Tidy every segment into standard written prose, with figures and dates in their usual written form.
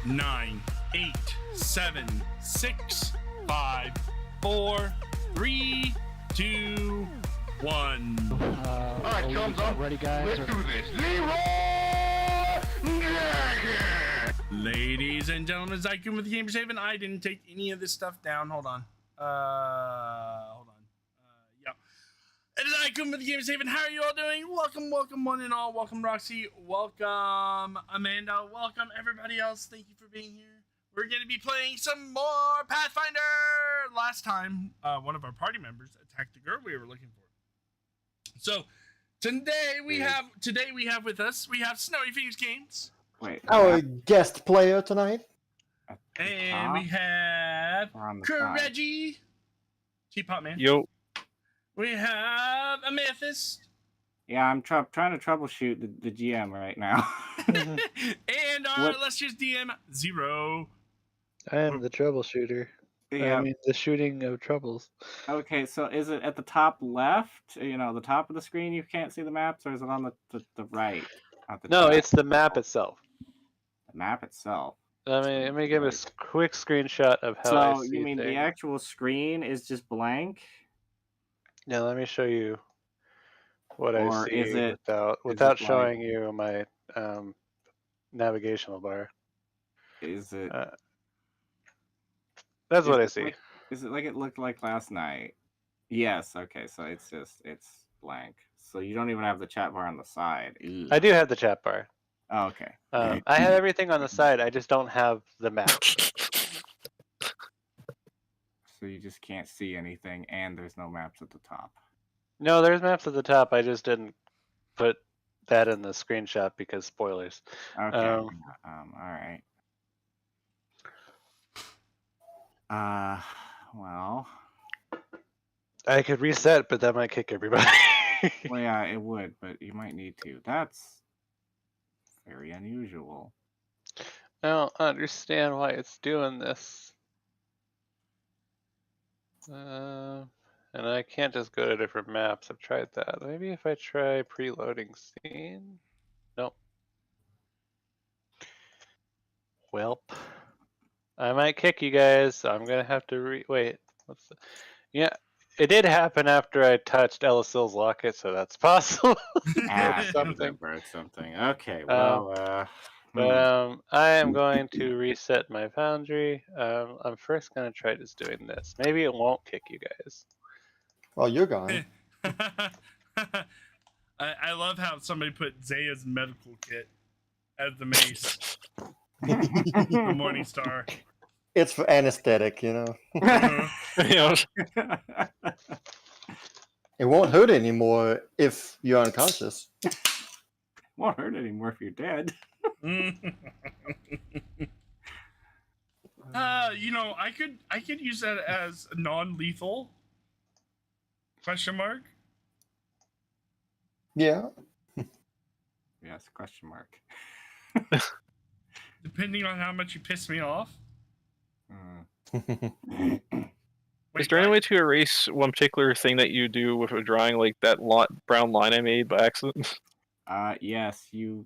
9, 8, 7, 6, 5, 4, 3, 2, 1. All right, thumbs up. Ready, guys? Let's do this. Ladies and gentlemen, Zycoon with the Gamerz Haven. I didn't take any of this stuff down. Hold on. Yeah. It is Zycoon with the Gamerz Haven. How are you all doing? Welcome, welcome, one and all. Welcome, Roxy. Welcome, Amanda. Welcome, everybody else. Thank you for being here. We're going to be playing some more Pathfinder. Last time, one of our party members attacked the girl we were looking for. So today we have with us Snowy Phoenix Games. Wait, Our guest player tonight. And we have Kireji, CheapPopMan. Yo. We have Amethyst. Yeah, I'm trying to troubleshoot the GM right now. And our illustrious DM, Zero. I am the troubleshooter. Yeah. I mean, the shooting of troubles. Okay, so is it at the top left? You know, the top of the screen you can't see the maps, or is it on the right? No, top? it's the map itself. The map itself. I mean, let me give a quick screenshot of how I see So you mean things. the actual screen is just blank? Yeah, let me show you what I Or see is it without like- showing you my navigational bar. Is it? That's what I it see. like- is it like it looked like last night? Yes. Okay, so it's blank. So you don't even have the chat bar on the side. Ew. I do have the chat bar. Oh, okay. I have everything on the side. I just don't have the map. So you just can't see anything, and there's no maps at the top. No, there's maps at the top. I just didn't put that in the screenshot because spoilers. Okay. All right. Well. I could reset, but that might kick everybody. Well, yeah, it would, but you might need to. That's very unusual. I don't understand why it's doing this. And I can't just go to different maps. I've tried that. Maybe if I try preloading scene. Nope. Welp. I might kick you guys, so I'm gonna have to wait. What's the... Yeah, it did happen after I touched Elisyl's locket, so that's possible. Something. Something. Okay. Well. But I am going to reset my foundry. I'm first going to try just doing this. Maybe it won't kick you guys. Well, you're gone. I love how somebody put Zaya's medical kit as the mace. The Morning Star. It's for anesthetic, you know. It won't hurt anymore if you're unconscious. Won't hurt anymore if you're dead. You know, I could use that as non-lethal? Question mark? Yeah. Yes, question mark. Depending on how much you piss me off. Is there any way to erase one particular thing that you do with a drawing, like that brown line I made by accident? Yes, you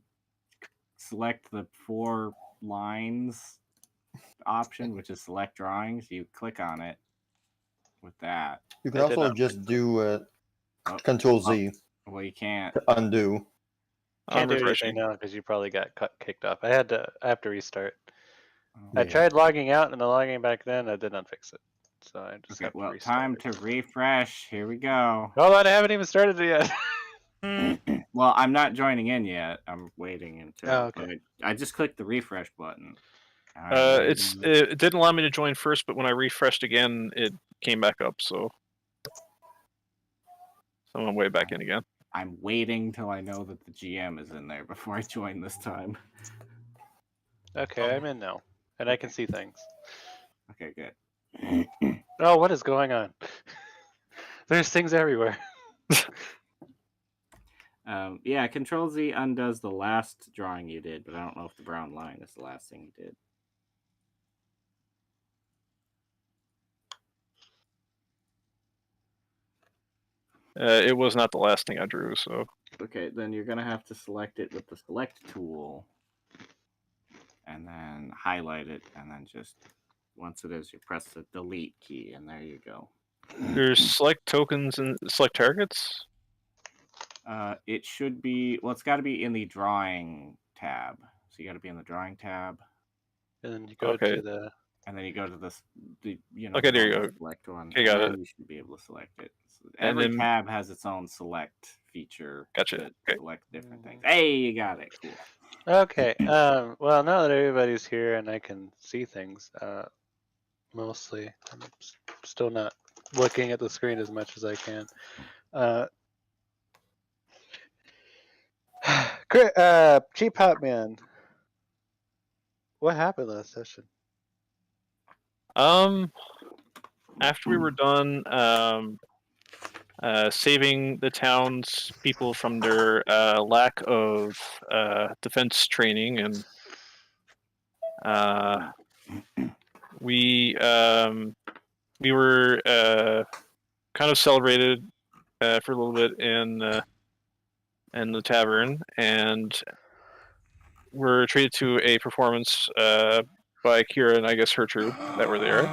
select the 4 lines option, which is select drawings. You click on it with that. You can also just do Control Z. Well, you can't. To undo. Can't do anything now because you probably got kicked off. I have to restart. I Yeah. tried logging out and then logging back in. I did not fix it. So I just have to restart. Time to refresh. Here we go. Hold on, I haven't even started it yet. Well, I'm not joining in yet. I'm waiting until. Oh, okay. I just clicked the refresh button. It didn't allow me to join first, but when I refreshed again, it came back up. So I'm way back in again. I'm waiting till I know that the GM is in there before I join this time. Okay, I'm in now, and I can see things. Okay, good. Oh, what is going on? There's things everywhere. Yeah, Control Z undoes the last drawing you did, but I don't know if the brown line is the last thing you did. It was not the last thing I drew, so. Okay, then you're gonna have to select it with the select tool. and then highlight it, and then just once it is, you press the delete key, and there you go. There's select tokens and select targets. It should be, well, it's got to be in the drawing tab. So you got to be in the drawing tab, And then you go Okay. to the. and then you go to this, Okay, the there you normal go. select one. Okay, and got then it. you should be able to select it. So And every then- tab has its own select feature. Gotcha. That Okay. select different things. Hey, you got it. Cool. Okay. Well, now that everybody's here and I can see things, mostly, I'm still not looking at the screen as much as I can. CheapPopMan, what happened last session? After we were done saving the town's people from their lack of defense training, and we were kind of celebrated for a little bit in the tavern, and were treated to a performance by Kira and I guess her troop that were there.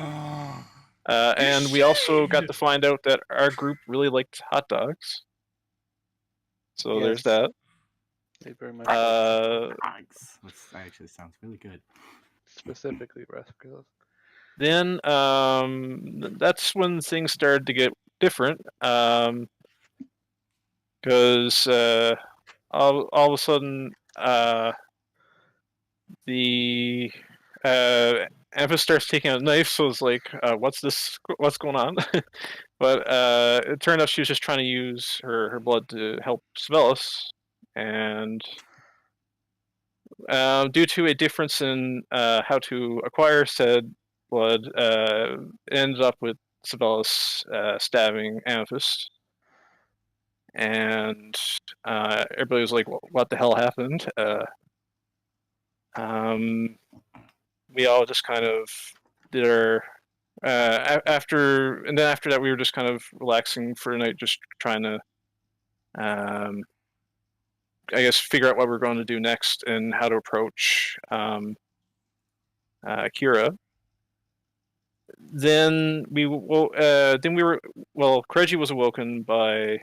And we also got to find out that our group really liked hot dogs. So there's Yes. that. They very much Dogs. That actually sounds really good. specifically rescues. Then that's when things started to get different. Because all of a sudden the Amethyst starts taking out knife, so it's like, what's this? What's going on? But it turned out she was just trying to use her blood to help Sibelius, and due to a difference in how to acquire said blood, it ended up with Sibelius stabbing Amethyst, and everybody was like, "What the hell happened?" We all just kind of did our after that we were just kind of relaxing for the night, just trying to I guess figure out what we're going to do next and how to approach Kira. Then Kireji was awoken by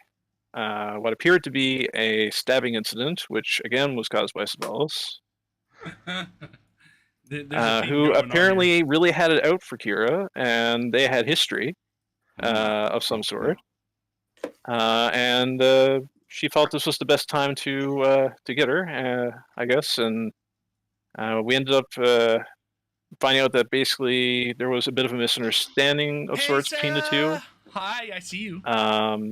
what appeared to be a stabbing incident, which again was caused by Sibelius. Who apparently really had it out for Kira, and they had history of some sort. And she felt this was the best time to get her, I guess, and we ended up finding out that basically there was a bit of a misunderstanding of sorts between the two. Hi, I see you.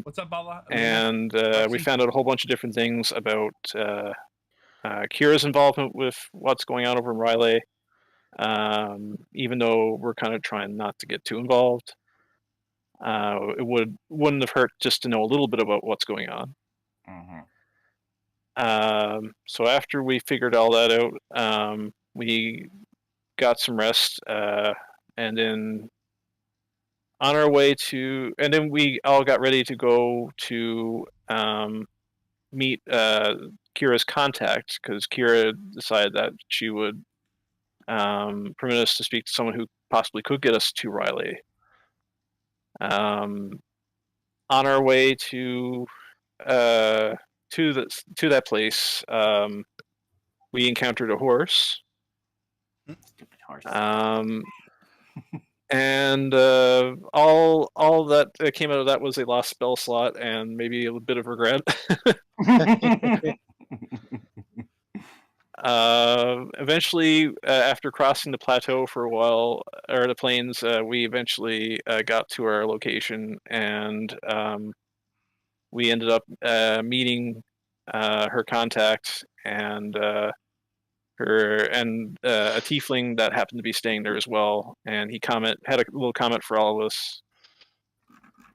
What's up, Bala? And we found out a whole bunch of different things about Kira's involvement with what's going on over in Riley. Even though we're kind of trying not to get too involved, it wouldn't have hurt just to know a little bit about what's going on. So after we figured all that out, we got some rest, and then on our way to, and then we all got ready to go to meet Kira's contact, because Kira decided that she would permit us to speak to someone who possibly could get us to Riley. On our way to that place, we encountered a horse. Stupid horse. And all that came out of that was a lost spell slot and maybe a bit of regret. Eventually, after crossing the plateau for a while, or the plains, we eventually got to our location, and we ended up meeting her contact and a tiefling that happened to be staying there as well, and he had a little comment for all of us.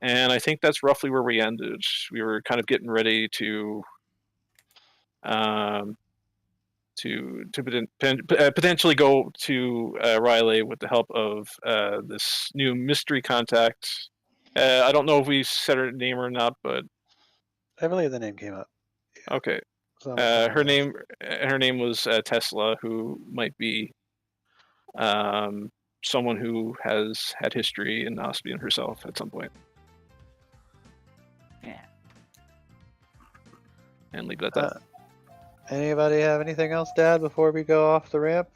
And I think that's roughly where we ended. We were kind of getting ready to potentially go to Riley with the help of this new mystery contact. I don't know if we said her name or not, but I believe the name came up. okay. Her name was Tesla, who might be someone who has had history in Ospian herself at some point. Yeah. And leave it at that. Anybody have anything else, Dad, before we go off the ramp?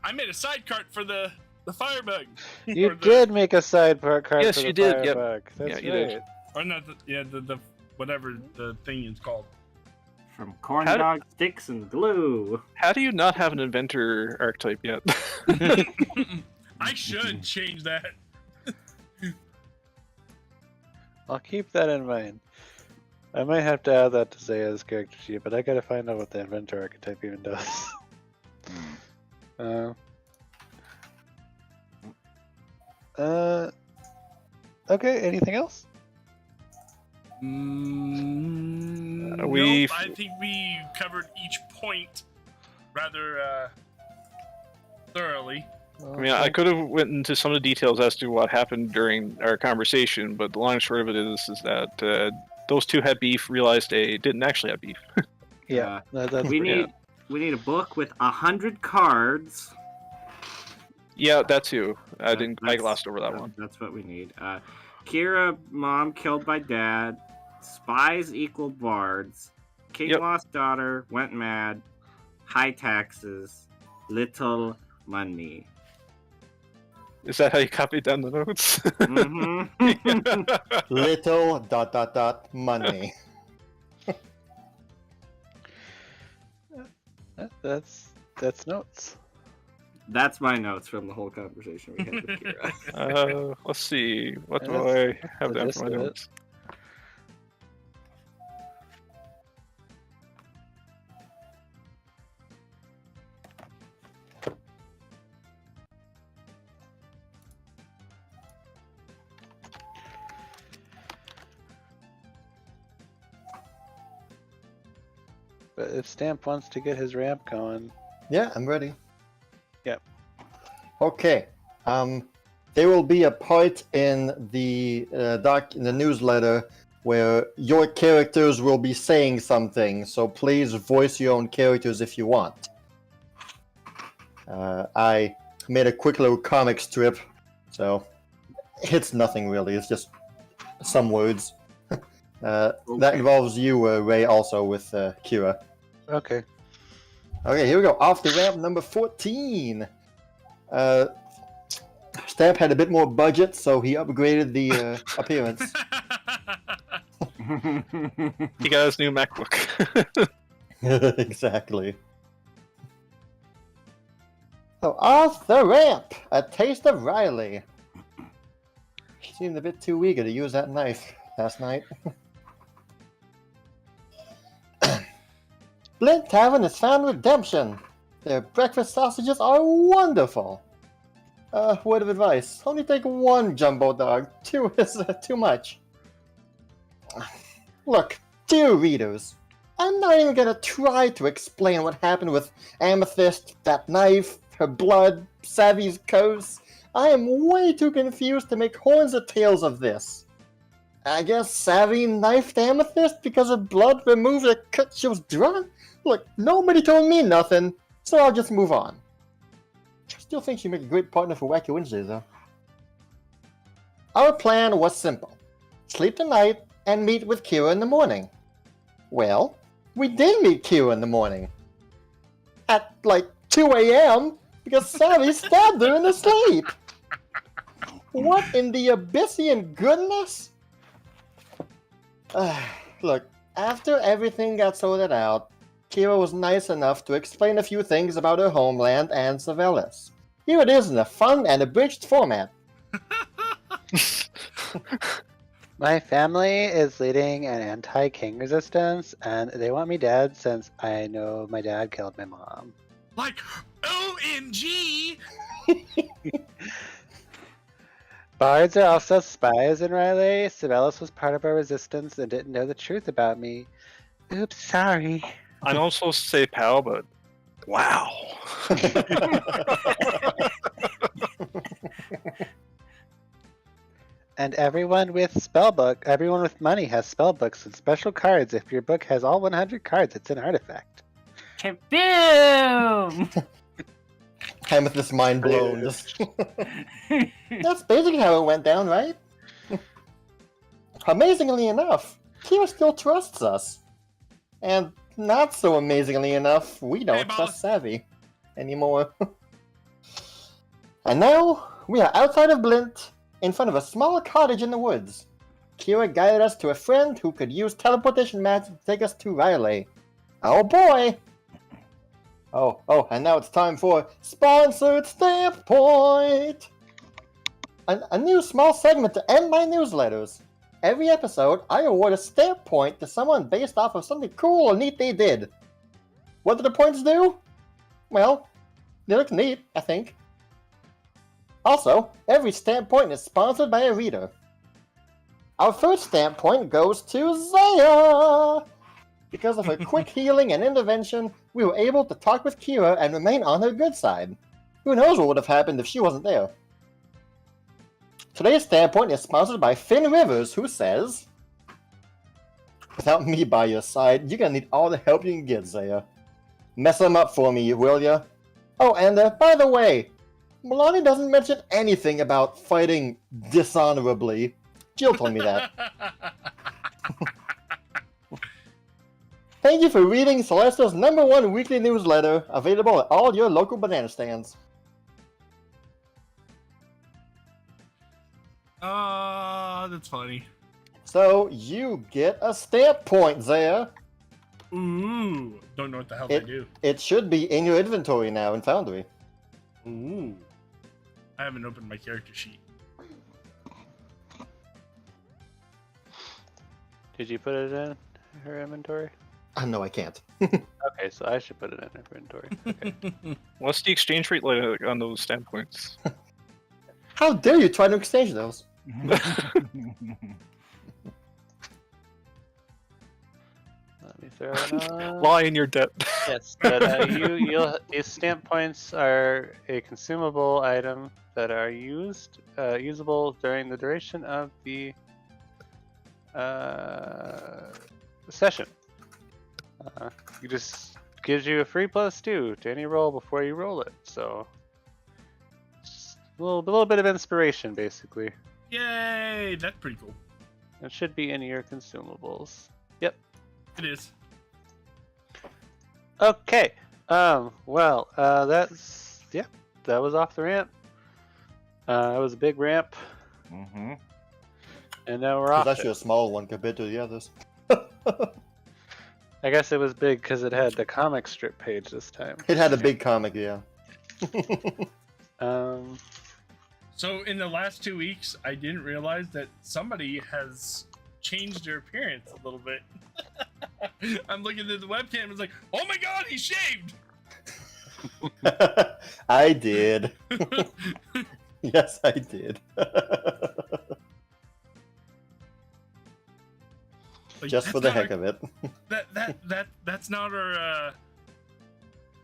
I made a side cart for the firebug. You Or the- did make a side cart Yes, for the you did, yep. firebug. That's Yeah, you right. did. Or not the whatever the thing is called. From corn How- dog sticks and glue. How do you not have an inventor archetype yet? I should change that. I'll keep that in mind. I might have to add that to Zaya's character sheet, but I gotta find out what the inventor archetype even does. Okay, anything else? We- Nope, I think we covered each point rather thoroughly. I mean, I could have went into some of the details as to what happened during our conversation, but the long and short of it is that those two had beef, realized they didn't actually have beef. Yeah, that's We pretty- need a book with 100 cards. Yeah, that too. I That's- glossed over that one. That's what we need. Kira, mom killed by dad. Spies equal bards. King Yep. lost daughter. Went mad. High taxes. Little money. Is that how you copied down the notes? Mhm. Little ... money. That's notes. That's my notes from the whole conversation we had with Kira. Let's see. What do That's- I have the down gist for my of it. notes? But if Stamp wants to get his ramp going, Yeah, I'm ready. Yep. Okay. There will be a part in the in the newsletter where your characters will be saying something. So please voice your own characters if you want. I made a quick little comic strip, so it's nothing really. It's just some words. That involves you, Ray, also with Kira. okay. Okay, here we go. Off the ramp, number 14. Stamp had a bit more budget, so he upgraded the appearance. He got his new MacBook. Exactly. So, off the ramp, a taste of Riley. She seemed a bit too eager to use that knife last night. Blint Tavern has found redemption. Their breakfast sausages are wonderful. Word of advice: only take one jumbo dog. Two is too much. Look, dear readers, I'm not even gonna try to explain what happened with Amethyst, that knife, her blood, Savvy's curse. I am way too confused to make horns or tails of this. I guess Savvy knifed Amethyst because her blood removed a cut she was drawn? Look, nobody told me nothing, so I'll just move on. Still think she'd make a great partner for Wacky Wednesdays, though. Our plan was simple. Sleep tonight and meet with Kira in the morning. Well, we did meet Kira in the morning. At, like, 2 a.m. because Savvy stabbed her in her sleep. What in the Abyssian goodness? Look, after everything got sorted out, Kira was nice enough to explain a few things about her homeland and Savelis. Here it is in a fun and abridged format. My family is leading an anti-king resistance, and they want me dead since I know my dad killed my mom. Like, OMG! Bards are also spies in Riley. Savelis was part of our resistance and didn't know the truth about me. Oops, sorry. I'm not supposed to say pal, but wow. And everyone with money has spell books and special cards. If your book has all 100 cards, it's an artifact. Kaboom! Amethyst mind blown. Just... That's basically how it went down, right? Amazingly enough, Kira still trusts us. And not so amazingly enough, we don't boss. trust Savvy anymore. And now, we are outside of Blint, in front of a small cottage in the woods. Kira guided us to a friend who could use teleportation magic to take us to Riley. Oh boy! Oh, and now it's time for Sponsored Stamp Point! A new small segment to end my newsletters. Every episode, I award a stamp point to someone based off of something cool or neat they did. What do the points do? Well, they look neat, I think. Also, every stamp point is sponsored by a reader. Our first stamp point goes to Zaya! Because of her quick healing and intervention, we were able to talk with Kira and remain on her good side. Who knows what would have happened if she wasn't there? Today's stamp point is sponsored by Finn Rivers, who says, "Without me by your side, you're gonna need all the help you can get, Zaya. Mess them up for me, will ya? Oh, and by the way, Milani doesn't mention anything about fighting dishonorably. Jill told me that. Thank you for reading Celeste's #1 weekly newsletter, available at all your local banana stands." That's funny. So, you get a stamp point, Zaya. Ooh, don't know what the hell they do. It should be in your inventory now in Foundry. Ooh, I haven't opened my character sheet. Did you put it in her inventory? No, I can't. Okay, so I should put it in her inventory. Okay. What's the exchange rate like on those stamp points? How dare you try to exchange those? Let me throw it on. Lie in your debt. Yes, but these stamp points are a consumable item that are usable during the duration of the session. It just gives you a free +2 to any roll before you roll it. So, just a little bit of inspiration, basically. Yay, that's pretty cool. It should be in your consumables. Yep. It is. Okay. Well, that was off the ramp. It was a big ramp. Mm-hmm. And now we're off. It's actually a small one compared to the others. I guess it was big because it had the comic strip page this time. It had a big comic, yeah. So in the last 2 weeks, I didn't realize that somebody has changed their appearance a little bit. I'm looking at the webcam, it's like, oh my god, he shaved! I did. Yes, I did. Like, Just for that's the not heck of it. That's not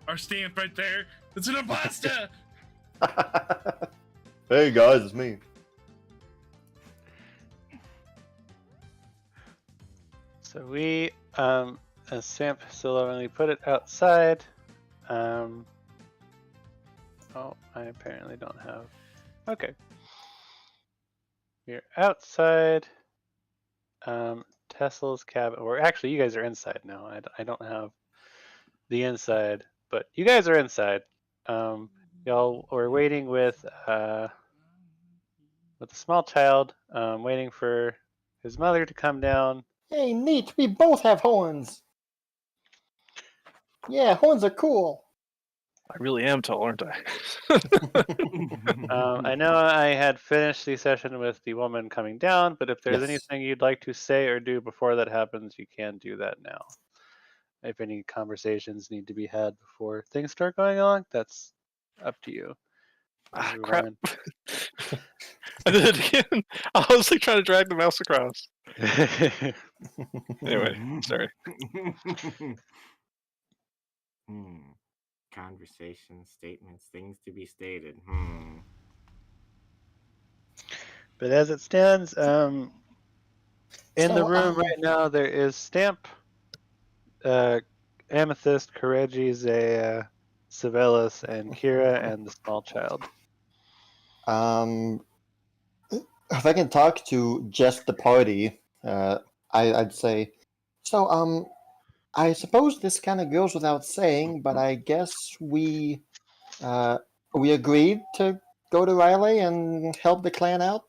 our stamp right there. It's an impasta. Hey guys, it's me. So we, as stamp, so when we put it outside, oh, I apparently don't have, okay. We're outside, Tesla's cabin, or actually you guys are inside now. I don't have the inside, but you guys are inside. Y'all were waiting with a small child, waiting for his mother to come down. Hey, neat, we both have horns. Yeah, horns are cool. I really am tall, aren't I? I know I had finished the session with the woman coming down, but if there's Yes. anything you'd like to say or do before that happens, you can do that now. If any conversations need to be had before things start going on, that's up to you. Ah, Move crap. on. I did it again. I was like trying to drag the mouse across. Anyway, sorry. Conversations, statements, things to be stated. But as it stands, in the So, room right now there is Stamp, Amethyst, Kireji'Garou, Sibelius, and Kira, and the small child. If I can talk to just the party, I'd say. So, I suppose this kind of goes without saying, but I guess we agreed to go to Riley and help the clan out.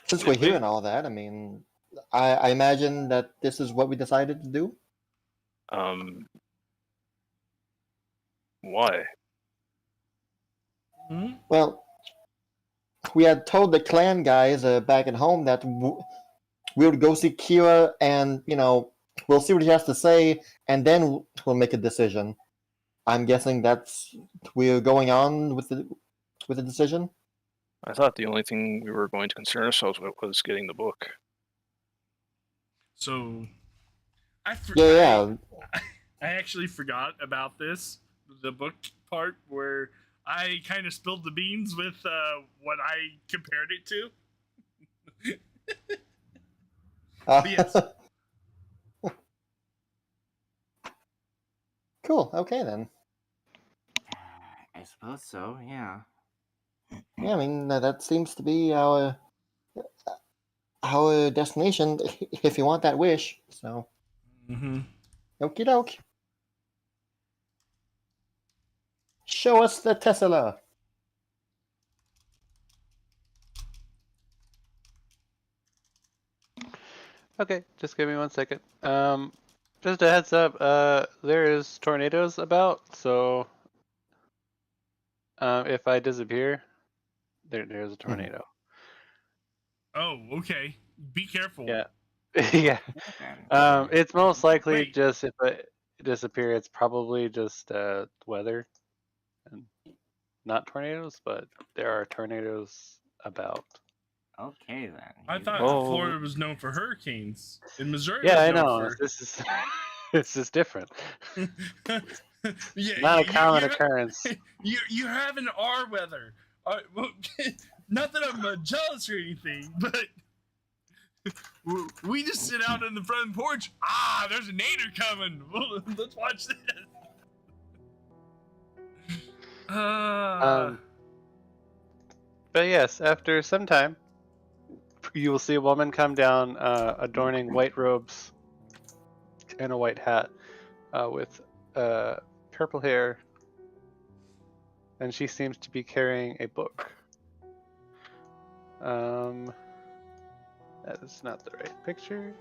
Since we're Did we? hearing all that, I mean, I imagine that this is what we decided to do. Why? Hmm? Well, we had told the clan guys back at home that we would go see Kira, and we'll see what he has to say, and then we'll make a decision. I'm guessing that's we're going on with the decision. I thought the only thing we were going to concern ourselves with was getting the book. So, Yeah. I actually forgot about this, the book part where I kind of spilled the beans with what I compared it to. Yes. Cool. Okay then. I suppose so. Yeah. Yeah, I mean that seems to be our destination. If you want that wish, so. Mm-hmm. Okie doke. Show us the Tesla. Okay, just give me 1 second. Just a heads up, there is tornadoes about, so if I disappear, there's a tornado. Oh, okay. Be careful. Yeah. Yeah. Then. It's most likely Wait. just if I disappear, it's probably just weather and not tornadoes, but there are tornadoes about. Okay then. I You- thought Oh. Florida was known for hurricanes. In Missouri, Yeah, was I known know. for... This is this is different. Yeah, Not a you- common you- occurrence. You have an R weather. Well, not that I'm jealous or anything, but we just sit out on the front porch. Ah, there's a nader coming. Let's watch this. But yes, after some time, you will see a woman come down, adorning white robes and a white hat, with purple hair, and she seems to be carrying a book. That is not the right picture.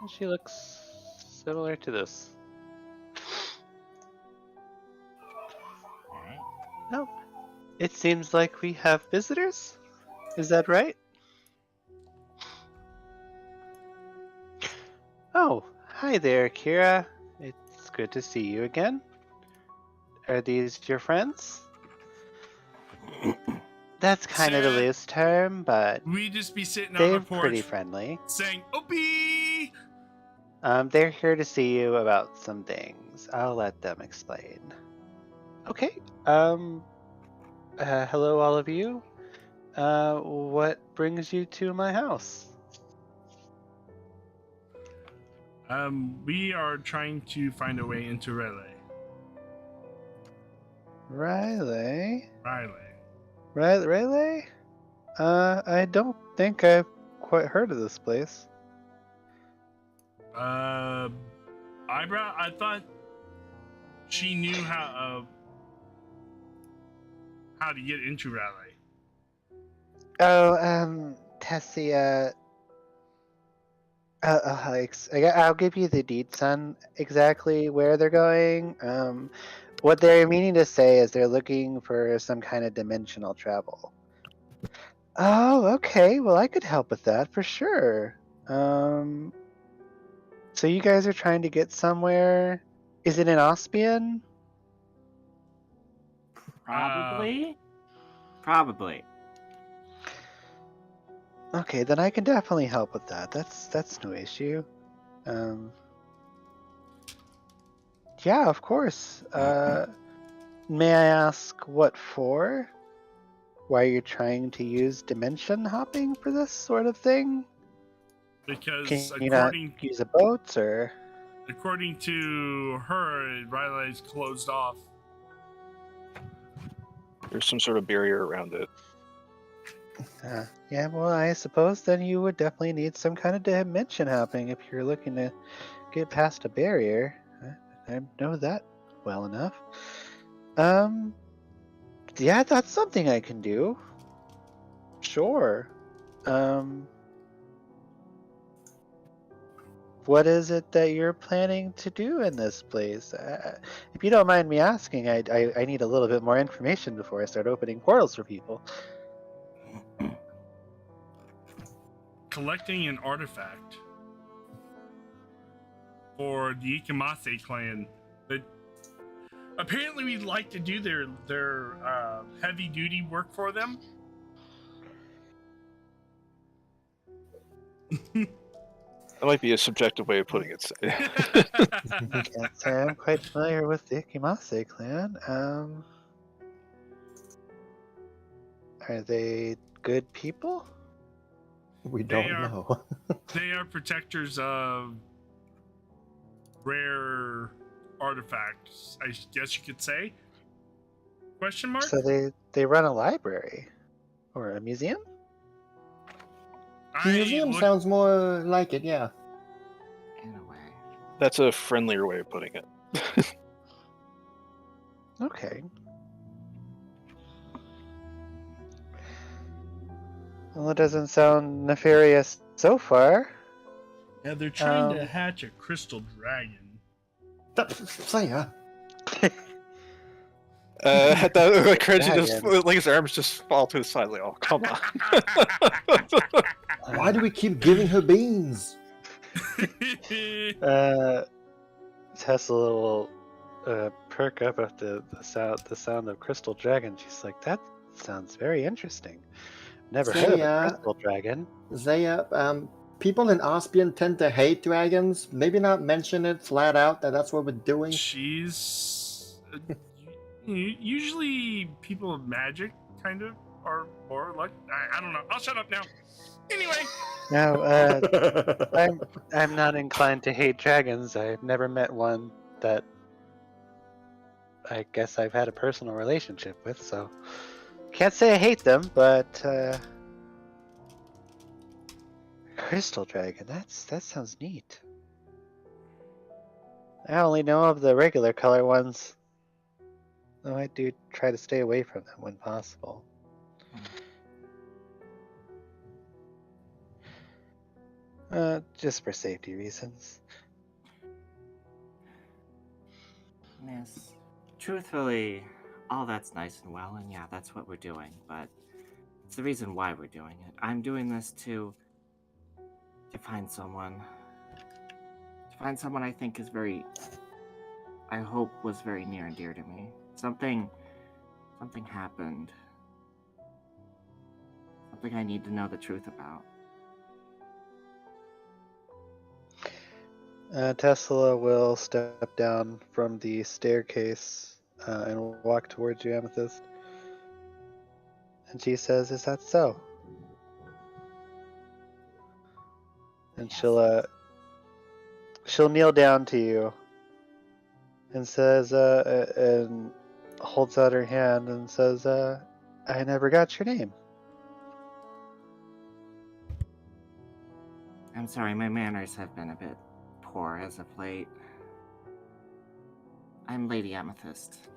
And she looks similar to this. Alright. Oh, it seems like we have visitors. Is that right? Oh, hi there, Kira. It's good to see you again. Are these your friends? That's kind of a Sad. loose term, but We just be sitting on they're the porch pretty friendly. saying, "Opie." They're here to see you about some things. I'll let them explain. Okay. Hello, all of you. What brings you to my house? We are trying to find a way into Relay. Riley? I don't think I've quite heard of this place. Eyebrow. I thought she knew how to get into Relay. Oh, Tessia. I'll give you the deets on exactly where they're going. What they're meaning to say is they're looking for some kind of dimensional travel. Oh, okay. Well, I could help with that for sure. So you guys are trying to get somewhere. Is it in Ospian? Probably. Probably. Okay, then I can definitely help with that. That's no issue. Do Yeah, of course. May I ask what for? Why you're trying to use dimension hopping for this sort of thing? Because Can you not use a boat, or? according to her, Ryla is closed off. There's some sort of barrier around it. Yeah, well, I suppose then you would definitely need some kind of dimension hopping if you're looking to get past a barrier. I know that well enough. Yeah, that's something I can do. Sure. What is it that you're planning to do in this place? If you don't mind me asking, I need a little bit more information before I start opening portals for people. Collecting an artifact for the Ikamase clan. But apparently we'd like to do their heavy duty work for them. That might be a subjective way of putting it. I can't say I'm quite familiar with the Ikimase clan. Are they good people? We They don't are- know. They are protectors of rare artifacts, I guess you could say. Question mark? So they run a library or a museum? Museum sounds more like it, yeah. In a way. That's a friendlier way of putting it. Okay. Well, it doesn't sound nefarious so far. Yeah, they're trying to Um, hatch a crystal dragon. Saya. Crazy just Dragon. like his arms just fall to the side. Like, oh, come on. Why do we keep giving her beans? Tesla will perk up at the sound of crystal dragon. She's like, that sounds very interesting. Never heard of a crystal dragon. Zaya, people in Ospian tend to hate dragons. Maybe not mention it flat out that that's what we're doing. She's usually people of magic kind of are more like I don't know. I'll shut up now. Anyway, No, I'm not inclined to hate dragons. I've never met one that I guess I've had a personal relationship with, so can't say I hate them, but crystal dragon, that sounds neat. I only know of the regular color ones, though I do try to stay away from them when possible. Just for safety reasons. Miss, truthfully, all that's nice and well, and yeah, that's what we're doing, but it's the reason why we're doing it. I'm doing this to find someone. To find someone I think is I hope was very near and dear to me. Something happened. Something I need to know the truth about. Tesla will step down from the staircase and walk towards you, Amethyst. And she says, "Is that so?" And Yes. she'll kneel down to you and says, and holds out her hand and says, "I never got your name." I'm sorry, my manners have been a bit poor as of late. I'm Lady Amethyst.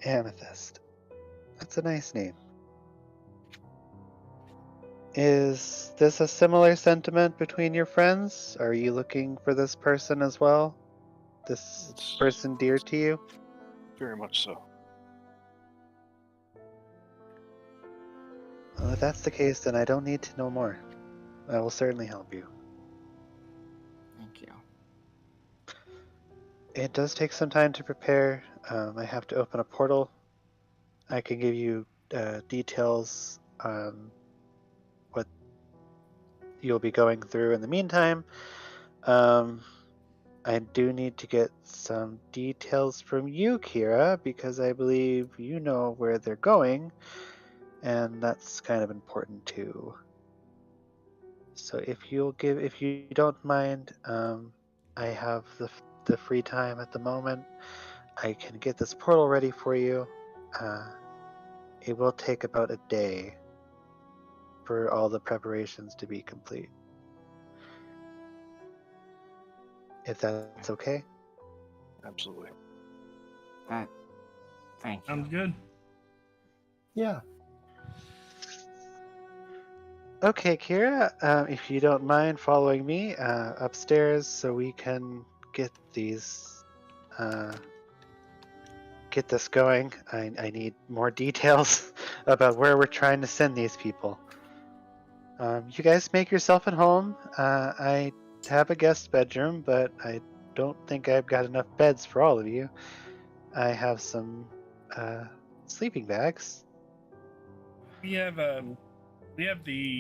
Amethyst. That's a nice name. Is this a similar sentiment between your friends? Are you looking for this person as well? This It's person dear to you? very much so. Well, if that's the case, then I don't need to know more. I will certainly help you. Thank you. It does take some time to prepare. I have to open a portal. I can give you details on what you'll be going through in the meantime. I I do need to get some details from you, Kira, because I believe you know where they're going, and that's kind of important too. So if you don't mind, I have the free time at the moment. I can get this portal ready for you. It will take about a day for all the preparations to be complete. If that's okay. Absolutely. Thank you. Sounds good. Yeah. Okay, Kira, if you don't mind following me upstairs so we can get these get this going. I need more details about where we're trying to send these people. You guys make yourself at home. I have a guest bedroom, but I don't think I've got enough beds for all of you. I have some sleeping bags. We have the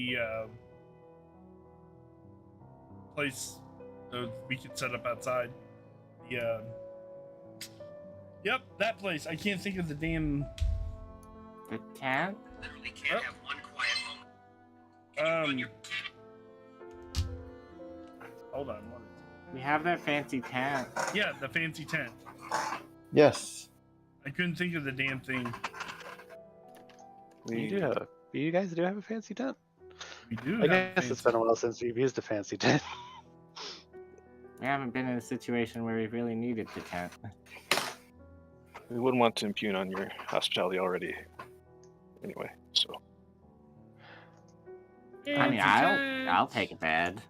place that we could set up outside. The yep, that place. I can't think of the damn. The tent? Literally can't have one quiet moment. Can you run your Hold on. We have that fancy tent. Yeah, the fancy tent. Yes. I couldn't think of the damn thing. You guys do have a fancy tent? We do. I have guess it's been a while since we've used a fancy tent. We haven't been in a situation where we've really needed the tent. We wouldn't want to impugn on your hospitality already. Anyway, so. I mean, I'll take a bed.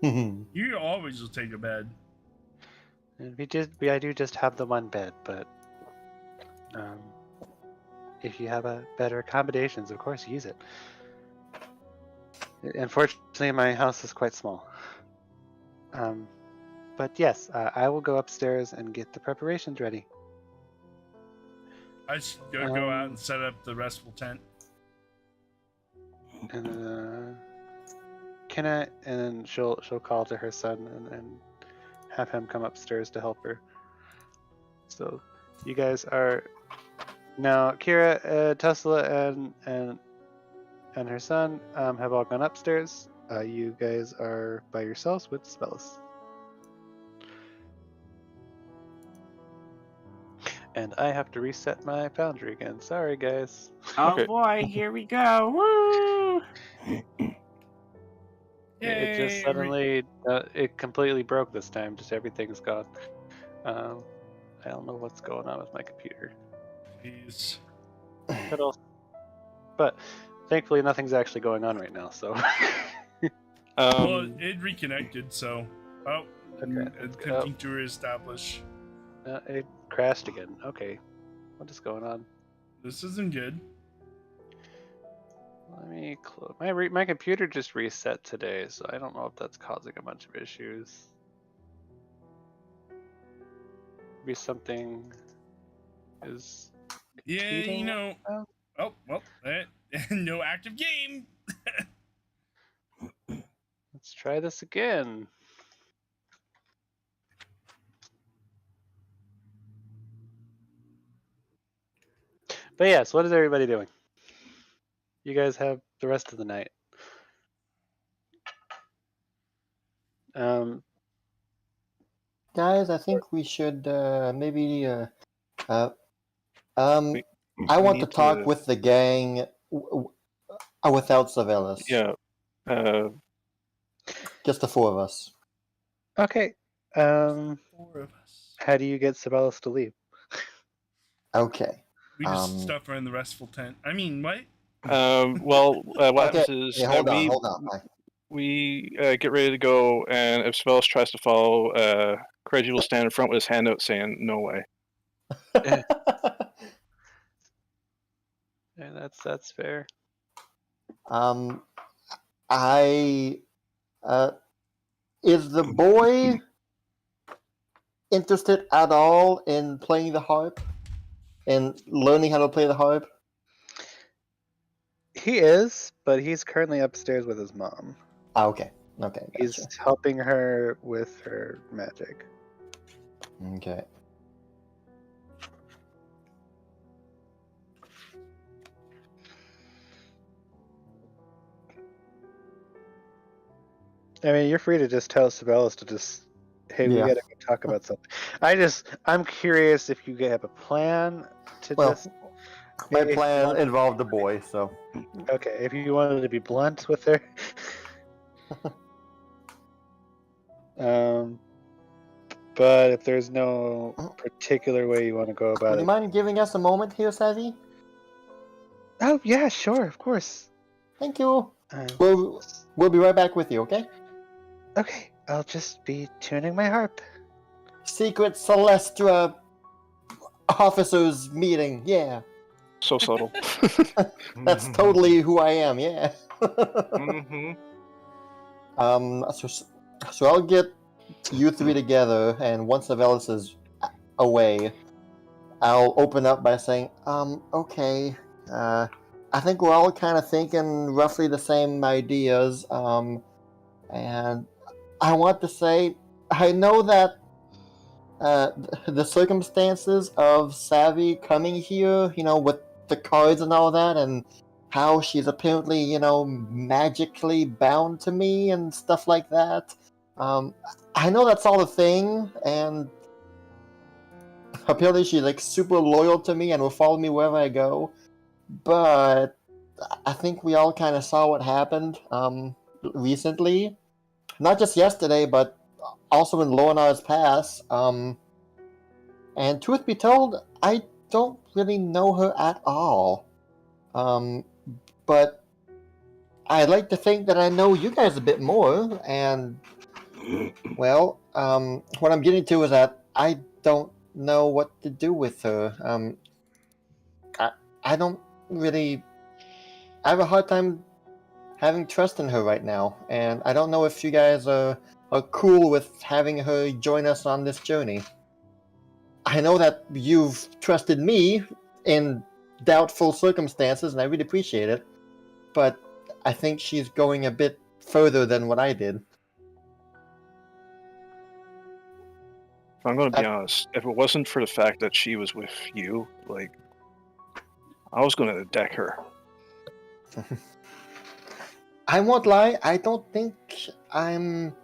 You always will take a bed. And I do just have the one bed, but if you have a better accommodations, of course use it. Unfortunately, my house is quite small. But yes, I will go upstairs and get the preparations ready. I should go out and set up the restful tent. And can I? And then she'll call to her son and have him come upstairs to help her. So you guys are now Kira, Tesla, and her son have all gone upstairs. You guys are by yourselves with Spellis. And I have to reset my Foundry again. Sorry, guys. Oh Okay. boy, here we go. Woo! It just Yay, suddenly, it completely broke this time. Just everything's gone. I don't know what's going on with my computer. Jeez. But thankfully, nothing's actually going on right now. So. Well, it reconnected, so. Oh, Okay. attempting to reestablish. It crashed again. Okay. What is going on? This isn't good. Let me close. My computer just reset today, so I don't know if that's causing a bunch of issues. Maybe something is. Yeah, you competing know. with Oh, well, no active game. that? Let's try this again. But yes, what is everybody doing? You guys have the rest of the night. Guys, I think we should maybe. I We want to need talk to- with the gang without Savelis. Yeah. Just the four of us. Okay. 4 of us. How do you get Sibelius to leave? Okay. We just stuff her in the restful tent. I mean, what? Well, what happens is Hey, hold on. we get ready to go, and if Spells tries to follow, Kireji will stand in front with his hand out saying, "No way." Yeah, that's fair. Is the boy interested at all in playing the harp and learning how to play the harp? He is, but he's currently upstairs with his mom. Okay. Okay, He's gotcha. helping her with her magic. Okay. I mean, you're free to just tell Sibelius to just, hey, we Yeah. gotta go talk about something. I'm curious if you have a plan to Well, just. my maybe if you plan want- involved the boy, so. Okay, if you wanted to be blunt with her. But if there's no particular way you want to go about Would you it. mind giving us a moment here, Savvy? Oh yeah, sure, of course. Thank you. Um, We'll be right back with you, okay? okay, I'll just be tuning my harp. Secret Celestra officers meeting, yeah. So subtle. That's totally who I am, yeah. Mm-hmm. So I'll get you three together, and once Avelis is away, I'll open up by saying, okay, I think we're all kind of thinking roughly the same ideas, and I want to say, I know that the circumstances of Savvy coming here, with the cards and all that, and how she's apparently, magically bound to me and stuff like that. I know that's all a thing, and apparently she's like super loyal to me and will follow me wherever I go. But I think we all kind of saw what happened recently, not just yesterday, but also in Lornar's Pass. And truth be told, I don't really know her at all. But I'd like to think that I know you guys a bit more, and well, what I'm getting to is that I don't know what to do with her. I don't really. I have a hard time having trust in her right now, and I don't know if you guys are cool with having her join us on this journey. I know that you've trusted me in doubtful circumstances, and I really appreciate it, but I think she's going a bit further than what I did. I'm going to be honest. If it wasn't for the fact that she was with you, I was going to deck her. I won't lie, I don't think I'm...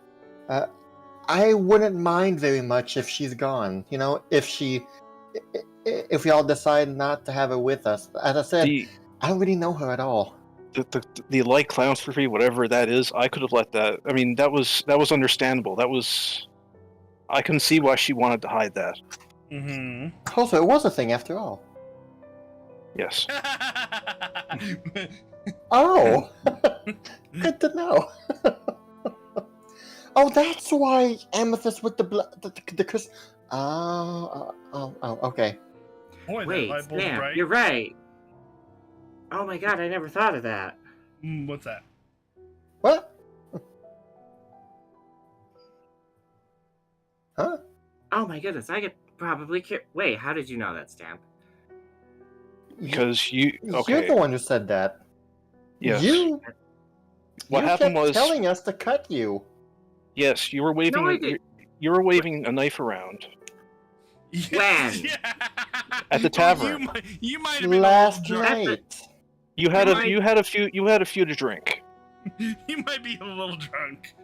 I wouldn't mind very much if she's gone. If we all decide not to have her with us. As I said, I don't really know her at all. The light clownstrophy, whatever that is, I could have let that. I mean, that was understandable. I can see why she wanted to hide that. Mm-hmm. Also, it was a thing after all. Yes. Oh! Good to know. Oh, that's why Amethyst with the Chris. Okay. Boy, that Wait, light bulb's Sam, bright. you're right. Oh my god, I never thought of that. What's that? What? Huh? Oh my goodness, I could probably Wait, how did you know that, Stamp? Because You're the one who said that. Yes. What happened kept was telling us to cut you. Yes, you were waving. No, I didn't. You were waving a knife around When? Yeah. at the tavern. You might have been Last a little drunk. night. You had a few to drink. You might be a little drunk.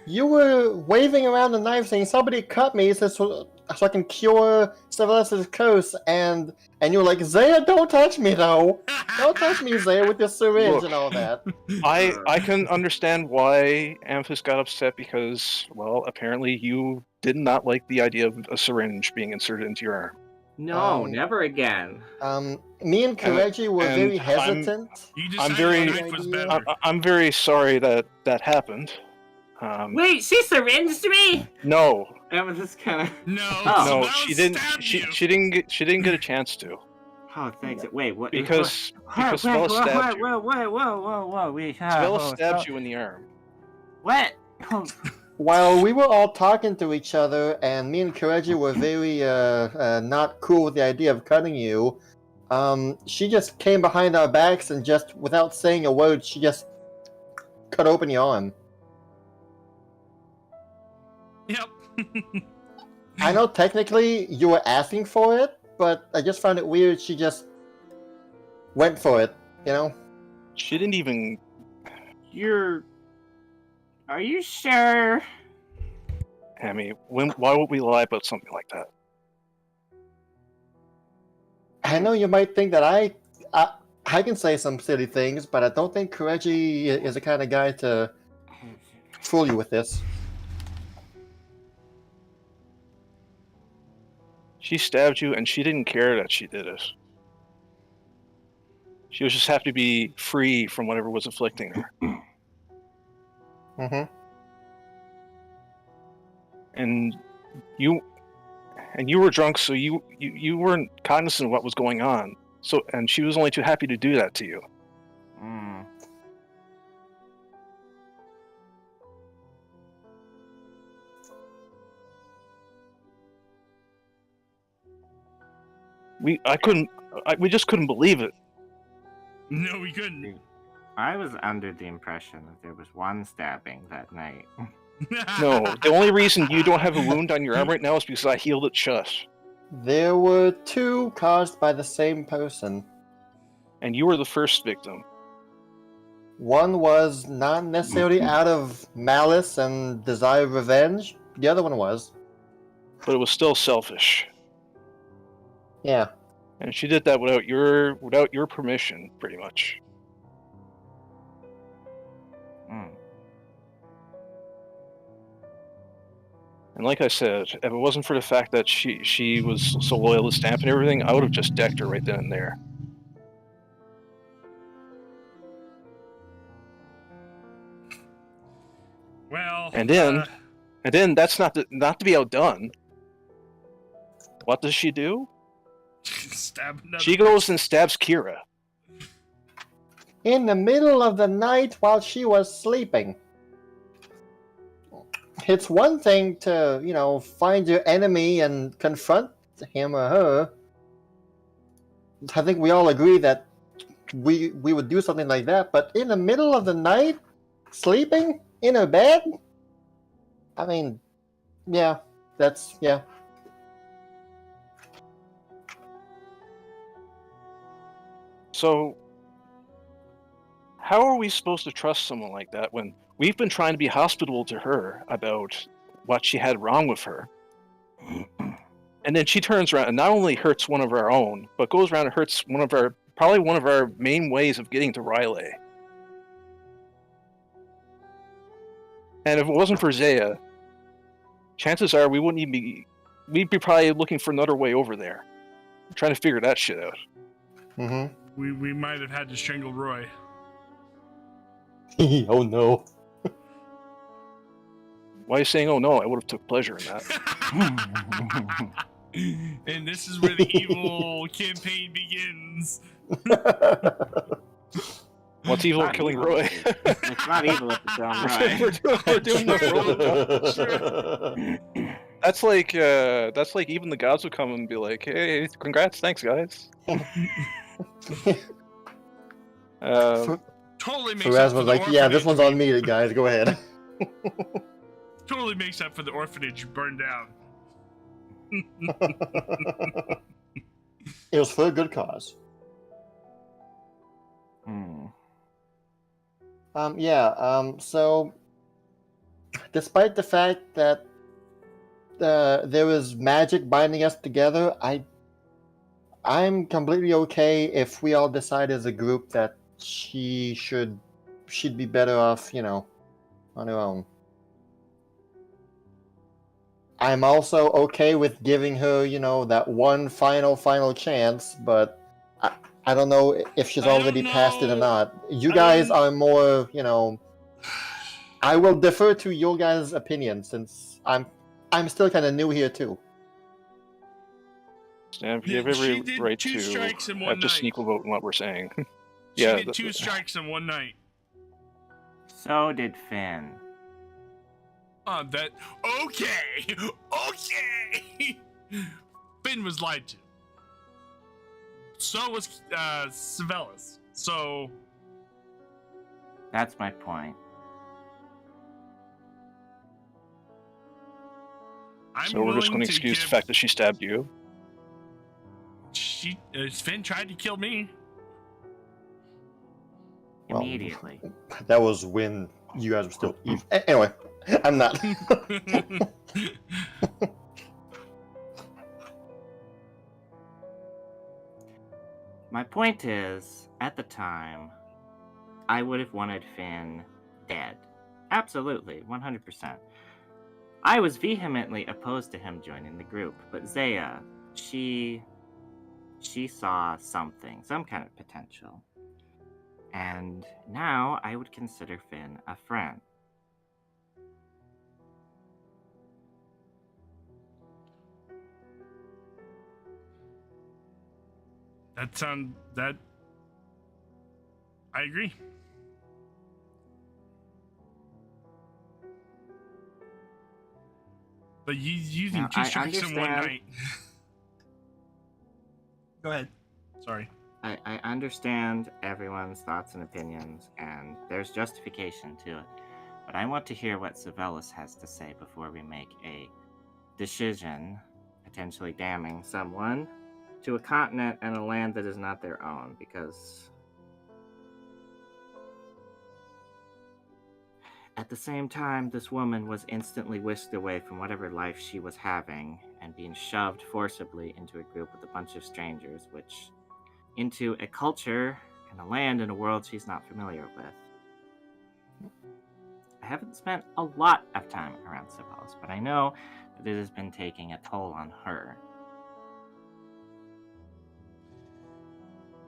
You were waving around the knife saying, somebody cut me so I can cure Sylvanas' curse, and you were like, Zaya, don't touch me though. Don't touch me, Zaya, with your syringe Look, and all that. I can understand why Amethyst got upset because, well, apparently you did not like the idea of a syringe being inserted into your arm. No, never again. Me and Kireji were very hesitant. You decided the knife was better. I'm very sorry that happened. Wait, she syringed me? No. Amethyst kind of. No, No, Sibelius she didn't. stabbed She you. didn't get a chance to. Oh, thanks. Wait, what? Because Sibelius stabbed you. Whoa. Sibelius stabbed you in the arm. What? While we were all talking to each other, and me and Kireji were very not cool with the idea of cutting you, she just came behind our backs and just, without saying a word, she just cut open your arm. Yep. I know technically you were asking for it, but I just found it weird she just went for it, you know? She didn't even. Are you sure? Hammy, why would we lie about something like that? I know you might think that I can say some silly things, but I don't think Kireji is the kind of guy to fool you with this. She stabbed you, and she didn't care that she did it. She was just happy to be free from whatever was afflicting her. Mm-hmm. And you were drunk, so you weren't cognizant of what was going on. So, and she was only too happy to do that to you. Hmm. We just couldn't believe it. No, we couldn't. I was under the impression that there was one stabbing that night. No, the only reason you don't have a wound on your arm right now is because I healed it shut. There were 2 caused by the same person. And you were the first victim. One was not necessarily out of malice and desire of revenge. The other one was. But it was still selfish. Yeah. And she did that without your permission, pretty much. Hmm. And like I said, if it wasn't for the fact that she was so loyal to Stamp and everything, I would have just decked her right then and there. Well, And then that's not to be outdone. What does she do? stab another She goes and stabs Kira. In the middle of the night while she was sleeping. It's one thing to, find your enemy and confront him or her. I think we all agree that we would do something like that, but in the middle of the night, sleeping in her bed? I mean, yeah. So, how are we supposed to trust someone like that when we've been trying to be hospitable to her about what she had wrong with her? And then she turns around and not only hurts one of our own, but goes around and hurts probably one of our main ways of getting to Riley. And if it wasn't for Zaya, chances are we wouldn't even we'd be probably looking for another way over there. Trying to figure that shit out. Mm-hmm. we might have had to strangle Roy. Oh no. Why are you saying, oh no, I would have took pleasure in that. And this is where the evil campaign begins. What's evil Not killing evil. Roy? It's not evil if it's done right. we're doing the roll. That's like even the gods would come and be like, hey, congrats, thanks guys. Totally makes Faraz up for was the like, yeah, this orphanage one's on me, guys. Go ahead. Totally makes up for the orphanage you burned down. It was for a good cause. Hmm. So despite the fact that there was magic binding us together, I'm completely okay if we all decide as a group that she'd be better off, on her own. I'm also okay with giving her, that one final chance, but I don't know if she's I don't already past it or know. not. You I guys don't- are more, I will defer to your guys' opinion since I'm still kind of new here too. Stamp, you have She every did right 2 to strikes in one have to night. sneak vote in what we're saying. She Yeah, did 2 strikes in one night. So did Finn. Okay. Finn was lied to. So was Sibelius. So That's my point. I'm So we're just going willing to excuse the give- fact that she stabbed you. Finn tried to kill me. Well, Immediately. That was when you guys were still evil. Anyway, I'm not. My point is, at the time, I would have wanted Finn dead. Absolutely, 100%. I was vehemently opposed to him joining the group, but Zaya, she saw something, some kind of potential. And now I would consider Finn a friend. That I agree. But using Now, two I strikes in one understand- night. Go ahead. Sorry. I understand everyone's thoughts and opinions, and there's justification to it. But I want to hear what Savelis has to say before we make a decision, potentially damning someone to a continent and a land that is not their own, because at the same time, this woman was instantly whisked away from whatever life she was having and being shoved forcibly into a group with a bunch of strangers, which into a culture and a land and a world she's not familiar with. I haven't spent a lot of time around Savelis, but I know that it has been taking a toll on her.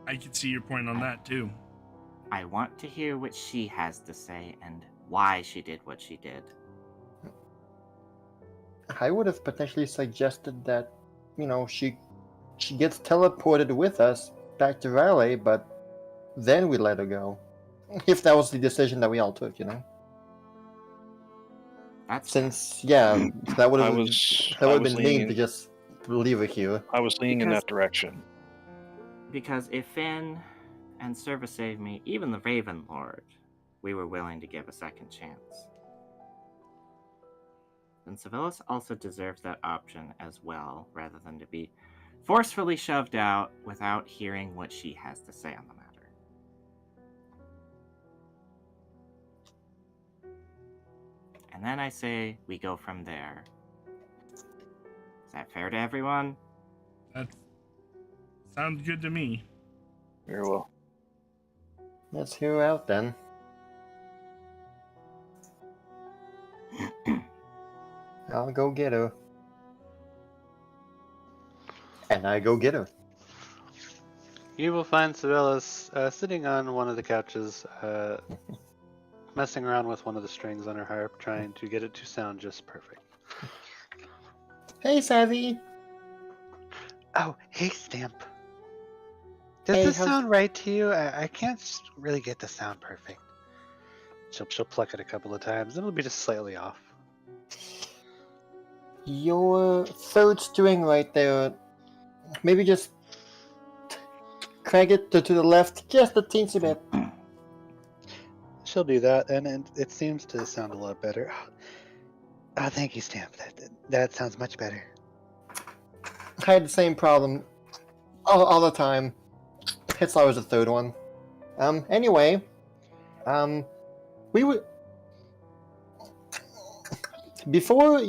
I can see your point on that too. I want to hear what she has to say and why she did what she did. I would have potentially suggested that, she gets teleported with us back to Raleigh, but then we let her go. If that was the decision that we all took, That's Since, yeah, that would I have was been leaning mean in- to just leave her here. I was leaning in Because- that direction. because if Finn and Serva saved me, even the Raven Lord, we were willing to give a second chance. Then Savelis also deserves that option as well, rather than to be forcefully shoved out without hearing what she has to say on the matter. And then I say we go from there. Is that fair to everyone? That sounds good to me. Very well. Let's hear her out then. I'll go get her. And I go get her. You will find Savelis sitting on one of the couches, messing around with one of the strings on her harp, trying to get it to sound just perfect. Hey, Savvy! Oh, hey, Stamp. Does Hey, this how's- sound right to you? I can't really get the sound perfect. She'll pluck it a couple of times, and it'll be just slightly off. Your third string right there. Maybe just crank it to the left just a teensy bit. She'll do that, and it seems to sound a lot better. Oh, thank you, Stamp. That sounds much better. I had the same problem all the time. It's always the third one. Anyway, we would before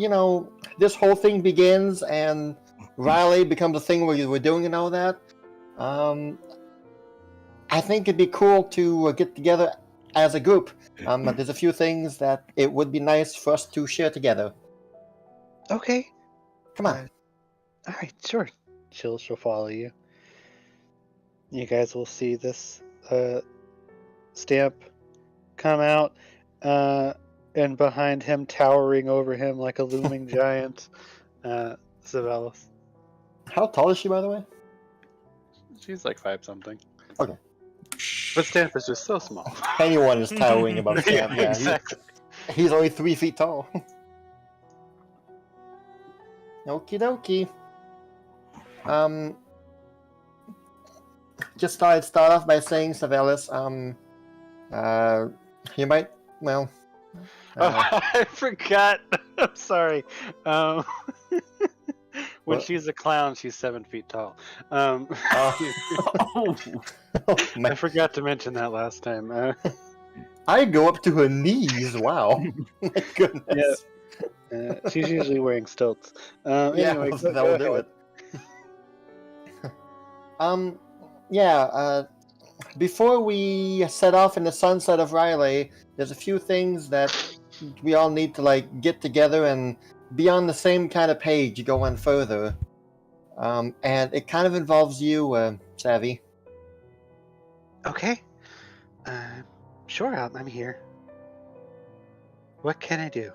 this whole thing begins and Riley becomes a thing where we're doing and all that. I think it'd be cool to get together as a group. There's a few things that it would be nice for us to share together. Okay. Come on. All right, sure. She'll follow you. You guys will see this Stamp come out, and behind him, towering over him like a looming giant, Savelis. How tall is she, by the way? She's like 5 something. Okay. But Stamp is just so small. Anyone is towering above Stamp. Yeah, exactly. he's only 3 feet tall. Okie dokie. Just start off by saying, Savelis, you might, Oh, I forgot. I'm sorry. When What? she's a clown, she's 7 feet tall. Oh. Oh, Oh, I man. forgot to mention that last time. I go up to her knees. Wow. My goodness. She's usually wearing stilts. Yeah, Anyway, well, go that'll do ahead. it. Yeah, before we set off in the sunset of Riley, there's a few things that we all need to like get together and be on the same kind of page going further. And it kind of involves you, Savvy. Okay. Sure, I'm here. What can I do?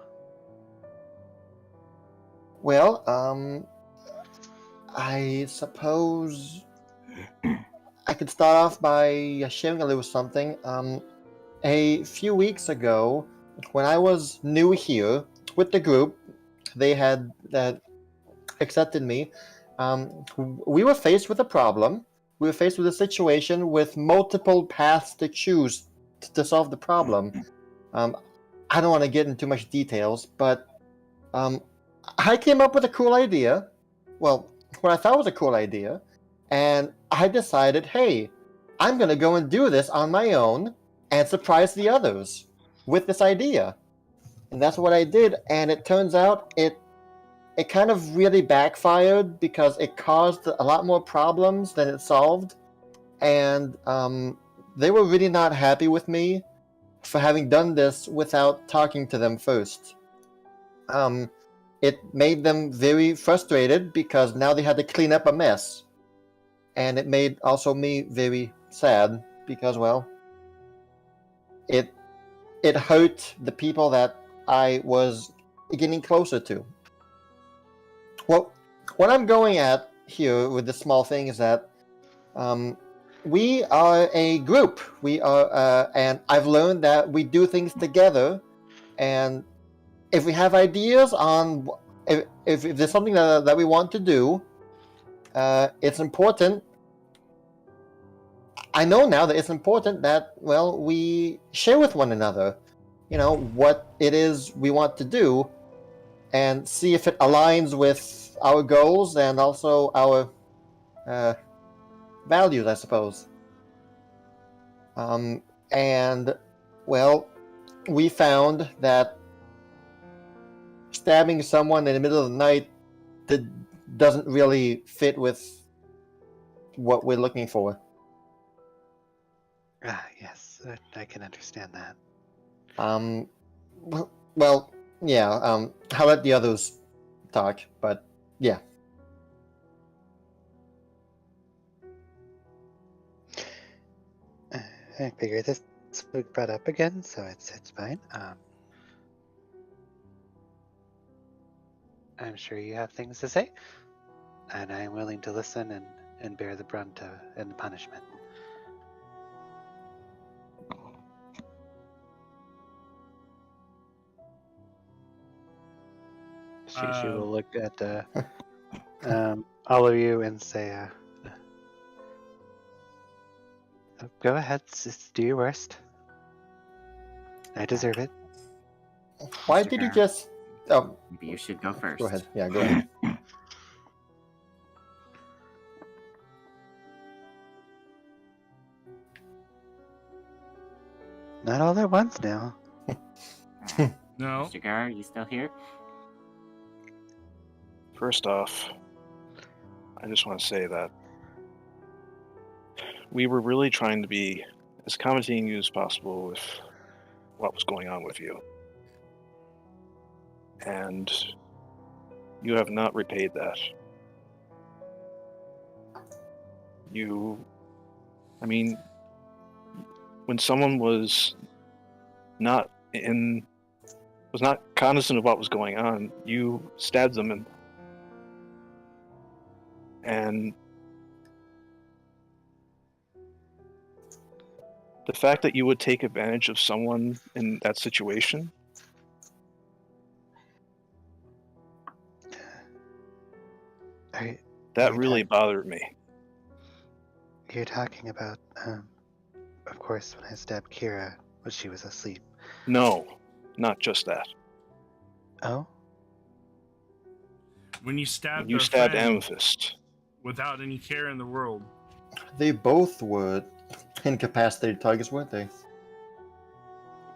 Well, I suppose I could start off by sharing a little something. A few weeks ago, when I was new here with the group, they had accepted me. We were faced with a problem. We were faced with a situation with multiple paths to choose to solve the problem. I don't want to get into too much details, but I came up with a cool idea. Well, what I thought was a cool idea, and I decided, hey, I'm gonna go and do this on my own and surprise the others with this idea. And that's what I did, and it turns out it kind of really backfired because it caused a lot more problems than it solved, and they were really not happy with me for having done this without talking to them first. It made them very frustrated because now they had to clean up a mess. And it made also me very sad because, well, it hurt the people that I was getting closer to. Well, what I'm going at here with this small thing is that we are a group. We are, and I've learned that we do things together. And if we have ideas on, if there's something that we want to do, it's important. I know now that it's important that, well, we share with one another, you know, what it is we want to do and see if it aligns with our goals and also our values, I suppose. And, well, we found that stabbing someone in the middle of the night doesn't really fit with what we're looking for. Yes, I can understand that. Well, yeah, I'll let the others talk, but yeah. I figure this was brought up again, so it's fine. I'm sure you have things to say, and I'm willing to listen and bear the brunt and the punishment. She will look at all of you and say, go ahead, do your worst. I deserve it. Why Mr. did you Gamerz, just... Oh, maybe you should go first. go ahead. Yeah, go ahead. Not all at once now. No. Mr. Gamerz, you still here? First off, I just want to say that we were really trying to be as accommodating as possible with what was going on with you. And you have not repaid that. I mean, when someone was not cognizant of what was going on, you stabbed them and the fact that you would take advantage of someone in that situation, that really bothered me. You're talking about, of course, when I stabbed Kira when she was asleep. No, not just that. Oh? When you stabbed You our stabbed friend Amethyst. without any care in the world. They both were incapacitated targets, weren't they?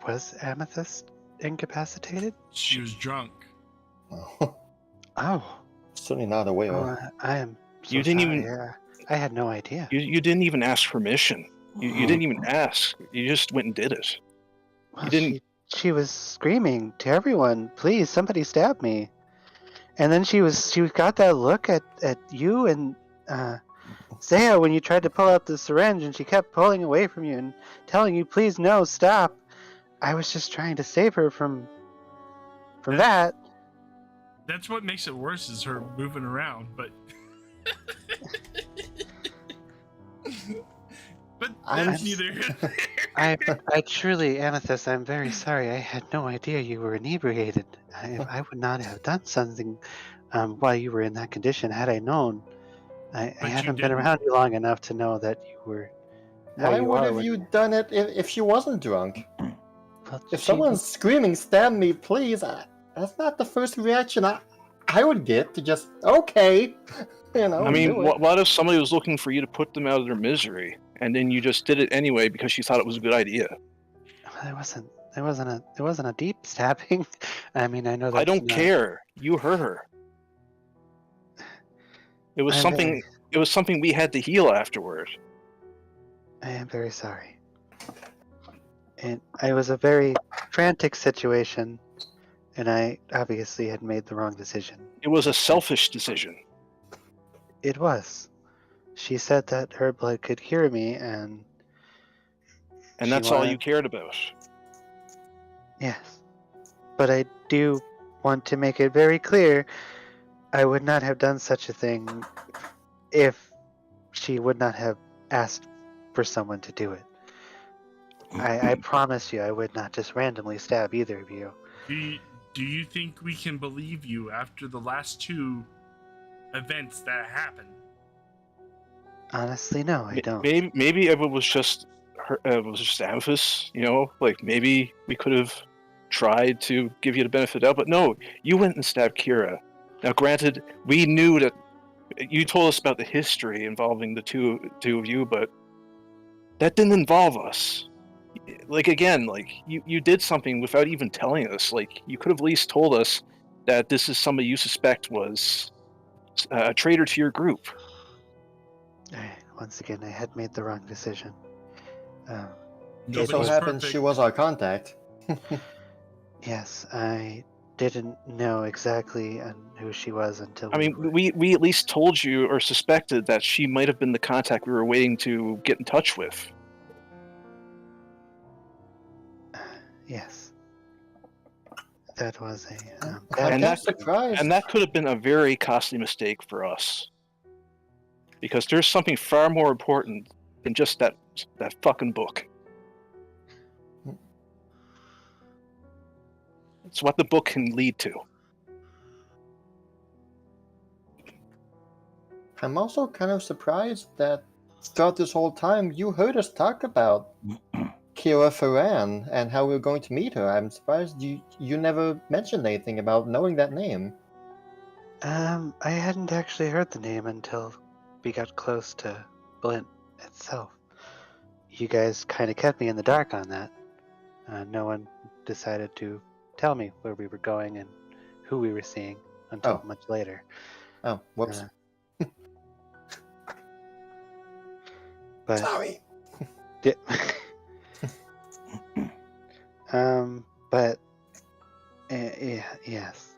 Was Amethyst incapacitated? She was drunk. Oh, Oh, certainly not aware. I am so You didn't sorry. even- I had no idea. You didn't even ask permission. You didn't even ask. You just went and did it. Well, didn't- she was screaming to everyone, "Please, somebody stab me!" And then she got that look at you and Zaya when you tried to pull out the syringe, and she kept pulling away from you and telling you, "Please, no, stop." I was just trying to save her from that. That's what makes it worse is her moving around, but but that's I'm- neither here nor I truly, Amethyst, I'm very sorry. I had no idea you were inebriated. I would not have done something while you were in that condition had I known. I But you haven't been didn't. around you long enough to know that you were. how Why you would are have when you you're- done it if she wasn't drunk? Well, If she- someone's screaming, "Stab me, please," that's not the first reaction I would get to just, okay, you know. I mean, do it. what if somebody was looking for you to put them out of their misery, and then you just did it anyway because you thought it was a good idea? Well, it wasn't a deep stabbing. I mean, I know that. I don't care. You hurt her. It was something. It was something we had to heal afterward. I am very sorry. And it was a very frantic situation, and I obviously had made the wrong decision. It was a selfish decision. It was. She said that her blood could cure me, and And She that's all wanted- you cared about. yes. But I do want to make it very clear I would not have done such a thing if she would not have asked for someone to do it. I promise you I would not just randomly stab either of you. do you think we can believe you after the last two events that happened? Honestly, no, I don't. Maybe it was just her. It was just Amethyst. You know, like maybe we could have tried to give you the benefit of the doubt, but no, you went and stabbed Kira. Now, granted, we knew that you told us about the history involving the two of you, but that didn't involve us. Like again, like you did something without even telling us. Like you could have at least told us that this is somebody you suspect was a traitor to your group. Once again, I had made the wrong decision. Just so Nobody's happens perfect. she was our contact. Yes, I didn't know exactly who she was until. I mean, we at least told you or suspected that she might have been the contact we were waiting to get in touch with. Yes. That was a I'm bad. And not that- surprised. And that could have been a very costly mistake for us. Because there's something far more important than just that fucking book. It's what the book can lead to. I'm also kind of surprised that throughout this whole time you heard us talk about Kira Ferran and how we were going to meet her. I'm surprised you never mentioned anything about knowing that name. I hadn't actually heard the name until we got close to Blint itself. You guys kind of kept me in the dark on that. No one decided to tell me where we were going and who we were seeing until Oh. much later. Oh, whoops. But Sorry. yeah. But yeah, yes,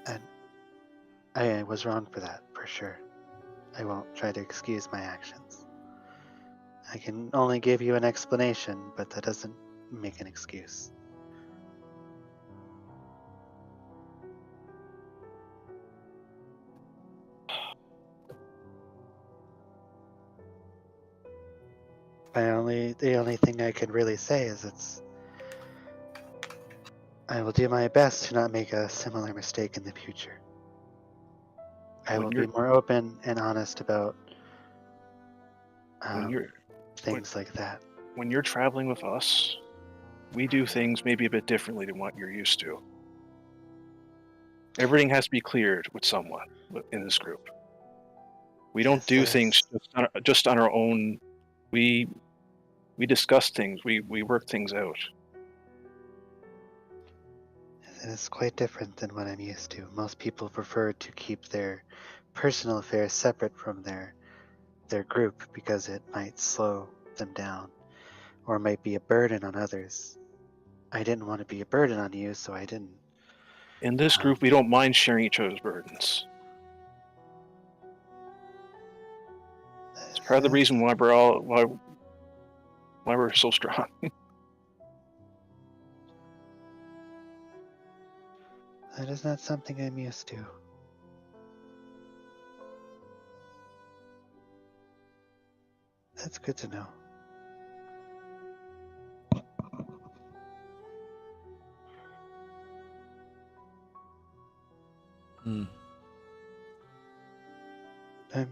and I was wrong for that for sure. I won't try to excuse my actions. I can only give you an explanation, but that doesn't make an excuse. The only thing I can really say is I will do my best to not make a similar mistake in the future. I When will be you're- more open and honest about When things like that. when you're traveling with us, we do things maybe a bit differently than what you're used to. Everything has to be cleared with someone in this group. We don't do things just on our own. We discuss things. We work things out. It is quite different than what I'm used to. Most people prefer to keep their personal affairs separate from their group because it might slow them down or might be a burden on others. I didn't want to be a burden on you, so I didn't. In this group, we don't mind sharing each other's burdens. It's part of the reason why we're so strong. That is not something I'm used to. That's good to know. I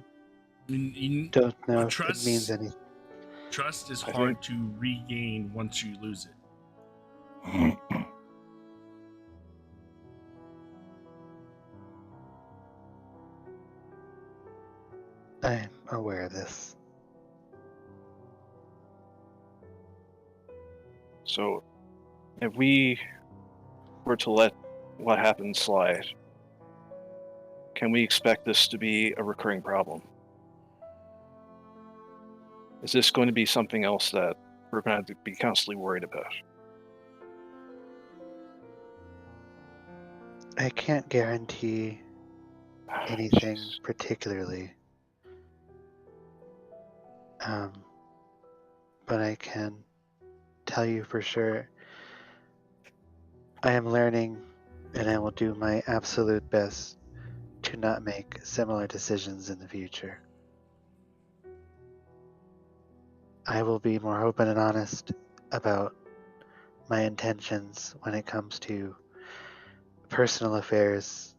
don't know if it means anything. Trust is hard to regain once you lose it. I'm aware of this. So, if we were to let what happened slide, can we expect this to be a recurring problem? Is this going to be something else that we're going to have to be constantly worried about? I can't guarantee anything particularly. But I can tell you for sure I am learning and I will do my absolute best to not make similar decisions in the future. I will be more open and honest about my intentions when it comes to personal affairs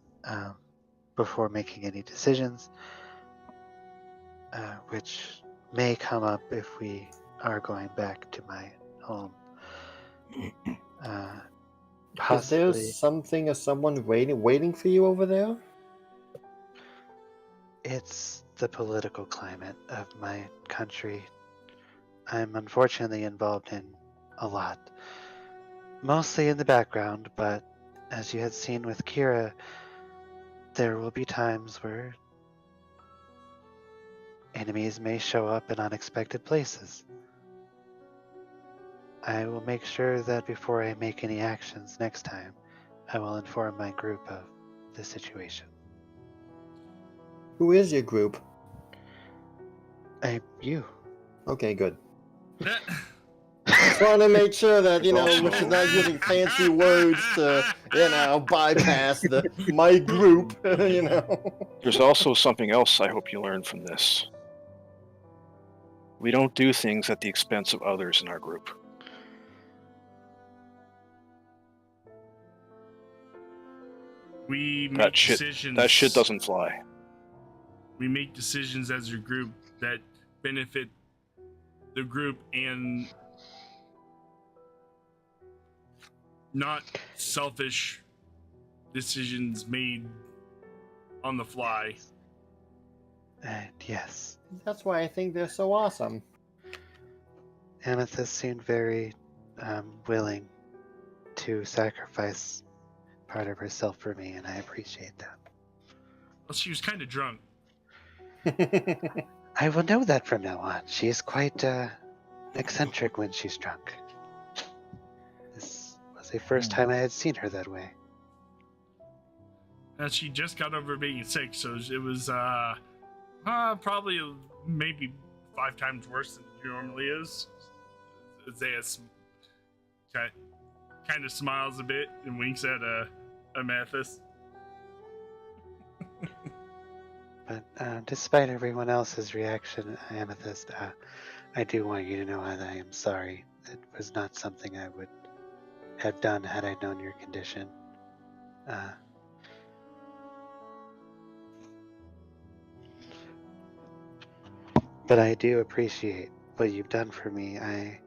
before making any decisions, which may come up if we are going back to my home. Possibly. Is there something or someone waiting for you over there? It's the political climate of my country. I'm unfortunately involved in a lot. Mostly in the background, but as you had seen with Kira, there will be times where enemies may show up in unexpected places. I will make sure that before I make any actions next time, I will inform my group of the situation. Who is your group? You. Okay, good. Just want to make sure that, we're not using fancy words to, bypass my group, There's also something else I hope you learn from this. We don't do things at the expense of others in our group. We make decisions. That shit doesn't fly. We make decisions as a group that benefit the group and not selfish decisions made on the fly. And yes. That's why I think they're so awesome. Amethyst seemed very willing to sacrifice part of herself for me, and I appreciate that. Well, she was kind of drunk. I will know that from now on. She is quite eccentric when she's drunk. This was the first time I had seen her that way. She just got over being sick, so it was probably maybe 5 times worse than it normally is. Isaiah kind of smiles a bit and winks at Amethyst. But despite everyone else's reaction, Amethyst, I do want you to know that I am sorry. It was not something I would have done had I known your condition. But I do appreciate what you've done for me. I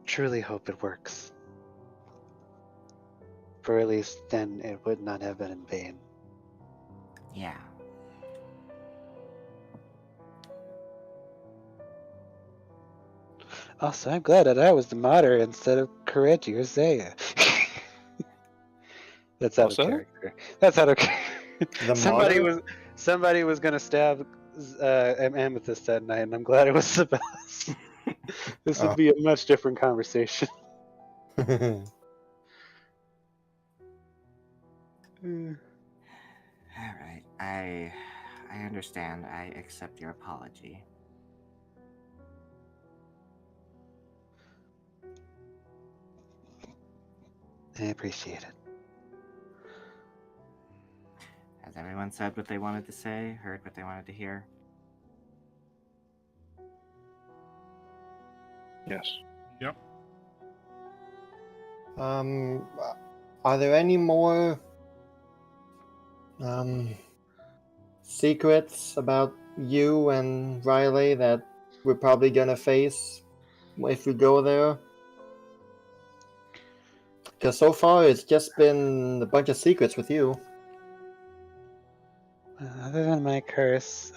truly hope it works. or at least then it would not have been in vain. Yeah. Also, I'm glad that I was the moderator instead of Kireji or Zaya. That's out of Also? character. That's out of character. The somebody modder? was gonna stab Amethyst that night, and I'm glad it was Sabellus. This would Oh. be a much different conversation. All right. I understand. I accept your apology. I appreciate it. Has everyone said what they wanted to say? Heard what they wanted to hear? Yes. Yep. Are there any more secrets about you and Riley that we're probably gonna face if we go there? Because so far it's just been a bunch of secrets with you. Other than my curse,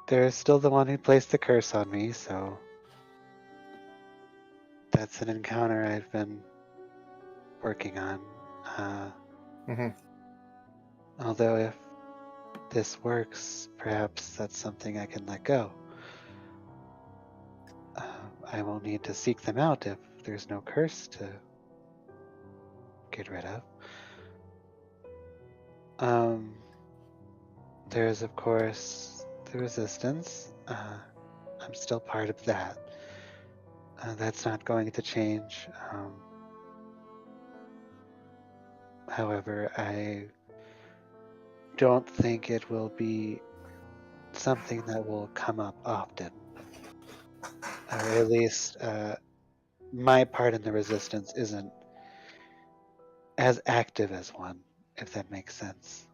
there's still the one who placed the curse on me, so that's an encounter I've been working on. Although if this works, perhaps that's something I can let go. I won't need to seek them out if there's no curse to get rid of. There's of course the resistance. I'm still part of that. That's not going to change. However, I don't think it will be something that will come up often. Or at least my part in the resistance isn't as active as one, if that makes sense.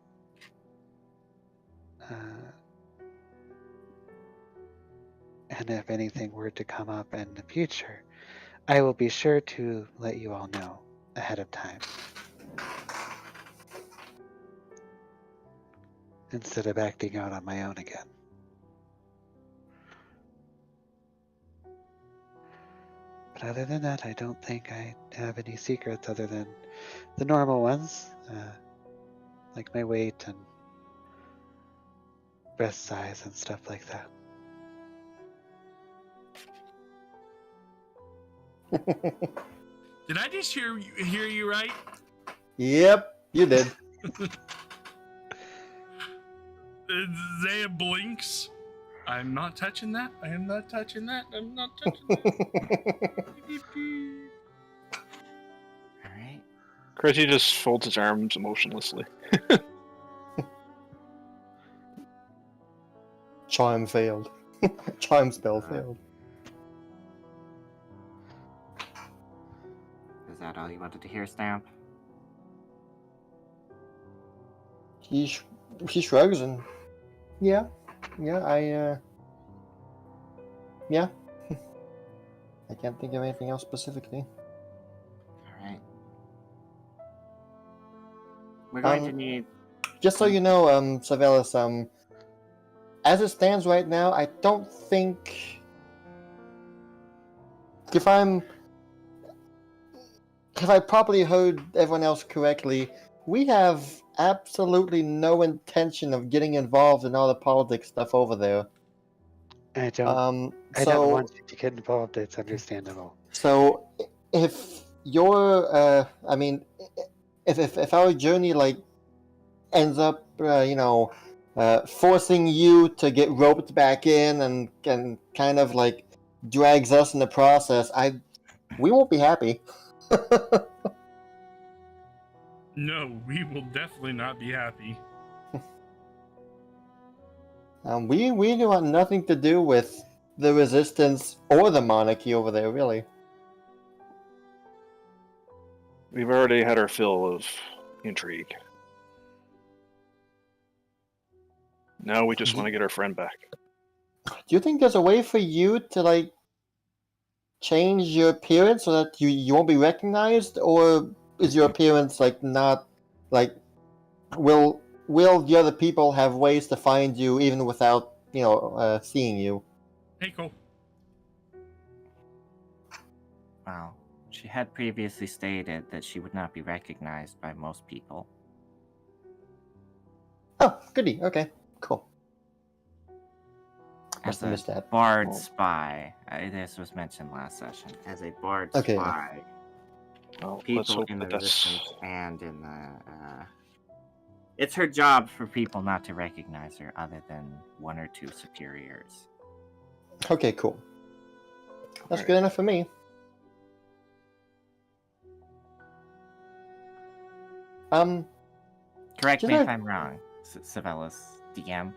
And if anything were to come up in the future, I will be sure to let you all know ahead of time. Instead of acting out on my own again. But other than that, I don't think I have any secrets other than the normal ones, like my weight and breast size and stuff like that. Did I just hear you right? Yep, you did. Zaya blinks. I'm not touching that. I am not touching that. I'm not touching that. All right. Crazy just folds his arms emotionlessly. Charm failed. Charm spell failed. Is that all you wanted to hear, Stamp? He shrugs and yeah, yeah. I can't think of anything else specifically. All right. We're going to Um, need. Just so you know, Savelis, as it stands right now, I don't think if I properly heard everyone else correctly, we have absolutely no intention of getting involved in all the politics stuff over there. I don't So want you to get involved, it's understandable. So if your I mean, if our journey like ends up forcing you to get roped back in and kind of like drags us in the process, we won't be happy. No, we will definitely not be happy. We want nothing to do with the resistance or the monarchy over there, really. We've already had our fill of intrigue. Now we just want to get our friend back. Do you think there's a way for you to like change your appearance so that you won't be recognized, or is your appearance like not like will the other people have ways to find you even without seeing you? Hey, Cole. Well, she had previously stated that she would not be recognized by most people. Oh, goody. Okay, cool. Must As have a missed that. bard Oh. spy, this was mentioned last session. As a bard Okay. spy, Well, let's people hope in the that that's. resistance and in the it's her job for people not to recognize her other than one or two superiors. Okay, cool. That's Alright. good enough for me. Correct Did me I- if I'm wrong, Savelis DM.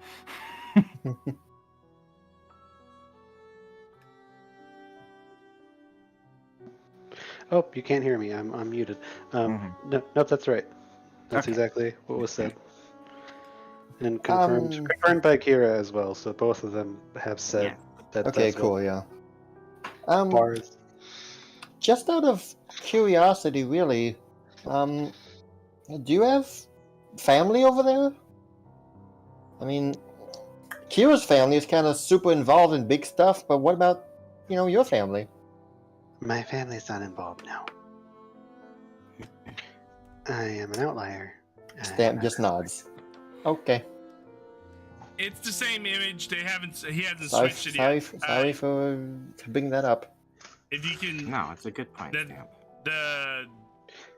Oh, you can't hear me. I'm muted. No, nope, that's right. That's Okay. exactly what was said. And confirmed by Kira as well. So both of them have said Yeah. that. Okay, that's cool. what Yeah. bars. Just out of curiosity, really, do you have family over there? I mean, Kira's family is kind of super involved in big stuff, but what about, your family? My family's not involved now. I am an outlier. Stamp just nods. Okay. It's the same image. He hasn't Sorry, switched it yet. sorry for bringing that up. If you can, No, it's a good point, Then- Stamp. the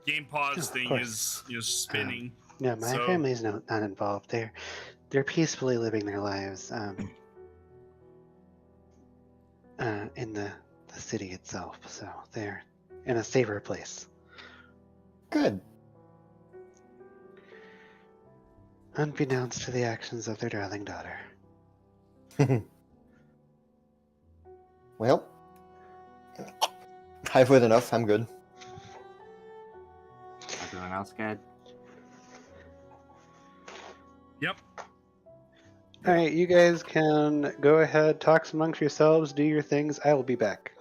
game pause Of thing course. is spinning. No, my So- family's not involved. They're peacefully living their lives in the city itself. So they're in a safer place. Good. Unbeknownst to the actions of their darling daughter. Well, I've heard enough. I'm good. Everyone else good? Yep. All right, you guys can go ahead, talk amongst yourselves, do your things. I will be back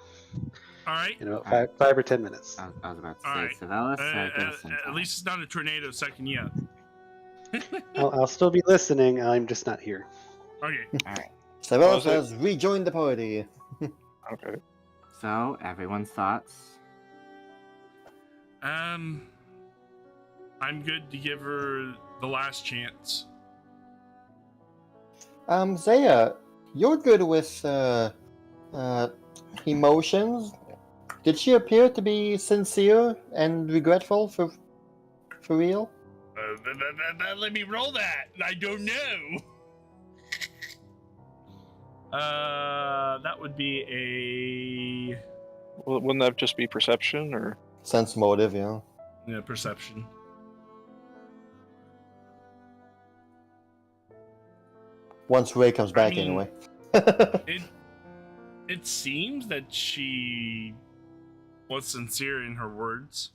All right. in about All right. 5 or 10 minutes. I was about to All say right. Savelis. At least it's not a tornado second yet. I'll still be listening. I'm just not here. Okay. All right. Savelos Was it- has rejoined the party. Okay. So, everyone's thoughts? I'm good to give her the last chance. Zaya, you're good with emotions. Did she appear to be sincere and regretful for real? Let me roll that. I don't know. That would be Well, wouldn't that just be perception, or? Sense motive, yeah. a perception. Once Ray comes back, mean- anyway. It seems that she was sincere in her words.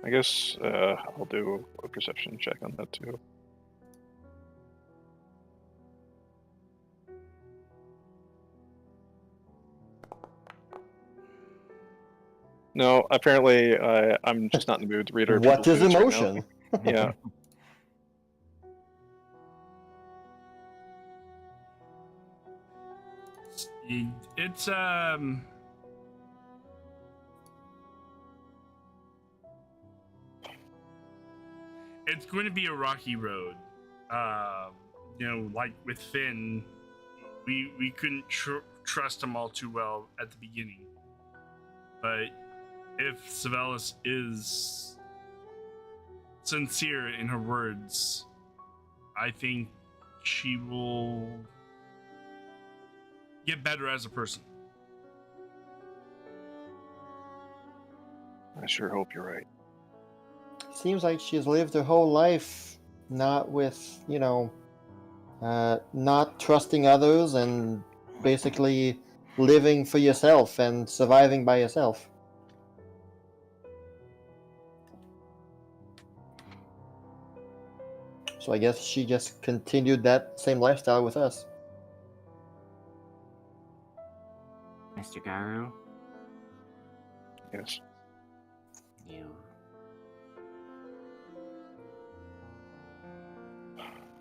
I guess I'll do a perception check on that too. No, apparently I'm just not in the mood to read her. What is people's moods right emotion? now. Yeah. It's it's going to be a rocky road. Like with Finn, we couldn't trust him all too well at the beginning. But if Savelis is sincere in her words, I think she will get better as a person. I sure hope you're right. Seems like she's lived her whole life not with, not trusting others and basically living for yourself and surviving by yourself. So I guess she just continued that same lifestyle with us. Mr. Garou, Yes.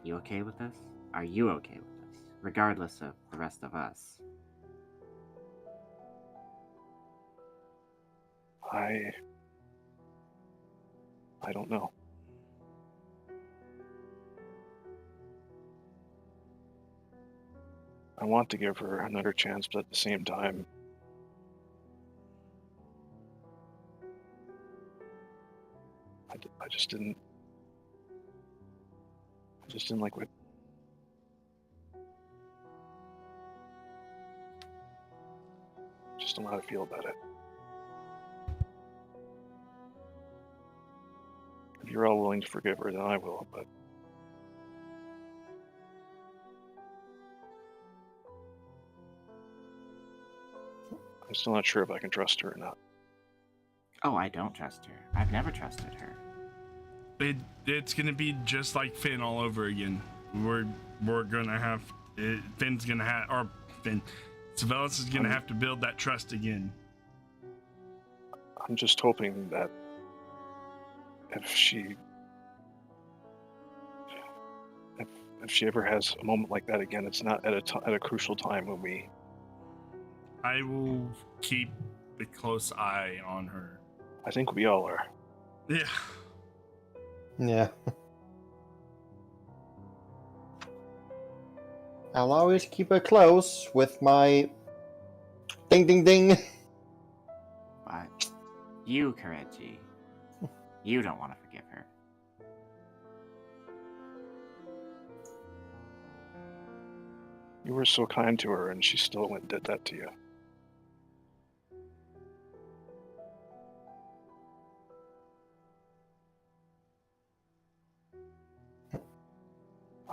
you okay with this? Are you okay with this? Regardless of the rest of us. I don't know. I want to give her another chance, but at the same time, I just didn't like what. Just don't know how to feel about it. If you're all willing to forgive her, then I will, but I'm still not sure if I can trust her or not. Oh, I don't trust her. I've never trusted her. It's gonna be just like Finn all over again. We're gonna have Finn's gonna have, or Finn, Savalis is gonna have to build that trust again. I'm just hoping that if she ever has a moment like that again, it's not at a crucial time when we. I will keep a close eye on her. I think we all are. Yeah. Yeah. I'll always keep her close with my ding ding ding. But you, Kireji, you don't want to forgive her. You were so kind to her, and she still went and did that to you.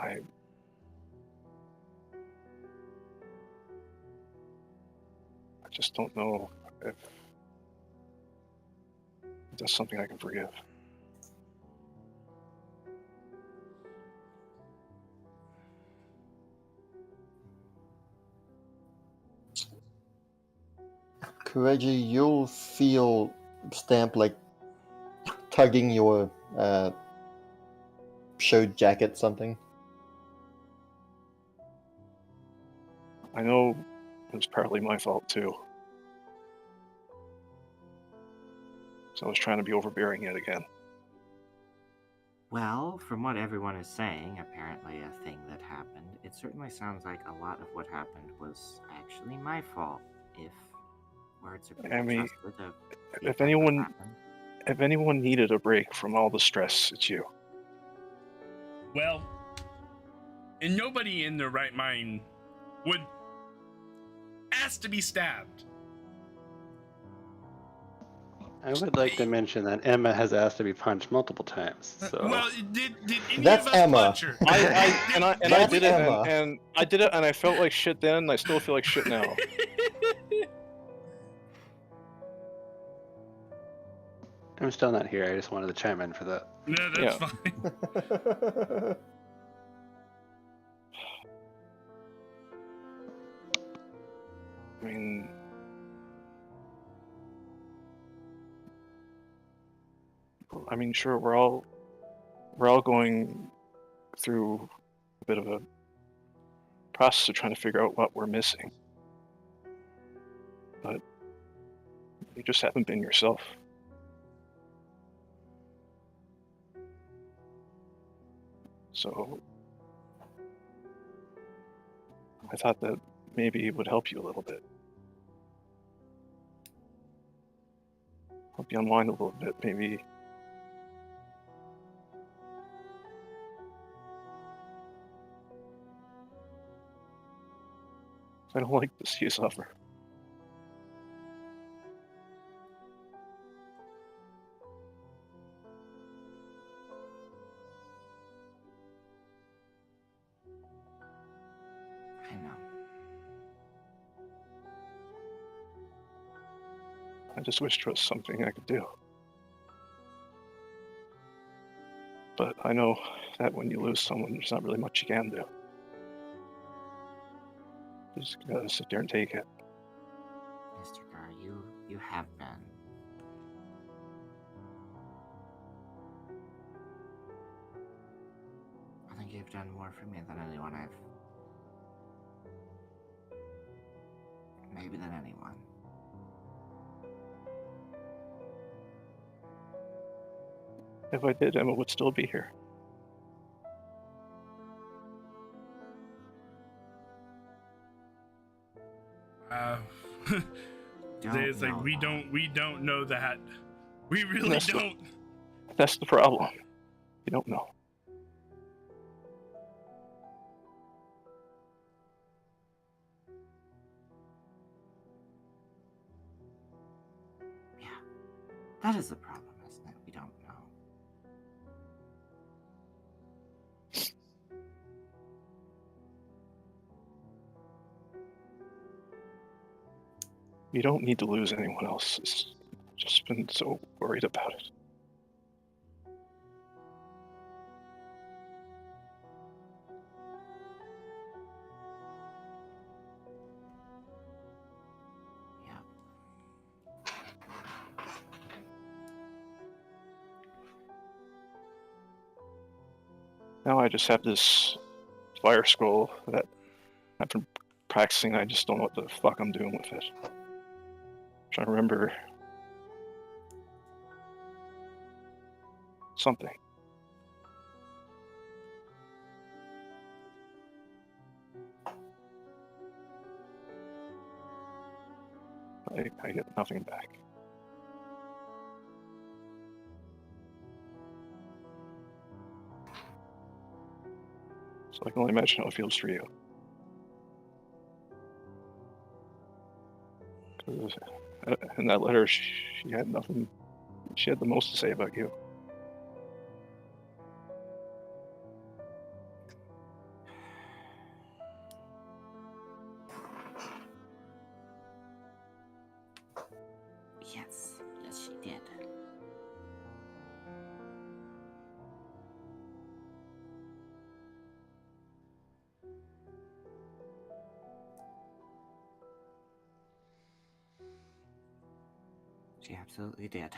I just don't know if that's something I can forgive. Kireji, you'll feel Stamp like tugging your shirt jacket something. I know it was partly my fault too. So I was trying to be overbearing yet again. Well, from what everyone is saying, apparently a thing that happened, it certainly sounds like a lot of what happened was actually my fault, if words are being I mean, trusted of the if event that happened. anyone needed a break from all the stress, it's you. Well, and nobody in their right mind would ask to be stabbed. I would like to mention that Emma has asked to be punched multiple times. So Well, did any That's of us Emma. punch her? I That's did it, Emma. and I did it, and I felt like shit then, and I still feel like shit now. I'm still not here. I just wanted to chime in for that. No, that's Yeah. fine. I mean, sure, we're all going through a bit of a process of trying to figure out what we're missing. But you just haven't been yourself. So I thought that maybe it would help you a little bit. Help you unwind a little bit, maybe. I don't like to see you suffer. I know. I just wish there was something I could do. but I know that when you lose someone, there's not really much you can do. You just gotta sit there and take it. Mr. Gar, you have been. I think you've done more for me than anyone maybe than anyone. If I did, Emma would still be here. It's like know we that. don't know that. We really That's don't. That's the problem. You don't know. Yeah, that is the problem, isn't it? We don't know. You don't need to lose anyone else. It's just been so worried about it. Yeah. Now I just have this fire scroll that I've been practicing. I just don't know what the fuck I'm doing with it. I'm trying to remember something. I get nothing back. So I can only imagine how it feels for you. 'Cause, in that letter, she had nothing. She had the most to say about you. Yes, she did. She absolutely did.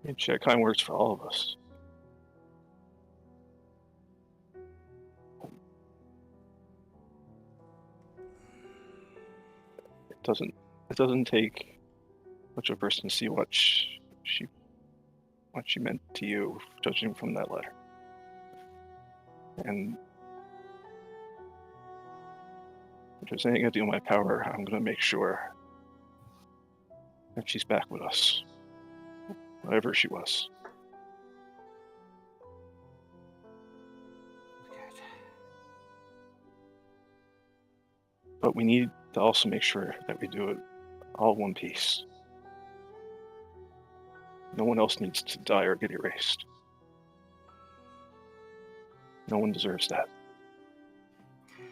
And that kind of works for all of us. It doesn't take much of a person to see what she meant to you, judging from that letter. And if there's anything I do in my power, I'm gonna make sure that she's back with us, whatever she was. Good. But we need to also make sure that we do it all in one piece. No one else needs to die or get erased. No one deserves that. You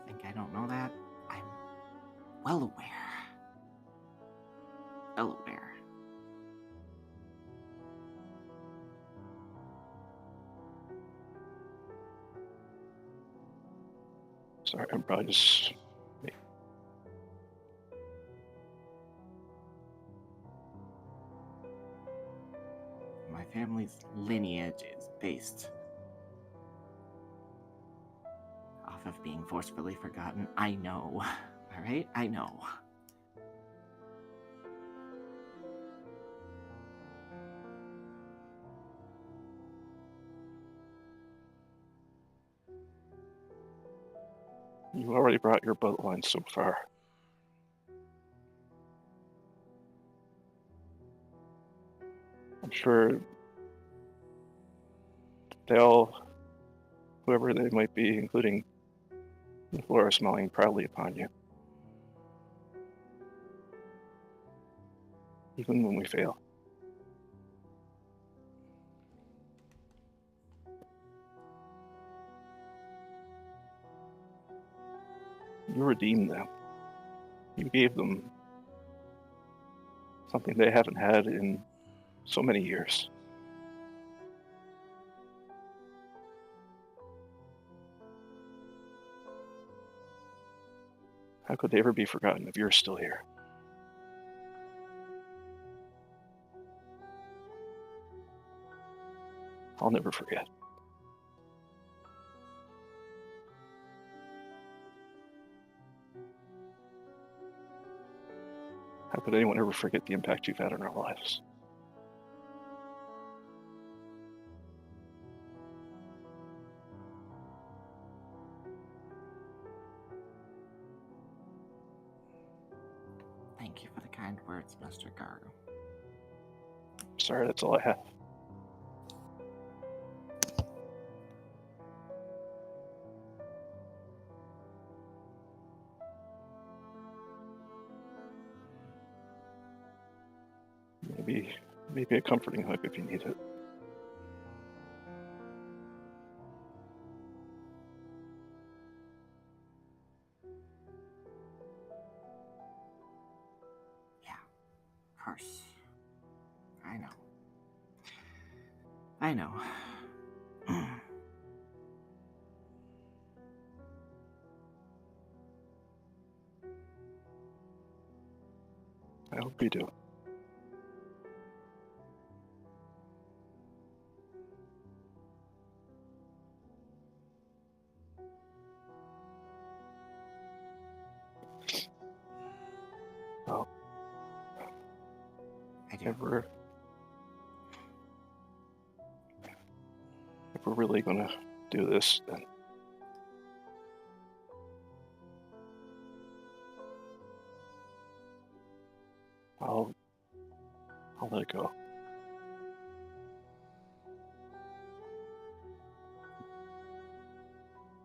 think I don't know that? I'm well aware. Well aware. Sorry, I'm probably just... My family's lineage is based off of being forcefully forgotten. I know. Alright? I know. You already brought your bloodline so far. I'm sure they all, whoever they might be, including Flora, smiling proudly upon you. Even when we fail. You redeemed them. You gave them something they haven't had in so many years. How could they ever be forgotten if you're still here? I'll never forget. How could anyone ever forget the impact you've had on our lives? Thank you for the kind words, Mr. Garou. Sorry, that's all I have. Maybe a comforting hug if you need it. Yeah, of course. I know. I know. I hope you do. Oh, I do. if we're really gonna do this, then I'll let it go.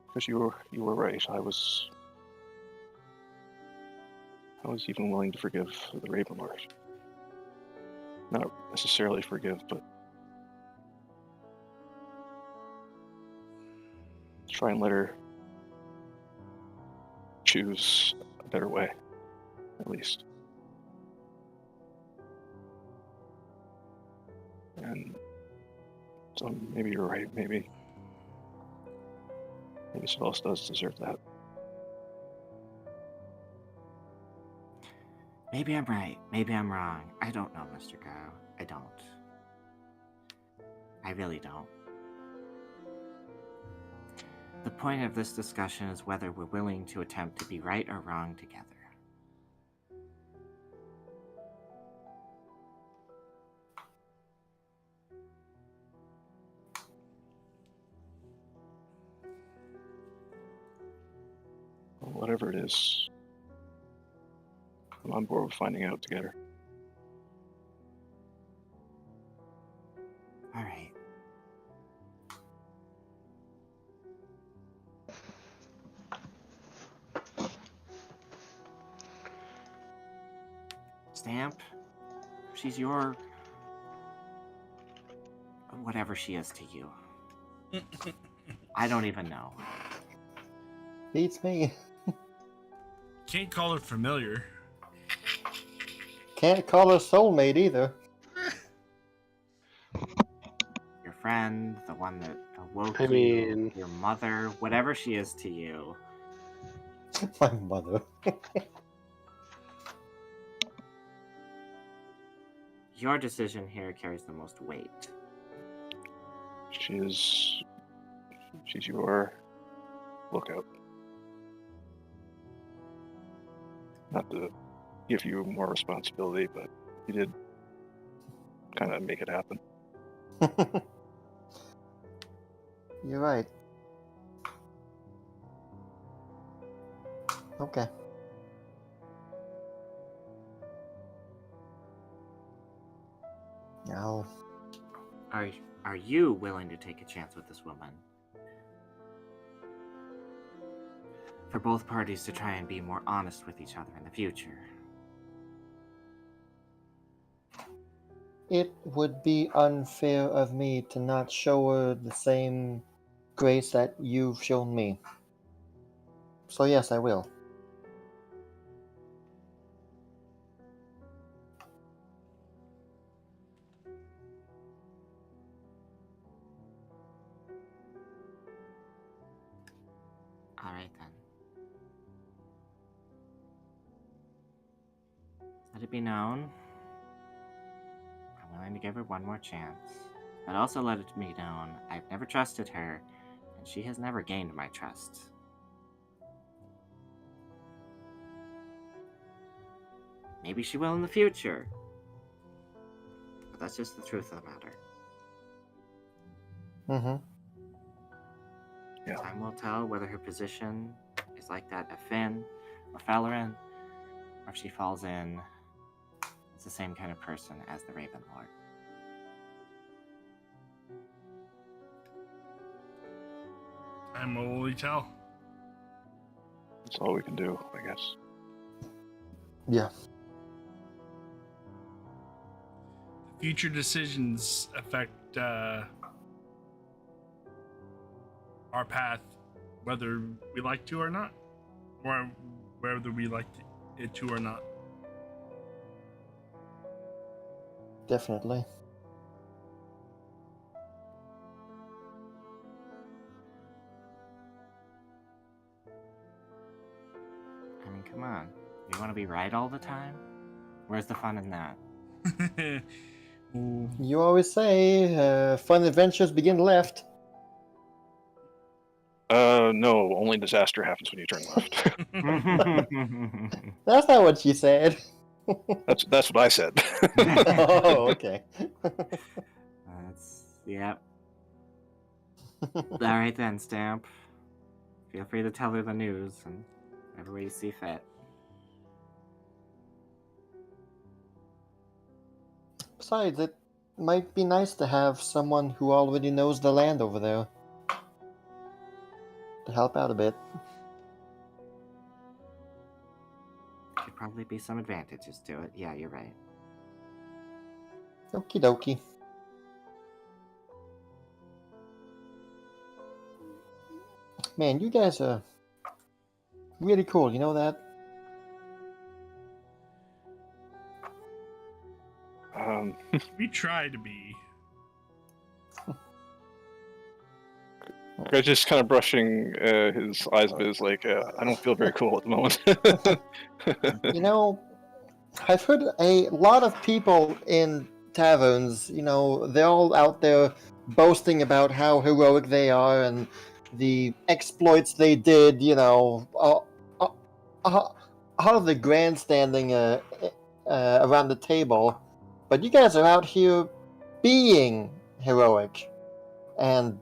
Because you were right. I was even willing to forgive the Raven Lord. Not necessarily forgive, but try and let her choose a better way, at least. And so maybe you're right. Maybe someone else does deserve that. Maybe I'm right. Maybe I'm wrong. I don't know, Mr. Garou. I don't. I really don't. The point of this discussion is whether we're willing to attempt to be right or wrong together. Whatever it is, I'm on board with finding out together. All right. Stamp, she's your... whatever she is to you. I don't even know. Beats me. Can't call her familiar. Can't call her soulmate either. Your friend, the one that awoke I you, mean- your mother, whatever she is to you. My mother. Your decision here carries the most weight. She's your lookout. Not to give you more responsibility, but you did kind of make it happen. You're right. Okay. I'll... Are you willing to take a chance with this woman? For both parties to try and be more honest with each other in the future. It would be unfair of me to not show her the same grace that you've shown me. So yes, I will. right then. Let it be known, I'm willing to give her one more chance. But also let it be known, I've never trusted her, and she has never gained my trust. Maybe she will in the future. But that's just the truth of the matter. Mm-hmm. Yeah. Time will tell whether her position is like that of Finn or Falarin, or if she falls in as the same kind of person as the Raven Lord. Time will only tell. That's all we can do, I guess. Yeah. Future decisions affect our path, whether we like to or not, or whether we like it to or not. Definitely. I mean, come on. You want to be right all the time? Where's the fun in that? Ooh. You always say, fun adventures begin left. No, only disaster happens when you turn left. That's not what she said. That's what I said. Oh, okay. Yep. Alright then, Stamp. Feel free to tell her the news and whatever way you see fit. Besides, it might be nice to have someone who already knows the land over there to help out a bit. Could probably be some advantages to it. Yeah, you're right. Okie dokie. Man, you guys are really cool, you know that? We try to be. Greg's just kind of brushing his eyes, but is like, I don't feel very cool at the moment. You know, I've heard a lot of people in taverns, you know, they're all out there boasting about how heroic they are and the exploits they did, you know, all of the grandstanding around the table. But you guys are out here being heroic and,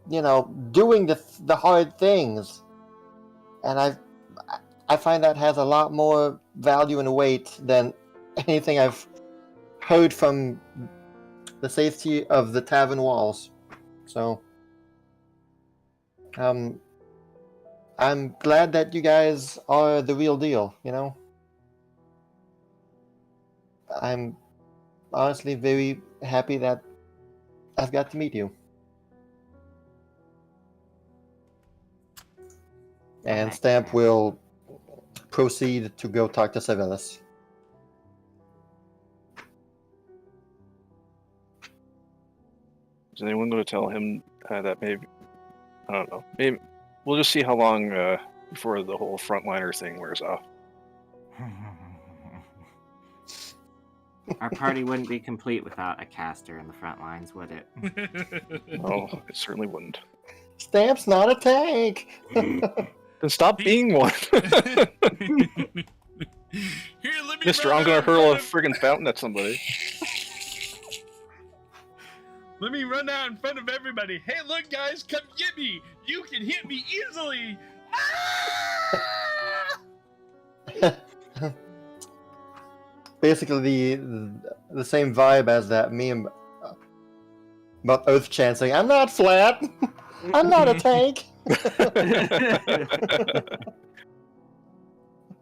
you know, doing the hard things. And I find that has a lot more value and weight than anything I've heard from the safety of the tavern walls. So, I'm glad that you guys are the real deal, you know? I'm honestly very happy that I've got to meet you. And Okay. Stamp will proceed to go talk to Sevelis. Is anyone going to tell him that maybe, I don't know, maybe we'll just see how long before the whole frontliner thing wears off. Our party wouldn't be complete without a caster in the front lines, would it? No, it certainly wouldn't. Stamp's not a tank! Then stop being one. Here, let me Mister, run I'm gonna out in hurl a front of- friggin' fountain at somebody. Let me run out in front of everybody. Hey, look, guys, come get me. You can hit me easily. Ah! Basically the same vibe as that meme about Earth Chan saying, I'm not flat! I'm not a tank!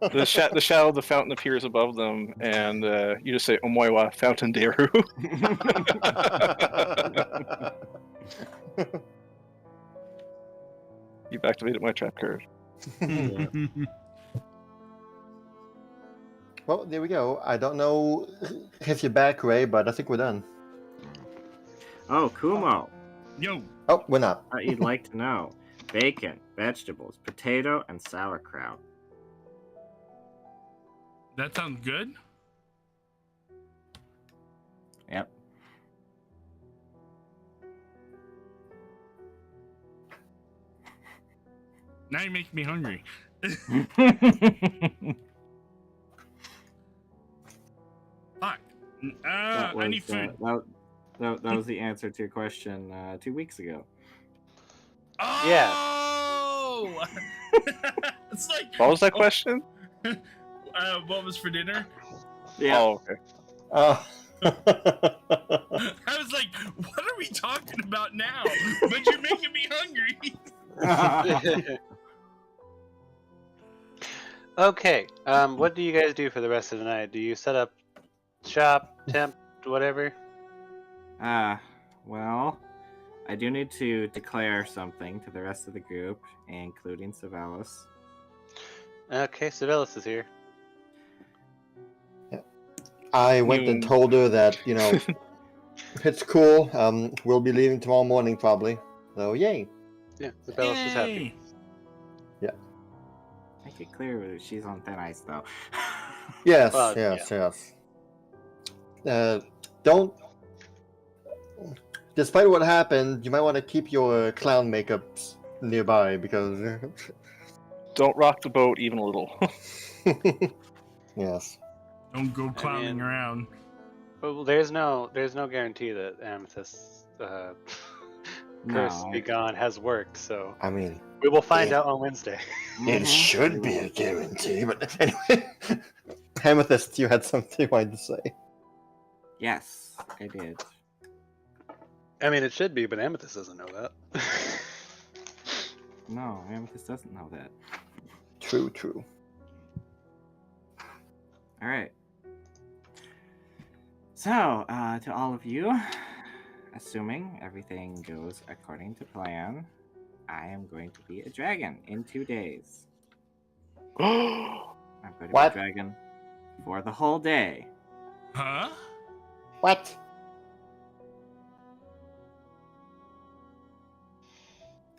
The shadow of the fountain appears above them, and you just say, Omoiwa, Fountain Deru. You've activated my trap card. Well, there we go. I don't know if you're back, Ray, but I think we're done. Oh, Kumo. Yo. Oh, we're not. Thought you'd like to know. bacon, vegetables, potato, and sauerkraut. That sounds good. Yep. Now you make me hungry. Fuck. I need food. That was the answer to your question 2 weeks ago. Oh! It's like. What was that question? What was for dinner? Yeah. Oh, okay. I was like, what are we talking about now? But you're making me hungry. Okay. What do you guys do for the rest of the night? Do you set up shop, temp, whatever? Well, I do need to declare something to the rest of the group, including Savalis. Okay, Sibelius is here. I went and told her that, it's cool. We'll be leaving tomorrow morning probably. So yay. Yeah, Sibelius is happy. Yay. Make it clear she's on thin ice, though. Yes, Well, yes. Don't. Despite what happened, you might want to keep your clown makeups nearby because. Don't rock the boat even a little. Yes. Don't go clowning mean- around. Well, there's no guarantee that Amethyst curse be gone has worked. So I mean, we will find out on Wednesday. it should be a guarantee, but anyway. Amethyst, you had something you wanted to say. Yes, I did. I mean, it should be, but Amethyst doesn't know that. No, Amethyst doesn't know that. True. All right. So, to all of you, assuming everything goes according to plan, I am going to be a dragon in 2 days. I'm going to be a dragon for the whole day. Huh? What?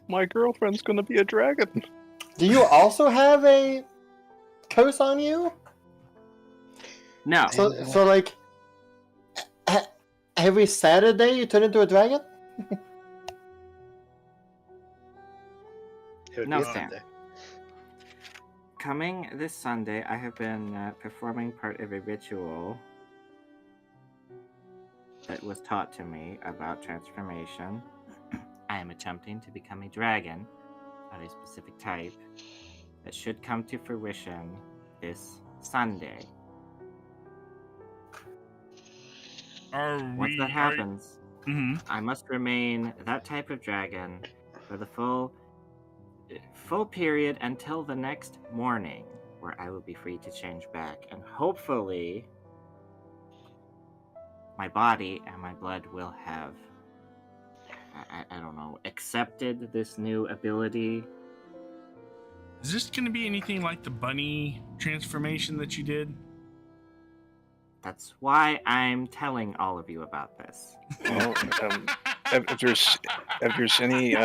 My girlfriend's gonna be a dragon. Do you also have a curse on you? No. So like, every Saturday you turn into a dragon? It would No, be Sam. Sunday. Coming this Sunday, I have been performing part of a ritual that was taught to me about transformation. I am attempting to become a dragon of a specific type that should come to fruition this Sunday. Once that happens, I must remain that type of dragon for the full period until the next morning, where I will be free to change back, and hopefully my body and my blood will have, I don't know, accepted this new ability. Is this going to be anything like the bunny transformation that you did? That's why I'm telling all of you about this. Well, if there's any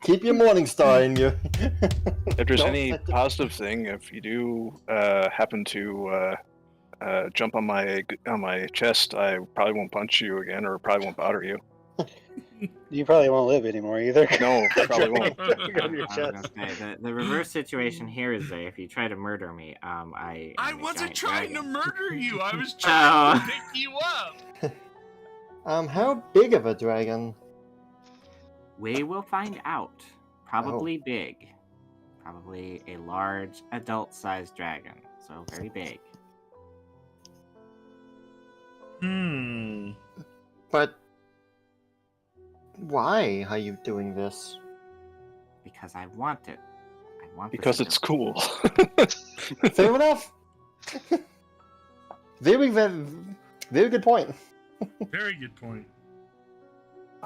Keep your morning star in you. if there's Don't any let the- positive thing, if you do happen to jump on my chest, I probably won't punch you again, or probably won't bother you. You probably won't live anymore either. No, probably won't. Go to your I was chest. gonna say, the reverse situation here is that if you try to murder me, I am a wasn't giant trying dragon. to murder you. I was trying to pick you up. How big of a dragon? We will find out. Probably big. Probably a large adult-sized dragon. So very big. But why are you doing this? Because I want it. I want this Because it's ability. cool. Fair enough. Very good point. Very good point.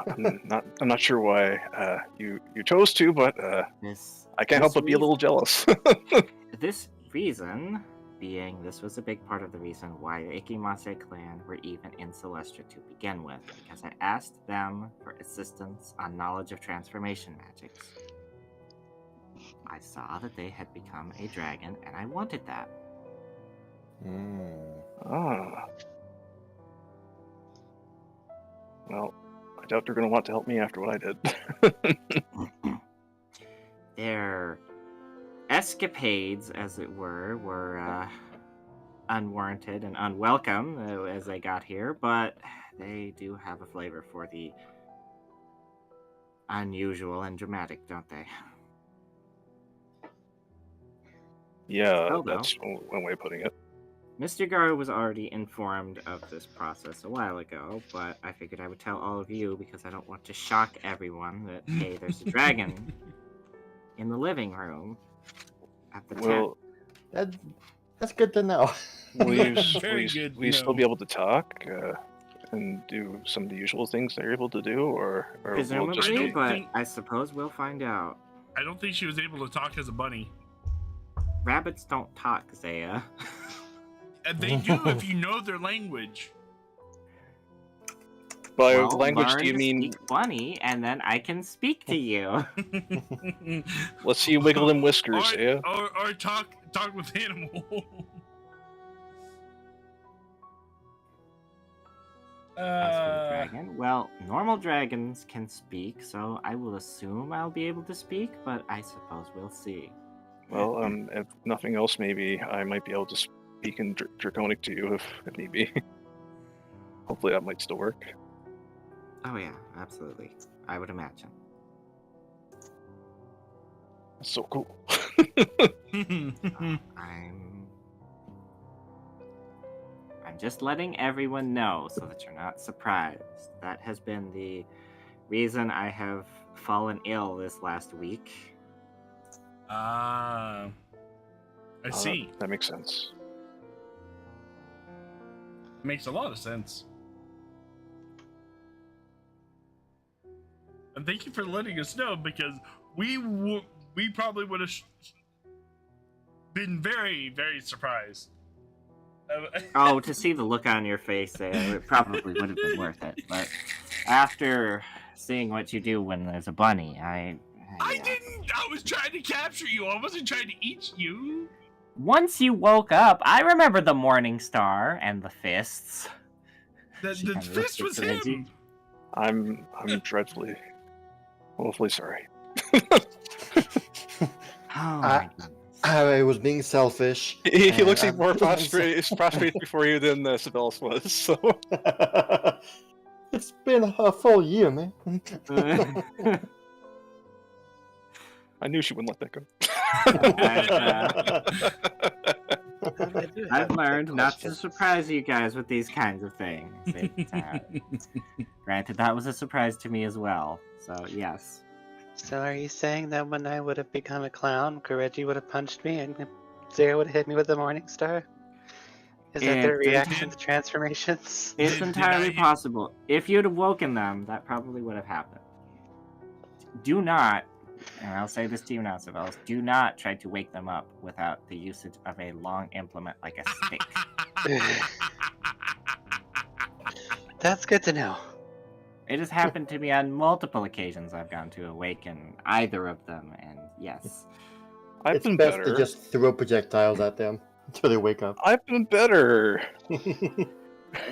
I'm not sure why you chose to, but I can't help but be a little jealous. This reason being, this was a big part of the reason why the Ikimase clan were even in Celestia to begin with, because I asked them for assistance on knowledge of transformation magics. I saw that they had become a dragon, and I wanted that. Ah. Well, I doubt they're going to want to help me after what I did. Their escapades, as it were unwarranted and unwelcome as they got here, but they do have a flavor for the unusual and dramatic, don't they? Yeah, Still, though, that's one way of putting it. Mr. Garou was already informed of this process a while ago, but I figured I would tell all of you because I don't want to shock everyone that, hey, there's a dragon in the living room at the tent. Well, That's good to know. will you, Very will you, good, will you still no. be able to talk and do some of the usual things they're able to do, or will it just Presumably, be... but think- I suppose we'll find out. I don't think she was able to talk as a bunny. Rabbits don't talk, Zaya. And they do if you know their language. By Well, language, learn do you to mean... speak bunny, and then I can speak to you. Let's see you wiggle them whiskers, yeah? Or talk with animals. As for the dragon, well, normal dragons can speak, so I will assume I'll be able to speak, but I suppose we'll see. Well, if nothing else, maybe I might be able to speak in Draconic to you if need be. Hopefully that might still work. Oh yeah, absolutely. I would imagine. That's so cool. I'm just letting everyone know so that you're not surprised. That has been the reason I have fallen ill this last week. I see. That makes sense. Makes a lot of sense. And thank you for letting us know, because we probably would have been very, very surprised. Oh, to see the look on your face there, it probably would have been worth it. But after seeing what you do when there's a bunny, I didn't. I was trying to capture you. I wasn't trying to eat you. Once you woke up, I remember the Morning Star and the fists. The She kinda fist looked was at Reggie. him. I'm dreadfully, woefully sorry. Oh my goodness. I was being selfish. He and looks even more I'm- prostrate before you than Sibelius was, so... It's been a full year, man. I knew she wouldn't let that go. I've learned not to surprise you guys with these kinds of things. Granted, that was a surprise to me as well. So, yes. So are you saying that when I would have become a clown, Kireji would have punched me and Zara would have hit me with the Morning Star? Is that their reaction to transformations? It's Did entirely I- possible. If you'd have woken them, that probably would have happened. Do not, and I'll say this to you now, Sibelius, do not try to wake them up without the usage of a long implement like a stick. That's good to know. It has happened to me on multiple occasions. I've gone to awaken either of them, and yes. I've It's been best better. to just throw projectiles at them until they wake up. I've been better. I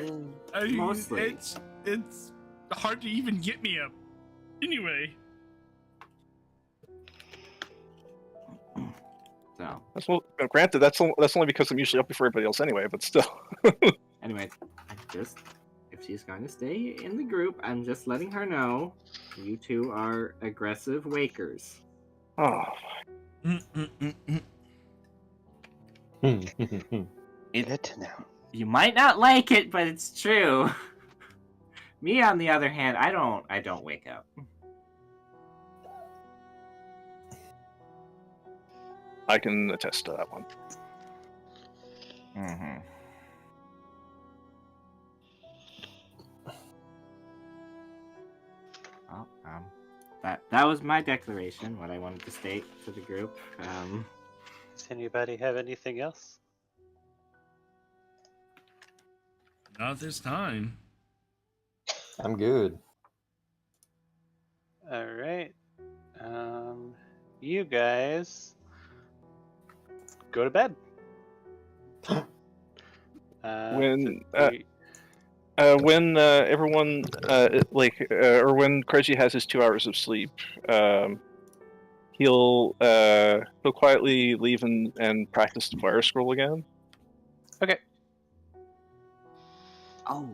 mean, Mostly. it's hard to even get me up. Anyway. So, Granted, that's only because I'm usually up before everybody else anyway, but still. anyway, if she's going to stay in the group, I'm just letting her know you two are aggressive wakers. Oh, Good to know. You might not like it, but it's true. Me, on the other hand, I don't wake up. I can attest to that one. Mm-hmm. Well, that was my declaration, what I wanted to state to the group. Does anybody have anything else? Not this time. I'm good. All right. you guys go to bed. When, the- when everyone or when Kireji has his 2 hours of sleep, he'll quietly leave and practice the fire scroll again. Okay, Oh,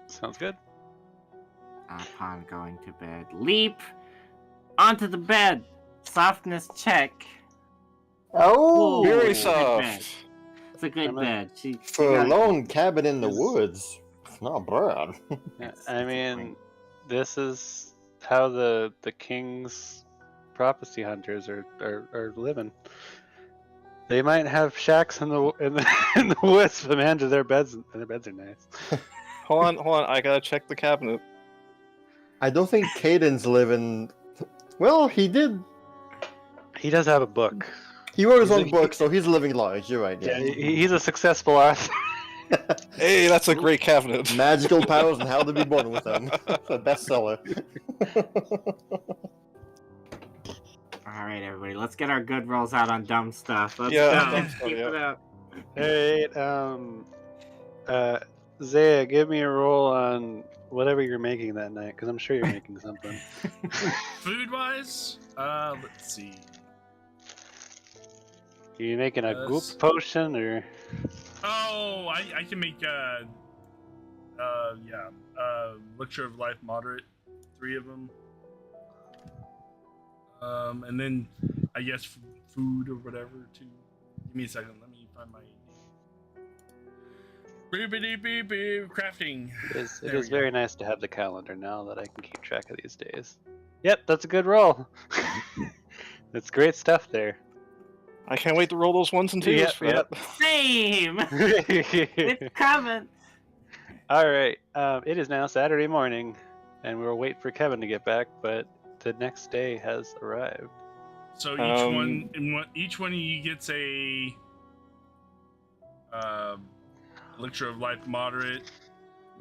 sounds good. upon going to bed, leap onto the bed. Softness check. Oh, Very Good soft. bed. It's a good I'm a- bed. She for a got lone cabin in the Is- woods, it's not bad. Yeah, It's I a mean, point. this is how the king's prophecy hunters are living. They might have shacks in the in the woods, but man, their beds are nice. Hold on, I gotta check the cabinet. I don't think Caden's living. Well, he did. He does have a book. He wrote his He's own book, so he's living large. You're right. Yeah, Yeah. he's a successful author. Hey, that's a great cabinet. Magical powers and how to be born with them. It's a bestseller. All right, everybody, let's get our good rolls out on dumb stuff. Let's Yeah, go. dumb stuff, Keep yeah. it up. Alright, Zaya, give me a roll on whatever you're making that night, because I'm sure you're making something. Food wise, let's see. Are you making a goop Yes. potion, or? Oh, I can make Elixir of Life moderate, 3 of them. And then I guess food or whatever too. Give me a second. Let me find my crafting. It There is we go. very nice to have the calendar now that I can keep track of these days. Yep, that's a good roll. That's great stuff there. I can't wait to roll those 1s and 2s Yep, for yep. Same. It's coming. All right. It is now Saturday morning, and we'll wait for Kevin to get back, but the next day has arrived. So each one of you gets a Elixir of Life moderate.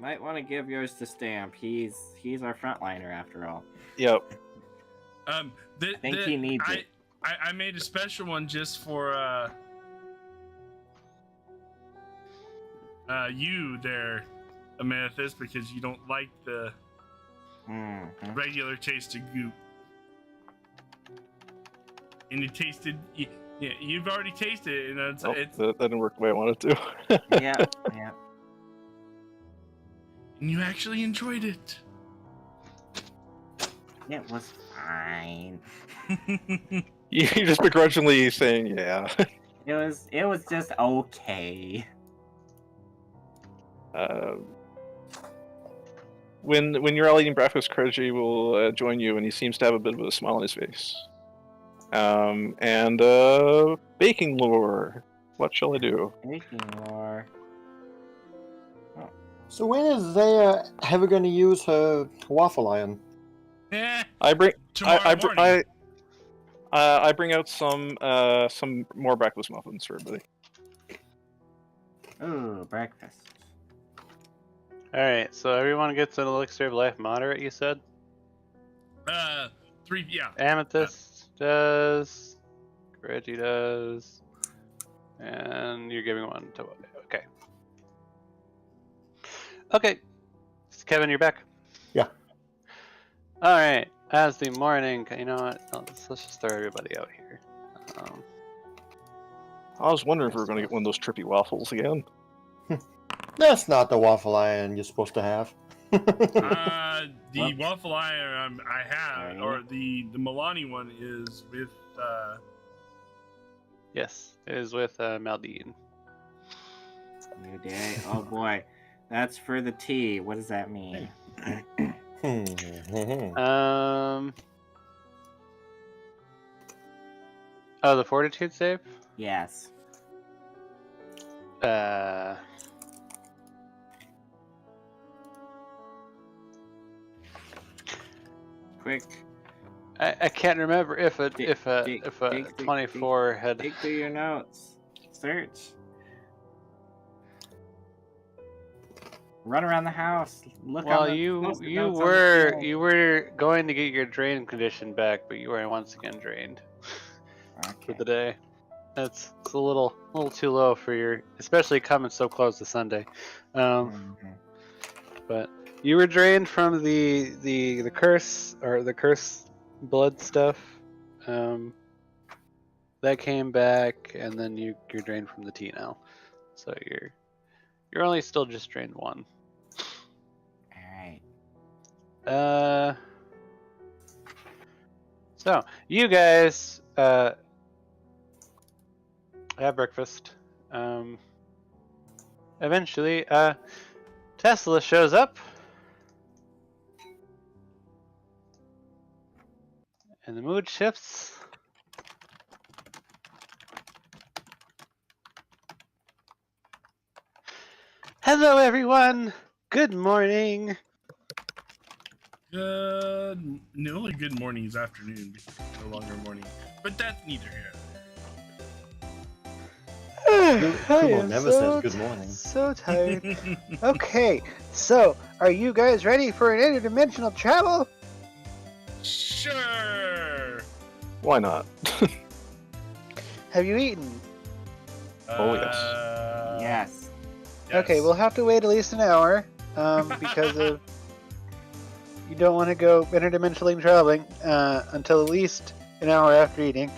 Might want to give yours to Stamp. He's our frontliner after all. Yep. I think he needs it. I made a special one just for you there, Amethyst, because you don't like the Mhm. regular taste of goop. And you tasted, yeah, you've already tasted it, and Oh, it's that didn't work the way I wanted to. Yeah, yeah. and you actually enjoyed it. It was fine. You're just begrudgingly saying, yeah. It was just okay. When you're all eating breakfast, Kireji will join you, and he seems to have a bit of a smile on his face. Baking lore. What shall I do? Making more. So when is Zaya ever going to use her waffle iron? I bring Tomorrow morning. I bring out some more breakfast muffins for everybody. Ooh, breakfast. All right, so everyone gets an Elixir of Life moderate, you said? 3, yeah. Amethyst does, Reggie does, and you're giving one to okay. Okay, so Kevin, you're back. Yeah. All right. As the morning, you know what? Let's just throw everybody out here. I was wondering if we were going to get one of those trippy waffles again. That's not the waffle iron you're supposed to have. The Well- waffle iron I have, or the Milani one is with Yes, it is with Maldine. New day. Oh boy, that's for the tea. What does that mean? Oh, the Fortitude save. Yes. Quick, I can't remember if a Dig- if a dig- if a dig- dig- 24 had. dig through your notes. Search. Run around the house. Look. Well, on the you post-it you notes on the were wall. you were going to get your drain condition back, but you were once again drained. for the day. It's a little too low for your, especially coming so close to Sunday. But you were drained from the curse or the curse blood stuff. That came back, and then you're drained from the tea now. So you're only still just drained one. Alright. So you guys have breakfast. Eventually, Tesla shows up, and the mood shifts. Hello, everyone. Good morning. Only good morning is afternoon because it's no longer morning. But that's neither here. Kubo never says good morning. So tired. Okay, so are you guys ready for an interdimensional travel? Sure. Why not? Have you eaten? Oh, yes. Yes. Okay, we'll have to wait at least an hour because of you don't want to go interdimensionally traveling until at least an hour after eating.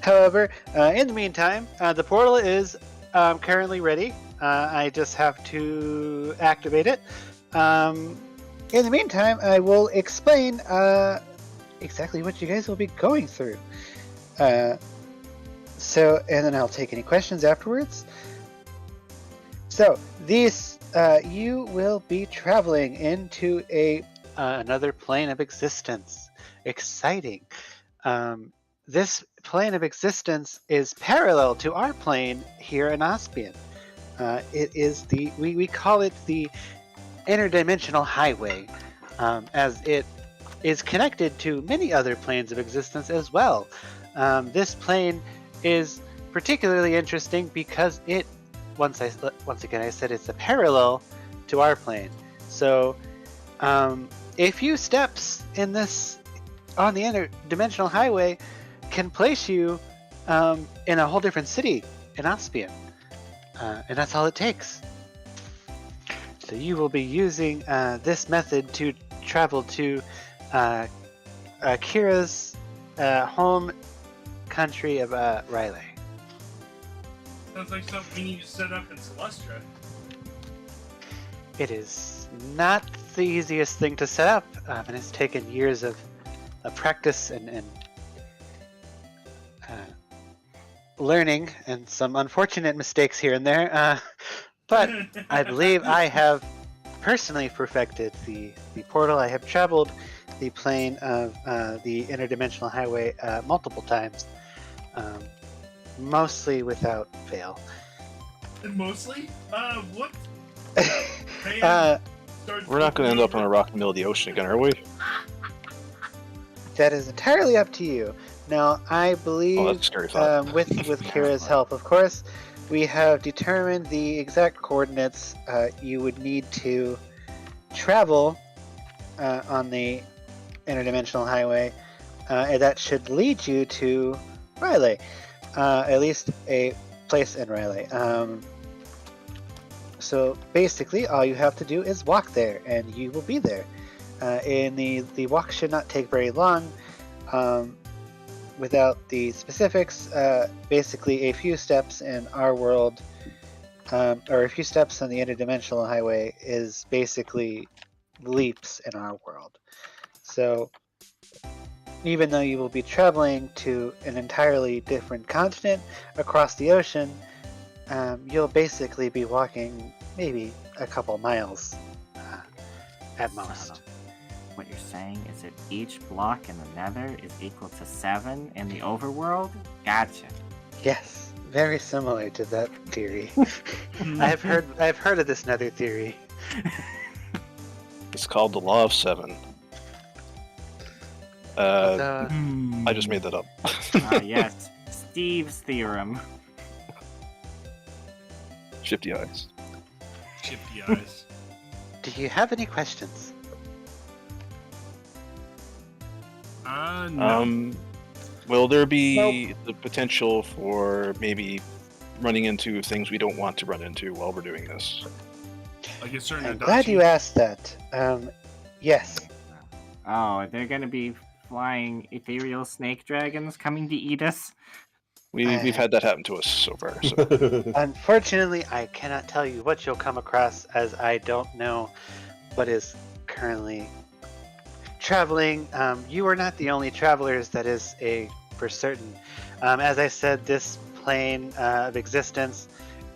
However, in the meantime, the portal is currently ready. I just have to activate it. In the meantime, I will explain exactly what you guys will be going through. And then I'll take any questions afterwards. So, you will be traveling into another plane of existence. Exciting. This plane of existence is parallel to our plane here in Ospian. It is we call it the interdimensional highway, as it is connected to many other planes of existence as well. This plane is particularly interesting because it, once again I said it's a parallel to our plane. So a few steps in this on the interdimensional highway can place you in a whole different city in Ospian, and that's all it takes. So you will be using this method to travel to Kira's home country of Riley. Sounds like something we need to set up in Celestra. It is not the easiest thing to set up, and it's taken years of practice and learning and some unfortunate mistakes here and there. But I believe I have personally perfected the portal. I have traveled the plane of the interdimensional highway multiple times, mostly without fail. Mostly? What? We're not going to end up on a rock in the middle of the ocean again, are we? That is entirely up to you. Now, I believe, that's a scary thought. with Kira's help, of course, we have determined the exact coordinates you would need to travel on the interdimensional highway, and that should lead you to Riley, at least a place in Riley. So basically, all you have to do is walk there, and you will be there. And the walk should not take very long. Without the specifics, basically a few steps in our world, or a few steps on the interdimensional highway is basically leaps in our world. So even though you will be traveling to an entirely different continent across the ocean, you'll basically be walking maybe a couple miles at most. What you're saying is that each block in the nether is equal to 7 in the overworld? Gotcha. Yes, very similar to that theory. I've heard of this nether theory. It's called the Law of Seven. I just made that up. Yes, Steve's theorem. Shifty eyes. Shifty eyes. Do you have any questions? No. Will there be the potential for maybe running into things we don't want to run into while we're doing this? Like a certain I'm glad you asked that. Yes. Oh, they're gonna be flying ethereal snake dragons coming to eat us? We've had that happen to us so far. So. Unfortunately, I cannot tell you what you'll come across, as I don't know what is currently traveling. You are not the only travelers, that is for certain. As I said, this plane of existence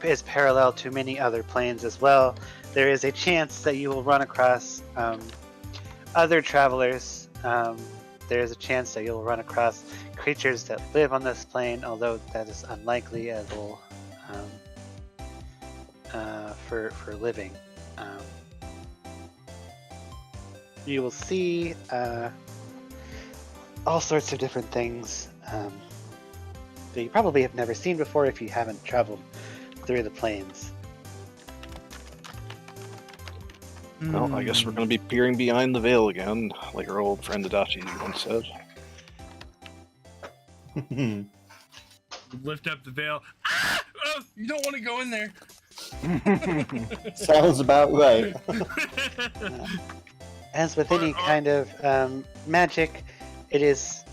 is parallel to many other planes as well. There is a chance that you will run across other travelers. There is a chance that you'll run across creatures that live on this plane, although that is unlikely as well for living. You will see all sorts of different things that you probably have never seen before if you haven't traveled through the planes. Well, I guess we're going to be peering behind the veil again, like our old friend Adachi once said. Lift up the veil. Ah! Oh, you don't want to go in there. Sounds about right. As with any kind of magic, it is.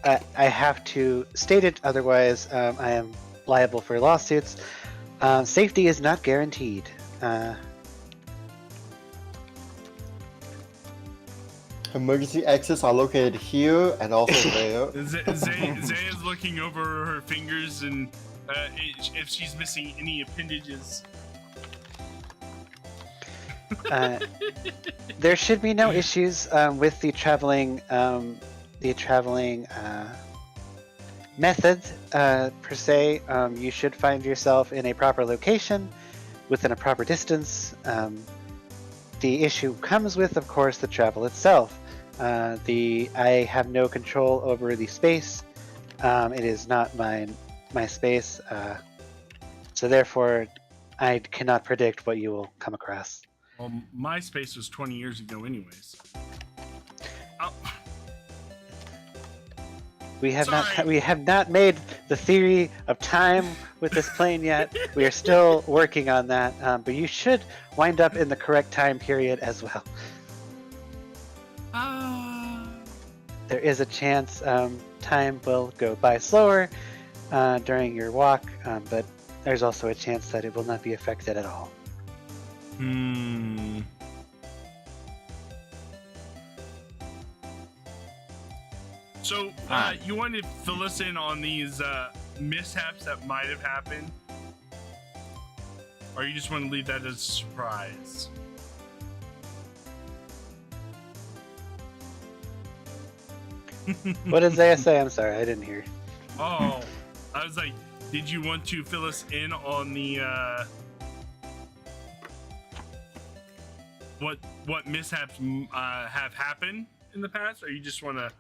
I have to state it, otherwise I am liable for lawsuits. Safety is not guaranteed. Emergency exits are located here and also there. Zay is looking over her fingers and if she's missing any appendages. There should be no issues with the traveling method per se. You should find yourself in a proper location within a proper distance. The issue comes with, of course, the travel itself. I have no control over the space. It is not my space, so therefore I cannot predict what you will come across. Well, my space was 20 years ago anyways. Oh. We have not made the theory of time with this plane yet. We are still working on that, but you should wind up in the correct time period as well. There is a chance time will go by slower during your walk, but there's also a chance that it will not be affected at all. So, you want to fill us in on these mishaps that might have happened? Or you just want to leave that as a surprise? What did Zaya say? I'm sorry, I didn't hear. Oh, I was like, did you want to fill us in on the what mishaps have happened in the past, or you just want to?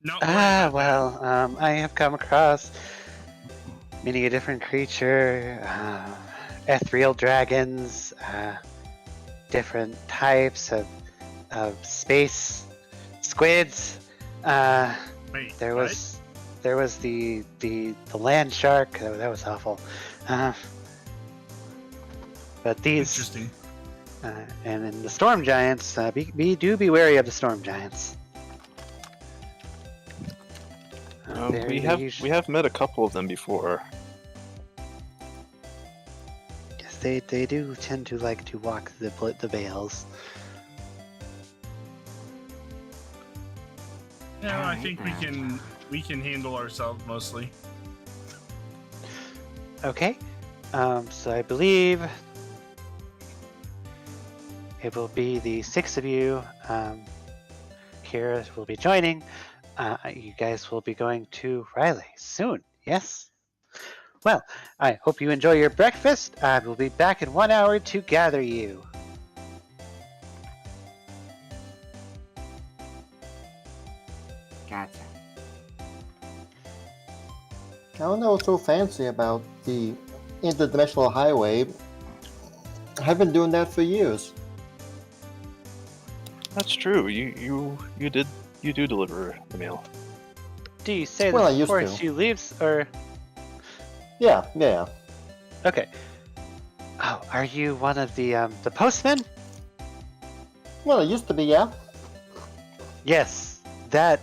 No. I have come across many a different creature, ethereal dragons, different types of space squids. Wait, there was the land shark. Oh, that was awful. But these interesting. And in the storm giants, be wary of the storm giants. We have met a couple of them before. Yes, they do tend to like to walk the veils. Yeah, I think we can handle ourselves mostly. Okay, so I believe it will be the 6 of you. Kira will be joining. You guys will be going to Riley soon, yes? Well, I hope you enjoy your breakfast. I will be back in 1 hour to gather you. Gotcha. I don't know what's so fancy about the interdimensional highway. I've been doing that for years. That's true. You did You do deliver the mail. Do you say Well, I this used before to. she leaves, or Yeah. okay? Oh, are you one of the postmen? Well, it used to be, yeah. Yes, that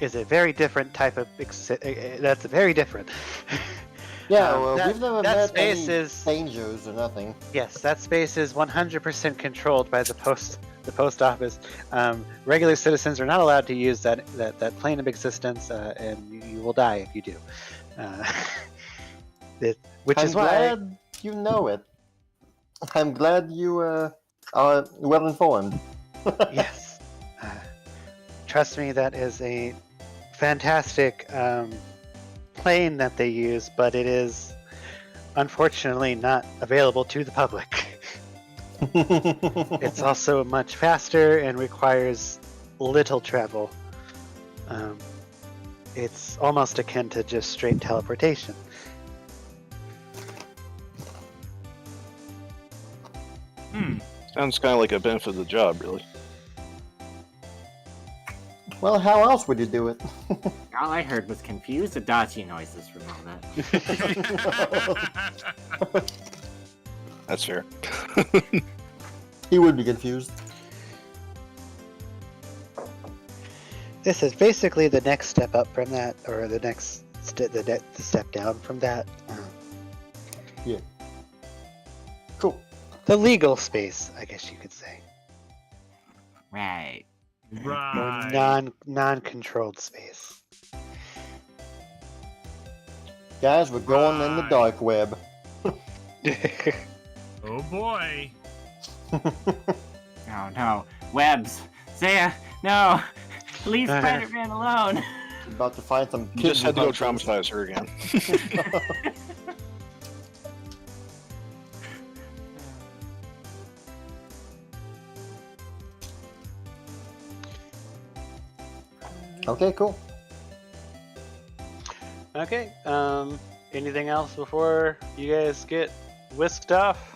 is a very different type of. That's very different. Yeah, That- we've never that met space any is- dangers or nothing. Yes, that space is 100% controlled by the post office. Regular citizens are not allowed to use that plane of existence, and you will die if you do. Which I'm is why. glad you know it. I'm glad you are well informed. Yes. Trust me, that is a fantastic plane that they use, but it is unfortunately not available to the public. It's also much faster and requires little travel. It's almost akin to just straight teleportation. Sounds kind of like a benefit of the job, really. Well, how else would you do it? All I heard was confused Adachi noises from all that. That's fair. He would be confused. This is basically the next step up from that, or the next the step down from that. Cool. The legal space, I guess you could say. Right. Right. Or non-controlled space. Guys, we're going in the Right. dark web. Oh boy. Oh no. Webs. Zaya, no. Leave Spider-Man alone. About to find some You just kids had to go with hunters. traumatize her again. Okay, cool. Okay. Anything else before you guys get whisked off?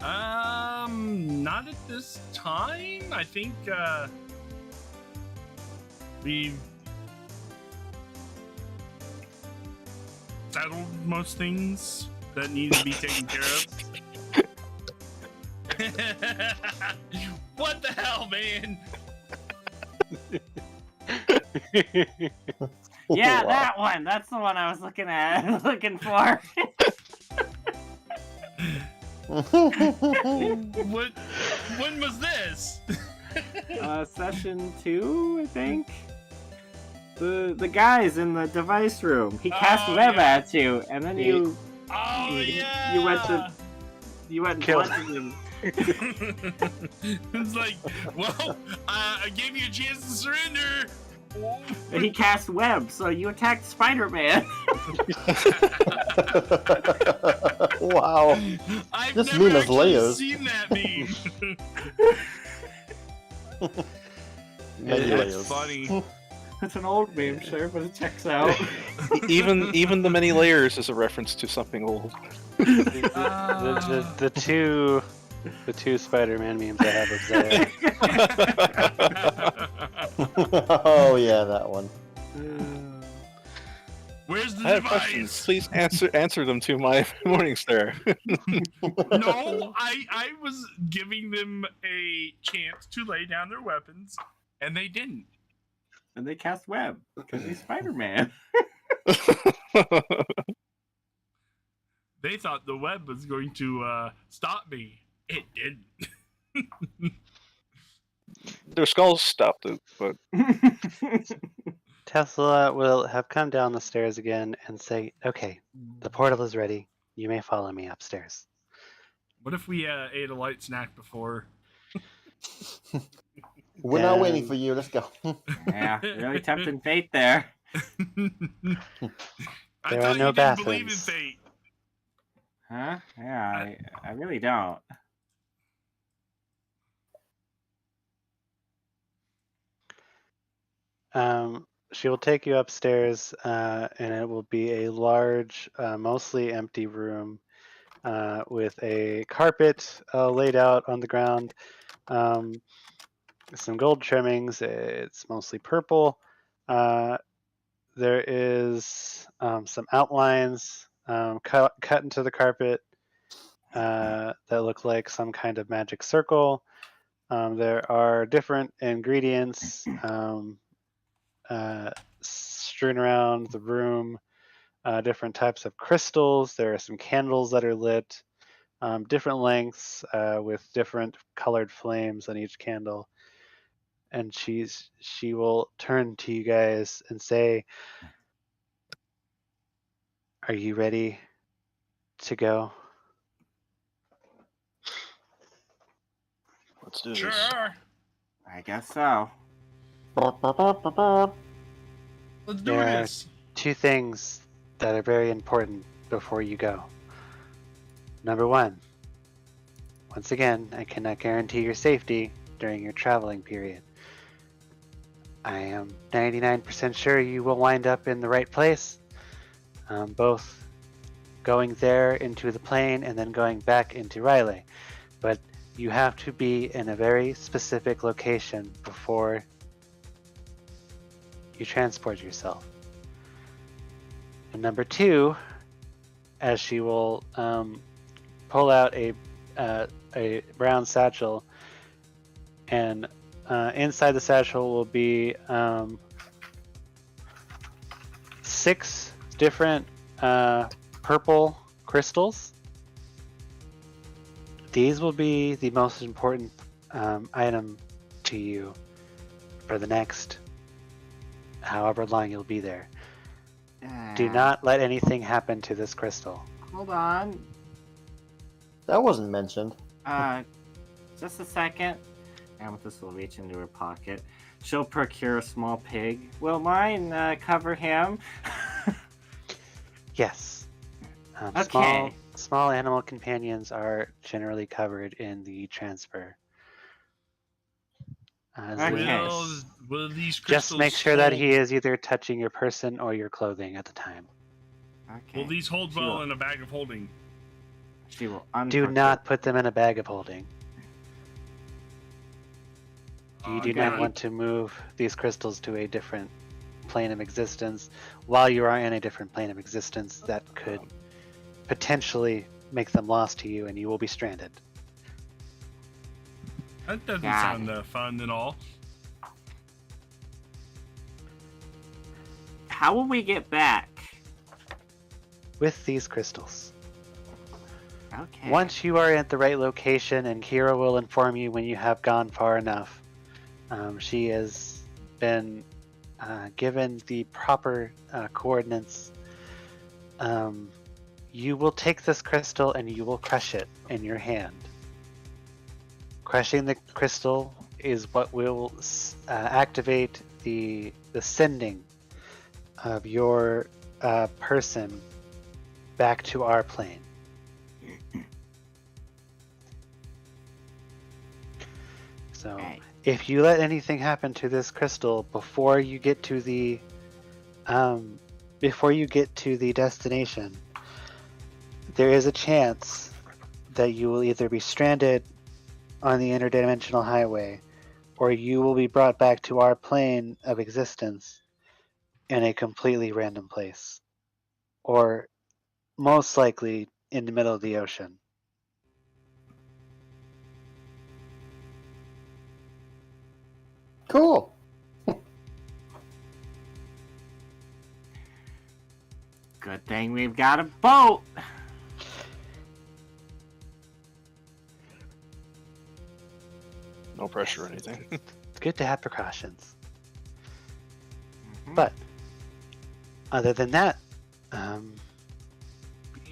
Not at this time. I think we've settled most things that need to be taken care of. What the hell, man? Yeah, Wow. that one. That's the one I was looking at. Looking for. What? When was this? Session 2, I think. The guys in the device room. He cast Oh, web yeah. at you, and then you Oh yeah. you went and Killed bludgeoned him. It's like, well, I gave you a chance to surrender. He cast web, so you attacked Spider-Man. Wow. I've This never meme has actually layers. seen that meme. Many That's layers. funny. It's an old meme, sure, but it checks out. even the many layers is a reference to something old. The two Spider-Man memes I have of Zaya. Oh yeah, that one. Where's the I have questions. device? Please answer them to my morning star. No, I was giving them a chance to lay down their weapons, and they didn't. And they cast web because he's Spider-Man. They thought the web was going to stop me. It didn't. Their skulls stopped it, but Tesla will have come down the stairs again and say, "Okay, the portal is ready. You may follow me upstairs." What if we ate a light snack before? We're not waiting Then- for you. Let's go. Yeah, really tempting fate there. I There are thought no you didn't believe in bathrooms. fate. Huh? Yeah, I really don't. She will take you upstairs, and it will be a large, mostly empty room with a carpet laid out on the ground. some gold trimmings. It's mostly purple. There is some outlines cut into the carpet that look like some kind of magic circle. There are different ingredients strewn around the room, different types of crystals. There are some candles that are lit, different lengths with different colored flames on each candle. And she will turn to you guys and say, "Are you ready to go?" Let's do Sure this. are. I guess so. Let's do There are this. two things that are very important before you go. Number one, once again, I cannot guarantee your safety during your traveling period. I am 99% sure you will wind up in the right place, both going there into the plane and then going back into Riley. But you have to be in a very specific location before you transport yourself. And number two, as she will pull out a brown satchel, and inside the satchel will be 6 different purple crystals. These will be the most important item to you for the next however long you'll be there. Do not let anything happen to this crystal. Hold on. That wasn't mentioned. Just a second. Amethyst will reach into her pocket. She'll procure a small pig. Will mine cover him? Yes. Okay. Small animal companions are generally covered in the transfer. Okay. Will these crystals Just make sure that hold- he is either touching your person or your clothing at the time. Okay. Will these hold She well will- in a bag of holding? She will Do unprocure- not put them in a bag of holding. You do Okay. not want to move these crystals to a different plane of existence. While you are in a different plane of existence, that could potentially make them lost to you and you will be stranded. That doesn't Got sound fun at all. How will we get back? With these crystals. Okay. Once you are at the right location, and Kira will inform you when you have gone far enough, she has been given the proper coordinates. You will take this crystal and you will crush it in your hand. Crushing the crystal is what will activate the sending of your person back to our plane. So, Okay. if you let anything happen to this crystal before you get to the destination, there is a chance that you will either be stranded on the interdimensional highway, or you will be brought back to our plane of existence in a completely random place, or most likely in the middle of the ocean. Cool. Good thing we've got a boat. No pressure or anything. It's good to have precautions. Mhm. But other than that,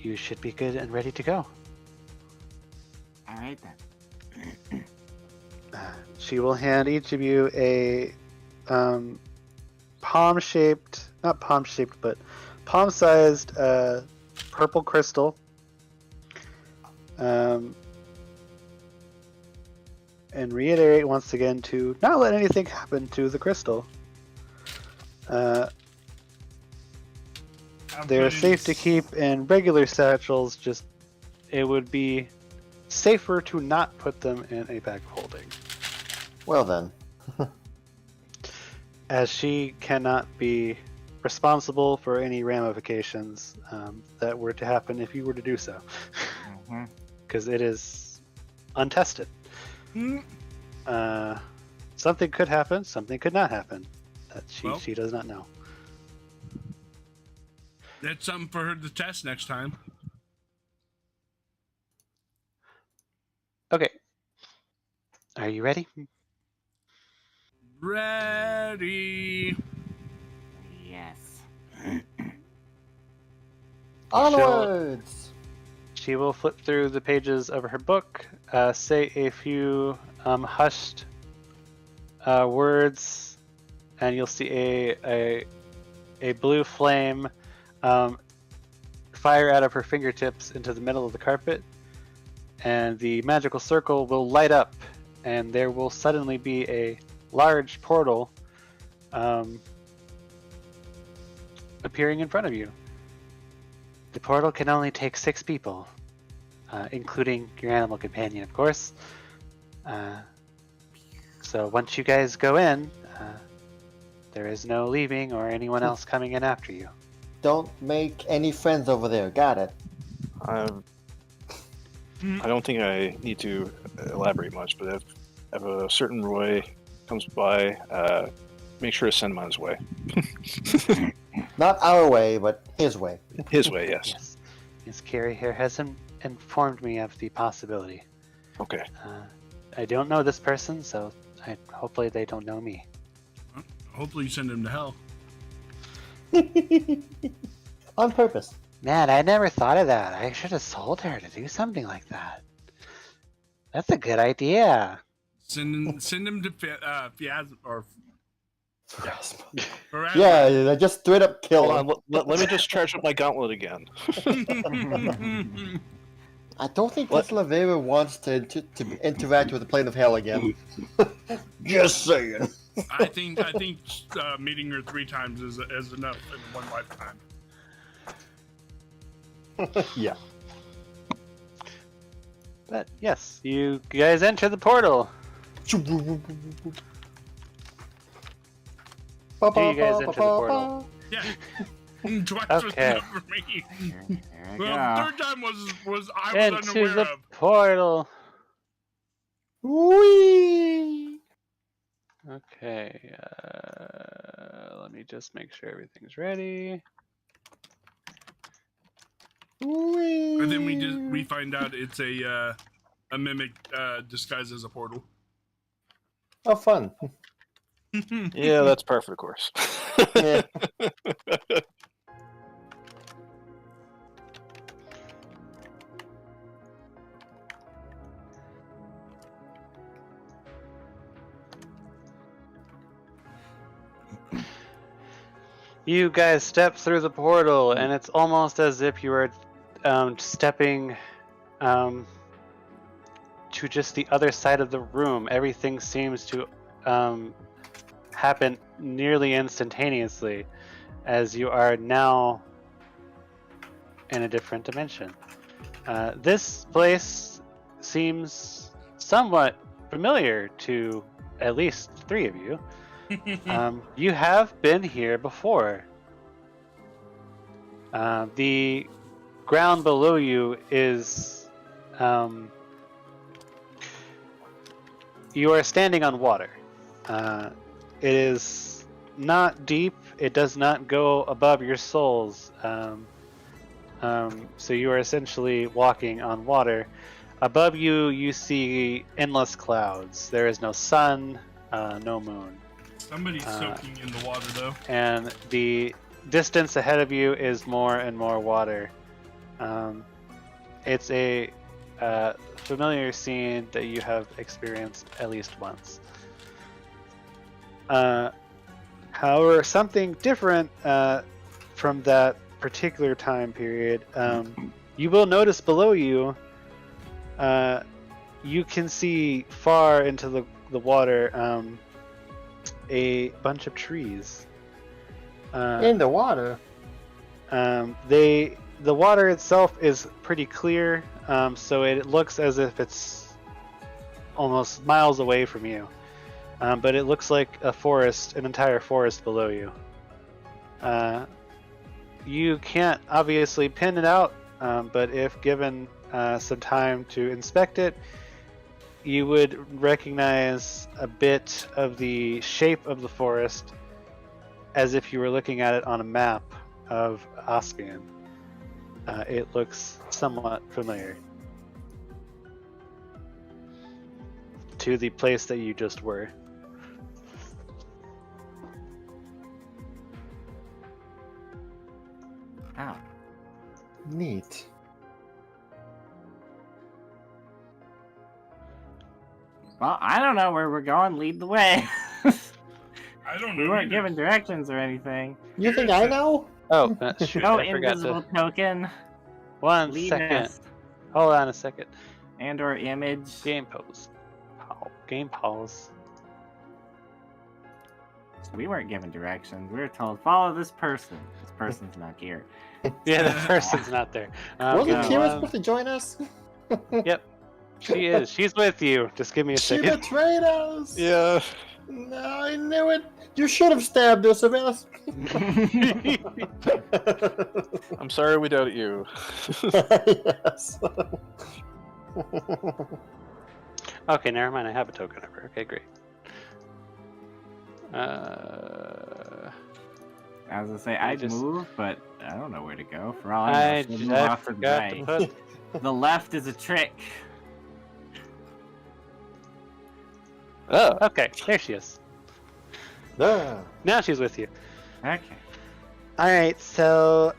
you should be good and ready to go. All right then. She will hand each of you a palm-sized purple crystal. And reiterate once again to not let anything happen to the crystal. They're safe to keep in regular satchels, just it would be safer to not put them in a bag of holding. Well then, As she cannot be responsible for any ramifications that were to happen if you were to do so. Because it is untested. Hmm. Something could happen, something could not happen. That Well. she does not know. That's something for her to test next time. Okay. Are you ready? Ready. Yes. Onwards! She will flip through the pages of her book, say a few hushed words, and you'll see a blue flame fire out of her fingertips into the middle of the carpet, and the magical circle will light up, and there will suddenly be a large portal appearing in front of you. The portal can only take 6 people, including your animal companion, of course. So once you guys go in, there is no leaving or anyone else coming in after you. Don't make any friends over there. Got it. I don't think I need to elaborate much, but if a certain Roy comes by, make sure to send him on his way. Not our way, but his way. His way, yes. Yes. Miss Carrie here has informed me of the possibility. Okay. I don't know this person, so hopefully they don't know me. Hopefully you send him to hell. On purpose. Man, I never thought of that. I should have told her to do something like that. That's a good idea. Send him to Fiaz or Pharasma. Yeah, I just straight up kill Hold him. on, let me just charge up my gauntlet again. I don't think this Lavera wants to interact with the plane of hell again. Just saying. I think meeting her 3 times is enough in one lifetime. Yeah. But yes, you guys enter the portal. Do you guys enter the portal? Yeah. Twice Okay. was enough for me. Here we Well, go. the 3rd time was I was Into unaware the of. portal. Whee! Okay, let me just make sure everything's ready. Whee! And then we find out it's a mimic disguised as a portal. Oh, fun. Yeah, that's par for the course. Yeah. You guys step through the portal, and it's almost as if you were stepping to just the other side of the room. Everything seems to happen nearly instantaneously, as you are now in a different dimension. This place seems somewhat familiar to at least 3 of you. You have been here before. The ground below you is you are standing on water. It is not deep. It does not go above your souls. So you are essentially walking on water. Above you, you see endless clouds. There is no sun, no moon. Somebody's soaking in the water though. And the distance ahead of you is more and more water. It's a familiar scene that you have experienced at least once. However, something different from that particular time period, you will notice below you, you can see far into the water a bunch of trees. In the water. The water itself is pretty clear, so it looks as if it's almost miles away from you. but it looks like a forest, an entire forest below you. You can't obviously pin it out, but if given some time to inspect it, you would recognize a bit of the shape of the forest as if you were looking at it on a map of Oskian. It looks somewhat familiar to the place that you just were. Oh. Neat. Well, I don't know where we're going. Lead the way. I don't know. We weren't either. given directions or anything. You think I know? Oh, shoot, No I forgot invisible to... token. One Lead second. us. Hold on a second. And or image. Game pose. Game pause. We weren't given directions. We were told, follow this person. This person's not here. Yeah, the person's not there. Wasn't go Kira on. supposed to join us? Yep, she is. She's with you. Just give me a She second. betrayed us! Yeah. No, I knew it! You should have stabbed us, Amethyst! I'm sorry we doubted you. Yes. Okay, never mind. I have a token of her. Okay, great. I was gonna say, I'd just- move, but I don't know where to go. For all I know, so move off to the forgot right. to put. The left is a trick. Oh, Okay, there she is. Ah. Now she's with you. Okay. Alright, so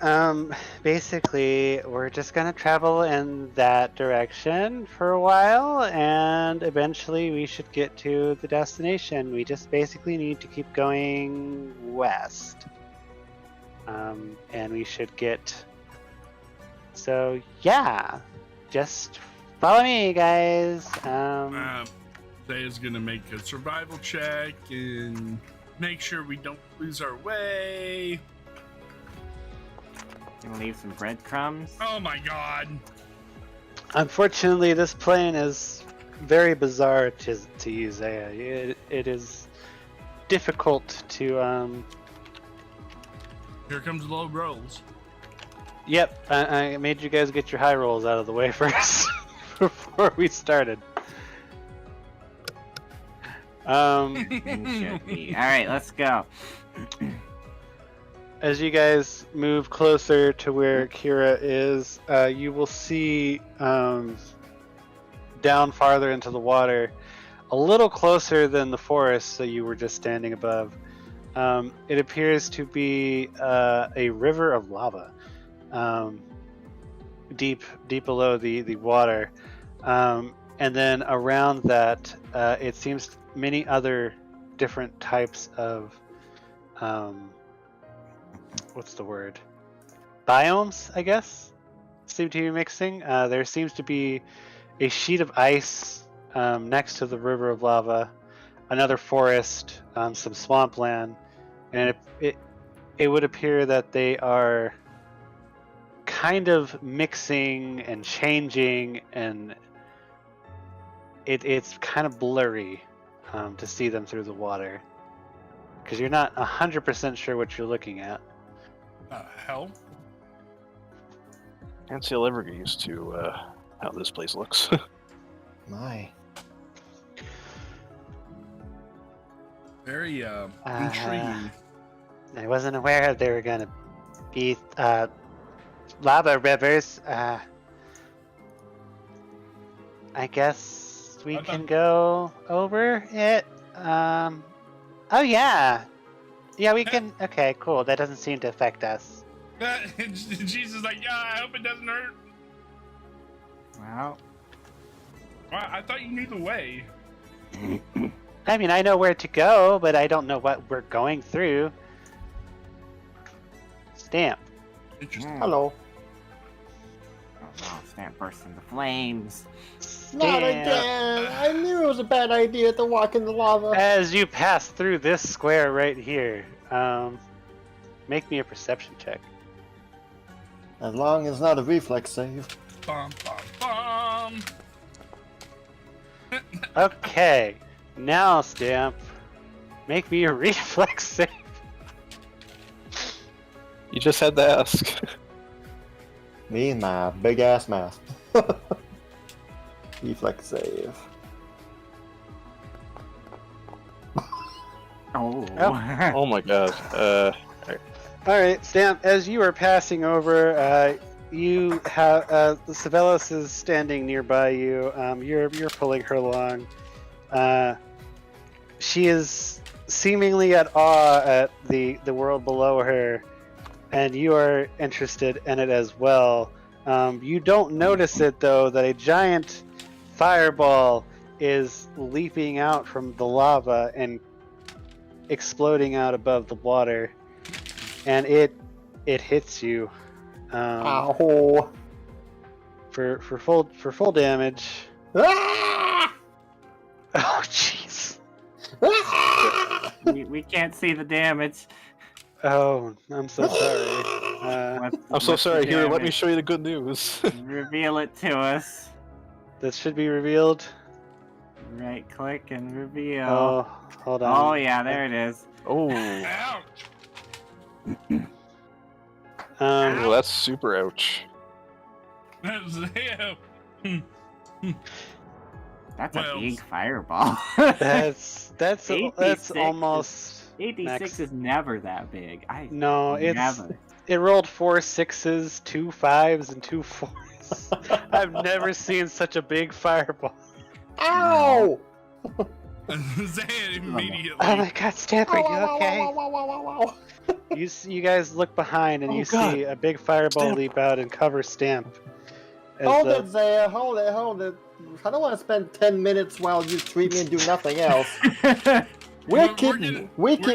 basically we're just gonna travel in that direction for a while and eventually we should get to the destination. We just basically need to keep going west. And we should get... So yeah, just follow me guys. Zay is gonna make a survival check and make sure we don't lose our way. Gonna leave some breadcrumbs. Oh my god. Unfortunately, this plane is very bizarre to use. It is difficult to. Here comes low rolls. Yep, I made you guys get your high rolls out of the way first before we started. It should be. Alright, let's go. As you guys move closer to where Kira is, you will see down farther into the water, a little closer than the forest that you were just standing above. It appears to be a river of lava, deep below the water, and then around that, it seems many other different types of what's the word? Biomes, I guess, seem to be mixing. There seems to be a sheet of ice next to the river of lava, another forest, some swampland, and it would appear that they are kind of mixing and changing, and it's kind of blurry to see them through the water because you're not 100% sure what you're looking at. Hell? can't say I'll ever get used to how this place looks. My. Very intriguing. I wasn't aware there were gonna be lava rivers. I guess we can go over it. Oh yeah. Yeah, we can. Okay, cool. That doesn't seem to affect us. Jesus, like, yeah, I hope it doesn't hurt. Well, Well, I thought you knew the way. I mean, I know where to go, but I don't know what we're going through. Stamp. Interesting. Hello. oh, Stamp burst into flames. Not Stamp. again! I knew it was a bad idea to walk in the lava. As you pass through this square right here, make me a perception check. As long as it's not a reflex save. Bum, bum, bum. Okay, now Stamp, Make me a reflex save. You just had to ask. Me and my big ass mask. Reflex save. Oh. Oh my god. All right, Stamp. As you are passing over, you have Savelis is standing nearby you. You're pulling her along. She is seemingly at awe at the world below her, and you are interested in it as well. You don't notice it though that a giant fireball is leaping out from the lava and exploding out above the water, and it hits you. Ow. For full damage. Ah! Oh jeez. Ah! we can't see the damage. Oh, I'm so sorry. I'm so What's the sorry. Here, let me damage? show you the good news. Reveal it to us. That should be revealed. Right click and reveal. Oh, hold on. Oh yeah, there it is. Oh, Ouch! oh, that's super ouch. Zaya. That's Well, a big fireball. That's 86 almost 86 max. is never that big. No, never. it rolled 4 6s, 2 5s, and 2 4s. I've never seen such a big fireball. Ow! Zaya immediately. Oh my god, Stamp, are you okay? Ow, ow, ow, ow, ow. You guys look behind and Oh you God. see a big fireball Stamp. leap out and cover Stamp. As, Hold it, Zaya. Hold it. I don't want to spend 10 minutes while you treat me and do nothing else. We're We keep gonna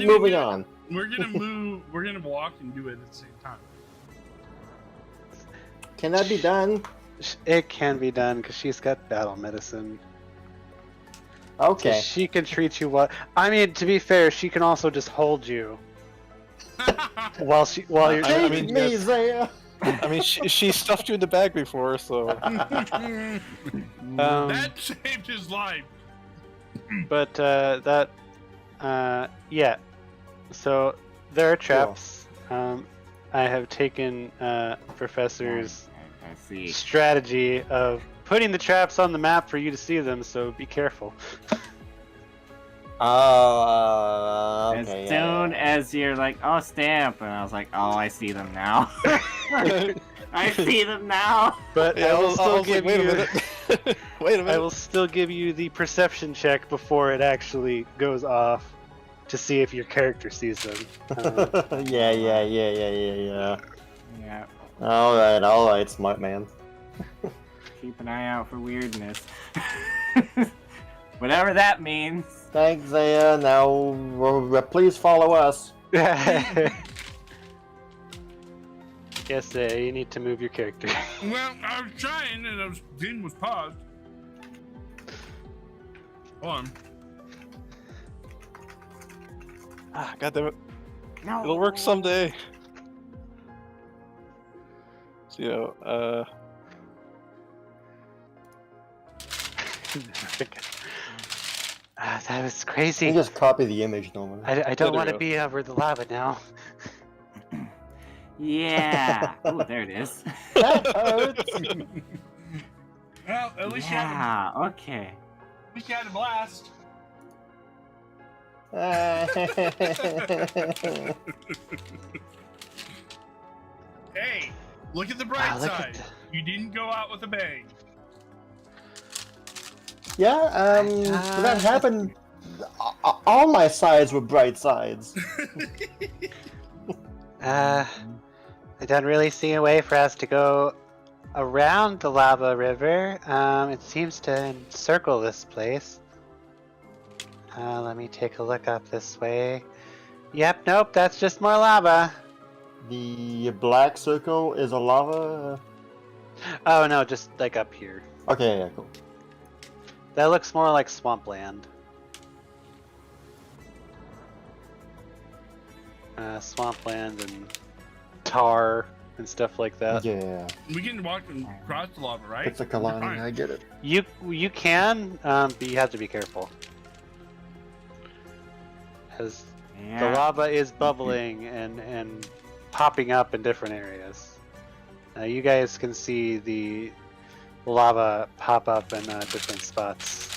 moving get- on. We're gonna move. We're gonna walk and do it at the same time. Can that be done? It can be done because she's got battle medicine. So Okay. she can treat you well. I mean, to be fair, she can also just hold you while you're. I Take mean, me, yes. Zaya. I mean, she stuffed you in the bag before, so. That saved his life. But yeah. So there are traps. I have taken Professor's I see. strategy of putting the traps on the map for you to see them. So be careful. Oh, As okay. soon as you're like, oh, Stamp, and I was like, oh, I see them now. I see them now. But Yeah, I will I still was like, give wait a you. minute. Wait a minute. I will still give you the perception check before it actually goes off to see if your character sees them. yeah. Yeah, All right, smart man. keep an eye out for weirdness. Whatever that means. Thanks, Zaya. Now, please follow us. Yes, you need to move your character. Well, I was trying, and Din was paused. Hold on. Ah, God damn it. No. It'll work someday. So, That was You crazy. just copy the image normally. I don't want to go. be over the lava now. Yeah. Oh, there it is. That hurts. Well, at least Yeah. Okay. you had a blast. Hey, look at the bright Wow, look at side. You didn't go out with a bang. Yeah, that happened. All my sides were bright sides. I don't really see a way for us to go around the lava river. It seems to encircle this place. Let me take a look up this way. Yep, nope, that's just more lava. The black circle is a lava. Oh no, just like up here. Okay, yeah, cool. That looks more like swampland. Swampland and tar and stuff like that. Yeah, We can walk across the lava, right? it's a Kalani. Fine. I get it. You can, but you have to be careful. as the Yeah. lava is bubbling and popping up in different areas. You guys can see the lava pop up in different spots.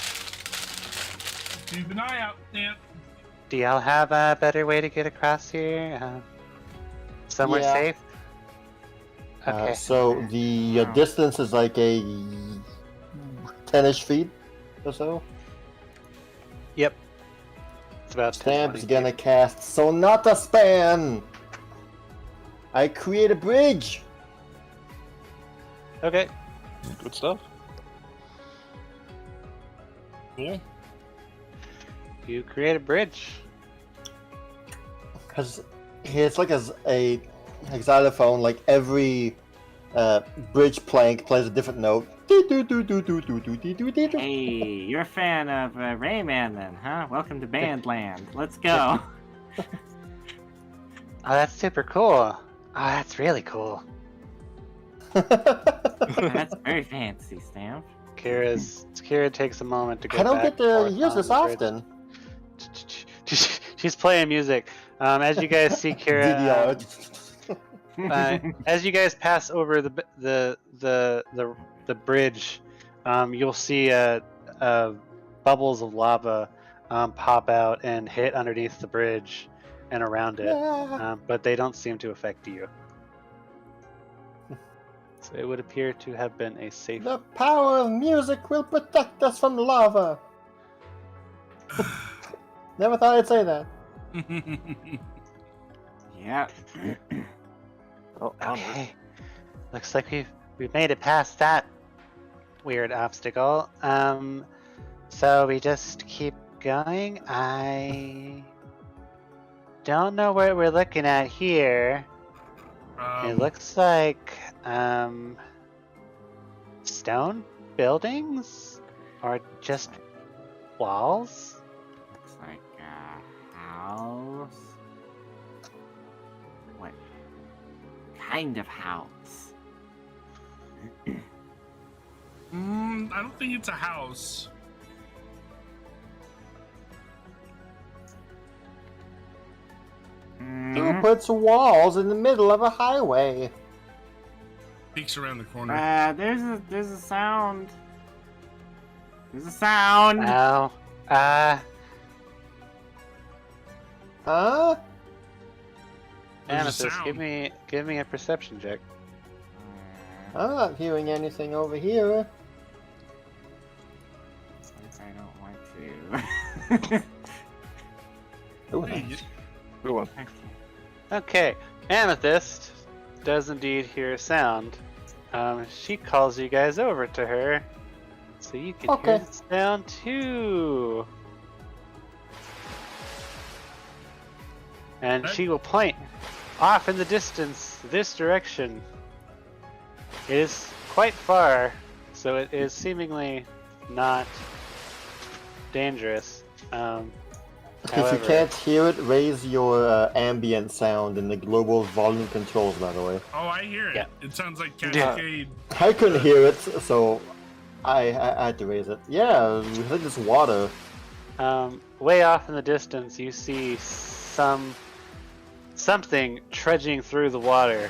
Keep an eye out, Stamp. Do y'all have a better way to get across here? Somewhere Yeah. safe? Okay. So the Wow. distance is like a 10-ish feet or so. Yep. It's about 10, Stamp 20 is gonna feet. cast Sonata Span. I create a bridge. Okay. Good stuff. Cool. You create a bridge. Cause it's like a xylophone. Like every bridge plank plays a different note. Hey, you're a fan of Rayman then, huh? Welcome to Bandland. Let's go. Oh, that's super cool. Oh, that's really cool. That's very fancy, Stamp. Kira takes a moment to go I don't back get and to forth use on this the bridge. often. She's playing music. As you guys see, Kira, DDR. as you guys pass over the bridge, you'll see bubbles of lava pop out and hit underneath the bridge and around it, Yeah. but they don't seem to affect you. So it would appear to have been a safe. The power of music will protect us from lava. Never thought I'd say that. Yeah. Oh, onward. Okay, looks like we've made it past that weird obstacle. So we just keep going. I don't know what we're looking at here. It looks like stone buildings or just walls. Looks like a house. What kind of house? I don't think it's a house. Who puts walls in the middle of a highway? Peeks around the corner. There's a sound. There's a sound. Oh, Huh? There's a Amethyst, sound. give me a perception check. I'm not hearing anything over here. I don't want to. Ooh, Hey, nice. Good one. Okay, Amethyst does indeed hear a sound. She calls you guys over to her, so you can Okay. hear the sound too. And That- she will point off in the distance, this direction. It is quite far, so it is seemingly not dangerous. If you However- can't hear it, raise your ambient sound in the global volume controls, by the way. Oh, I hear it. Yeah. It sounds like Yeah. Cascade. I couldn't hear it, so I had to raise it. Yeah, I think it's water. Way off in the distance, you see something trudging through the water.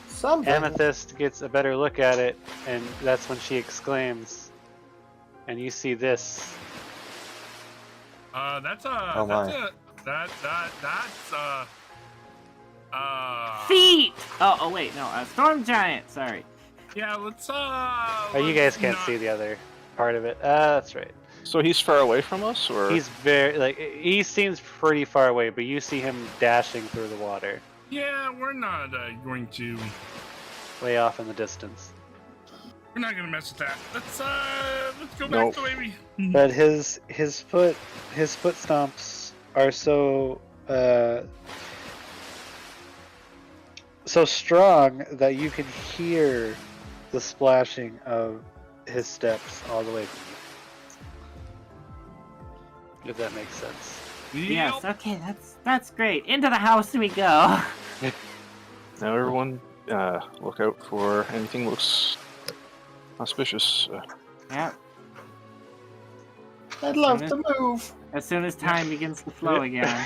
Something. Amethyst gets a better look at it, and that's when she exclaims. And you see this. That's Oh my. Feet. Oh wait, no, a storm giant. Sorry. Yeah, let's Oh, you guys can't see the other part of it. That's right. So he's far away from us, or He's he seems pretty far away, but you see him dashing through the water, Yeah, we're not going to. way off in the distance. We're not gonna mess with that. Let's go back Nope. the way we. But his foot stomps are so strong that you can hear the splashing of his steps all the way from you. If that makes sense. Yes. Okay, that's great. Into the house we go. now everyone look out for anything looks auspicious. Yep. I'd love to move. As soon as time begins to flow again.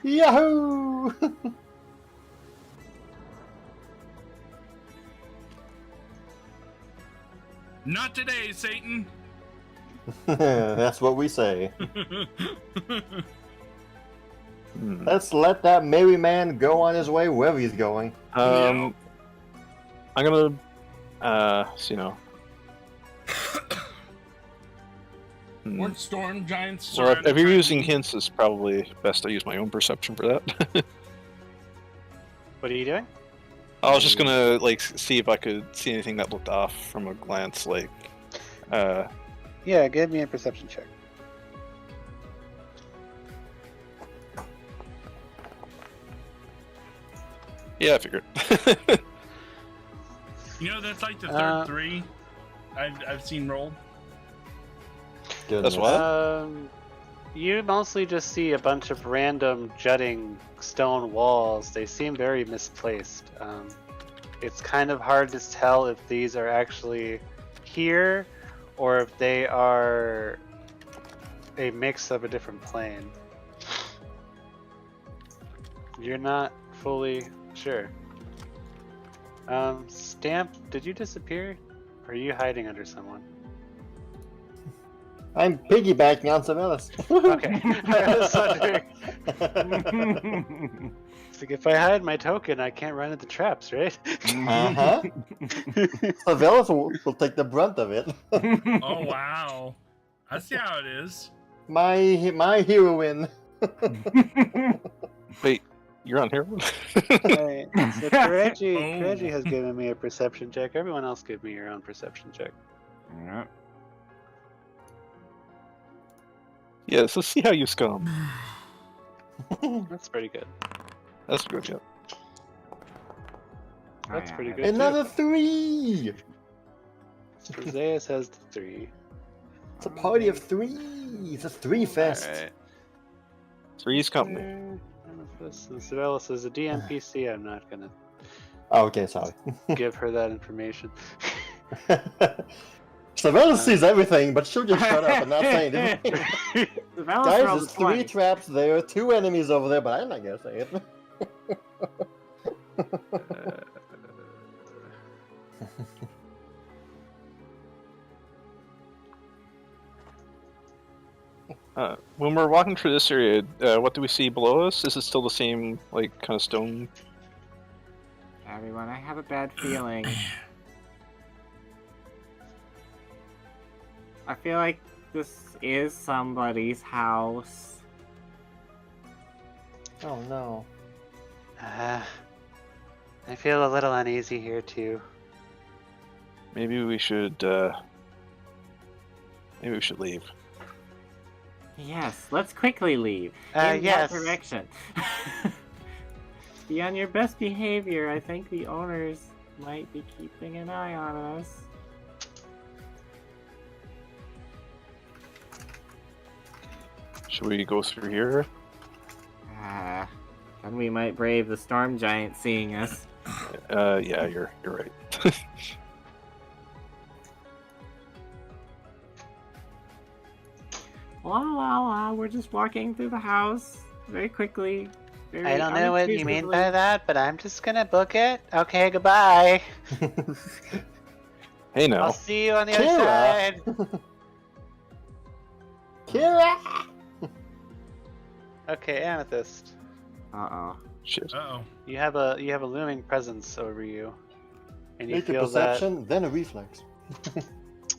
Yahoo! Not today, Satan. That's what we say. Let's let that merry man go on his way wherever he's going. I'm gonna, so, you know. What storm giants? Well, if you're using hints, it's probably best to use my own perception for that. What are you doing? I was just gonna like see if I could see anything that looked off from a glance, like. Yeah, give me a perception check. Yeah, I figured. You know, that's like the third 3 I've seen rolled. Goodness. That's what? You mostly just see a bunch of random jutting stone walls. They seem very misplaced. It's kind of hard to tell if these are actually here or if they are a mix of a different plane. You're not fully sure. Stamp, did you disappear? Or are you hiding under someone? I'm piggybacking on Savelis. Okay. I was wondering. It's like if I hide my token, I can't run into traps, right? Uh-huh. Savelis will take the brunt of it. Oh wow, I see how it is. My heroine. Wait, you're on here? Alright, so Kireji Oh. has given me a perception check. Everyone else give me your own perception check. Yep. Yes, let's see how you scum. That's pretty good. That's good, yeah. That's pretty good. Another 3! So Zeus has the 3. It's a party of 3. It's a 3 fest. Alright. Three's company. Amethyst and Savelis is a DMPC. I'm not gonna Oh, okay, sorry. give her that information. Savelis sees everything, but she'll just shut up and not say anything. Guys, there's 3 traps there, 2 enemies over there, but I'm not gonna say it. When we're walking through this area, what do we see below us? Is it still the same, like, kind of stone? Everyone, I have a bad feeling. I feel like this is somebody's house. Oh no. I feel a little uneasy here too. Maybe we should leave. Yes, let's quickly leave. In Yes. that direction. Be on your best behavior. I think the owners might be keeping an eye on us. Should we go through here? Then we might brave the storm giant seeing us. Yeah, you're right. La la la, we're just walking through the house very quickly. Very I don't know what you mean by unobtrusively. that, but I'm just gonna book it. Okay, goodbye. Hey now. I'll see you on the other Kira. side. Kira! Okay, Amethyst. Uh-oh. Shit. Uh oh. You have a looming presence over you, and you Make a feel that perception, then a reflex.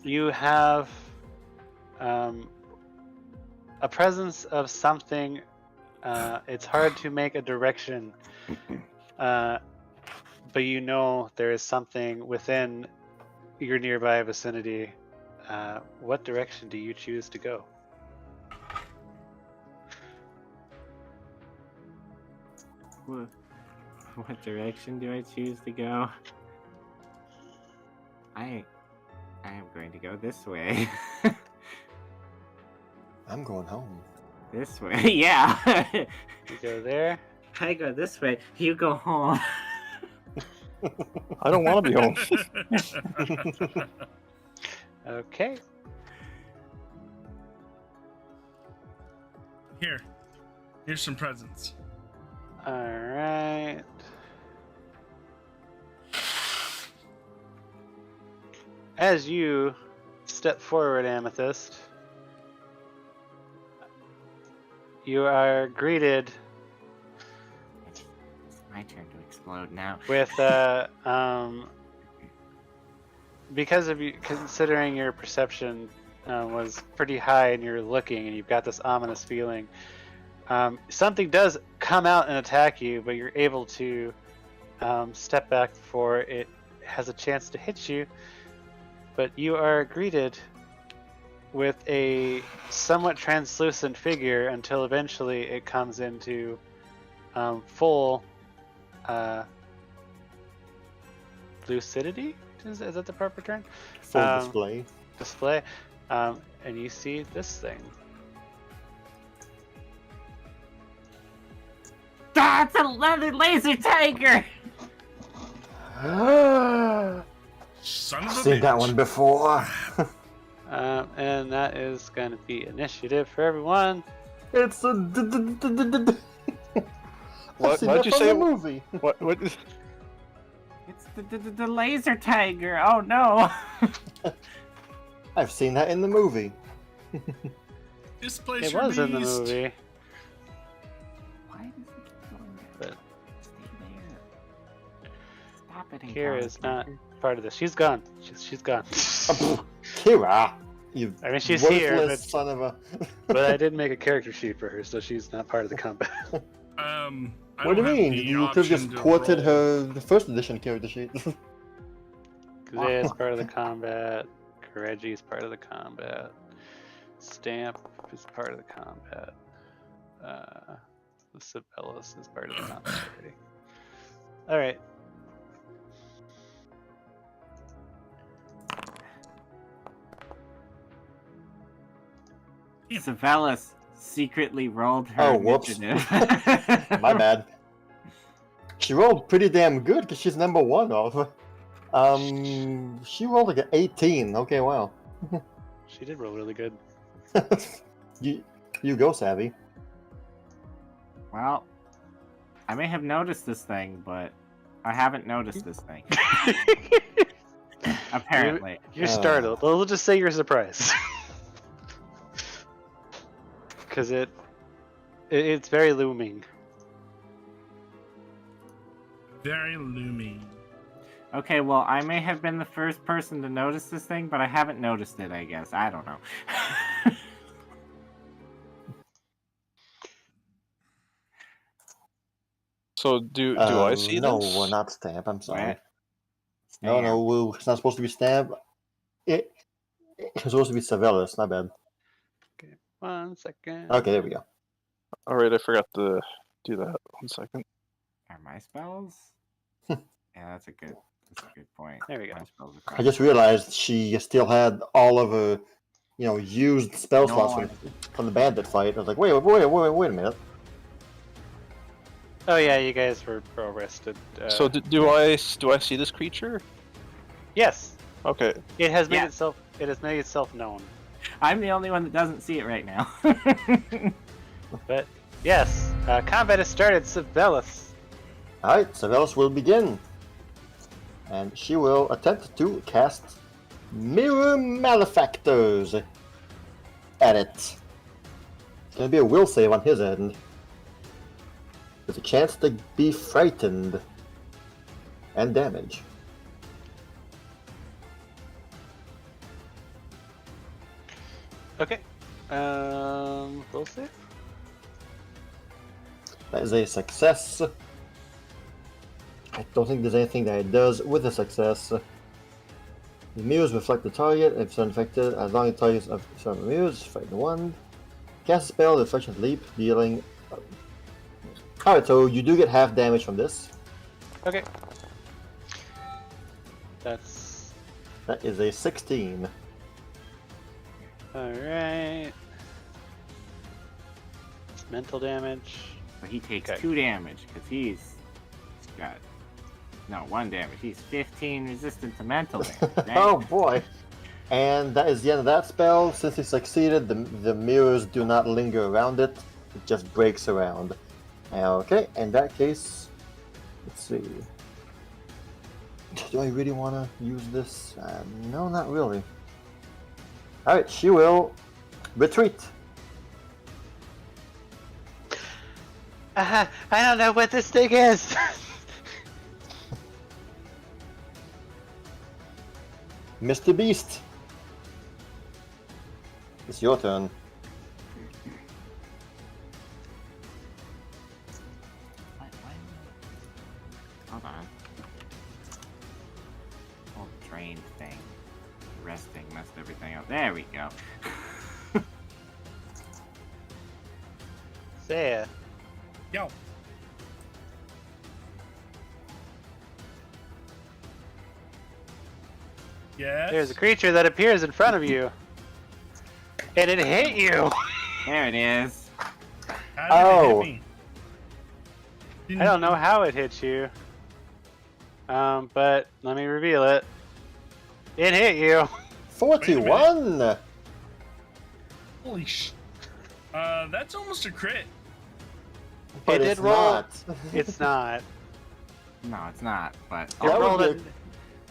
you have a presence of something. It's hard to make a direction, but you know there is something within your nearby vicinity. What direction do you choose to go? What direction do I choose to go? I am going to go this way. I'm going home. This way, yeah. You go there. I go this way. You go home. I don't want to be home. Okay. Here's some presents. All right. As you step forward, Amethyst, you are greeted It's my turn to explode now. with because of you considering your perception was pretty high and you're looking and you've got this ominous feeling. Something does come out and attack you, but you're able to step back before it has a chance to hit you. But you are greeted with a somewhat translucent figure until eventually it comes into full lucidity. Is that the proper term? Full display. Display. And you see this thing. That's a leather laser tiger! Son of a I've seen that bitch. one before. And that is going to be initiative for everyone. It's a. What- what'd you say? Movie. What? It's the laser tiger. Oh no! I've seen that in the movie. Displace It your was in the beast. movie. Why does it keep going there? But Stay there. Stop it. Kira is not part of this. She's gone. She's gone. Kira, you I mean, she's worthless here, but, son of a. but I did make a character sheet for her, so she's not part of the combat. I What do don't you have mean? the You could have just option to quoted roll. her the first edition character sheet. Kazea is part of the combat. Kireji is part of the combat. Stamp is part of the combat. The Sibelius is part of the combat already. Alright. Savelis secretly rolled her Oh, whoops. initiative. My bad. She rolled pretty damn good because she's number one. She rolled like an 18. Okay, wow. She did roll really good. you go, Savvy. Well, I may have noticed this thing, but I haven't noticed this thing. Apparently. You're startled. We'll just say you're surprised. Because it's very looming. Very looming. Okay, well, I may have been the first person to notice this thing, but I haven't noticed it, I guess. I don't know. So do I see no, this? we're not Stamp. I'm sorry. What? No, it's not supposed to be Stamp. It's supposed to be Savelis. Not bad. Okay, 1 second. Okay, there we go. All right, I forgot to do that. 1 second. Are my spells? Yeah, that's a good point. There we go. My spells are I fine. just realized she still had all of her, used spell slots No, from the bandit fight. I was like, wait a minute. Oh yeah, you guys were arrested. So do I see this creature? Yes, Okay. it has made Yeah. itself. It has made itself known. I'm the only one that doesn't see it right now. But yes, combat has started. Sibelius. Alright, Savelis will begin. And she will attempt to cast Mirror Malefactors at it. It's gonna be a will save on his end. With a chance to be frightened and damage. Okay. Roll save. That is a success. I don't think there's anything that it does with a success. The mirrors reflect the target. If it's unaffected, as long as the target is of some mirrors, fight the one. Cast a spell, Reflection Leap, dealing. Alright, so you do get half damage from this. Okay. That is a 16. All right. It's mental damage. But he takes Okay. 2 damage because he's got 1 damage. He's 15 resistant to mental damage. Dang. Oh boy! And that is the end of that spell. Since he succeeded, the mirrors do not linger around it. It just breaks around. Okay, in that case, let's see. Do I really want to use this? No, not really. Alright, she will retreat. I don't know what this thing is. Mr. Beast, it's your turn. Hold on. Whole train thing. Resting messed everything up. There we go. Say Yo. Yes. there's a creature that appears in front of you, and it hit you. There it is. How did it Oh. hit me? I don't know how it hit you. But let me reveal it. It hit you. 41! Holy sh. That's almost a crit. But It it's did roll. not. It's not. No, it's not, but... It That rolled would, a,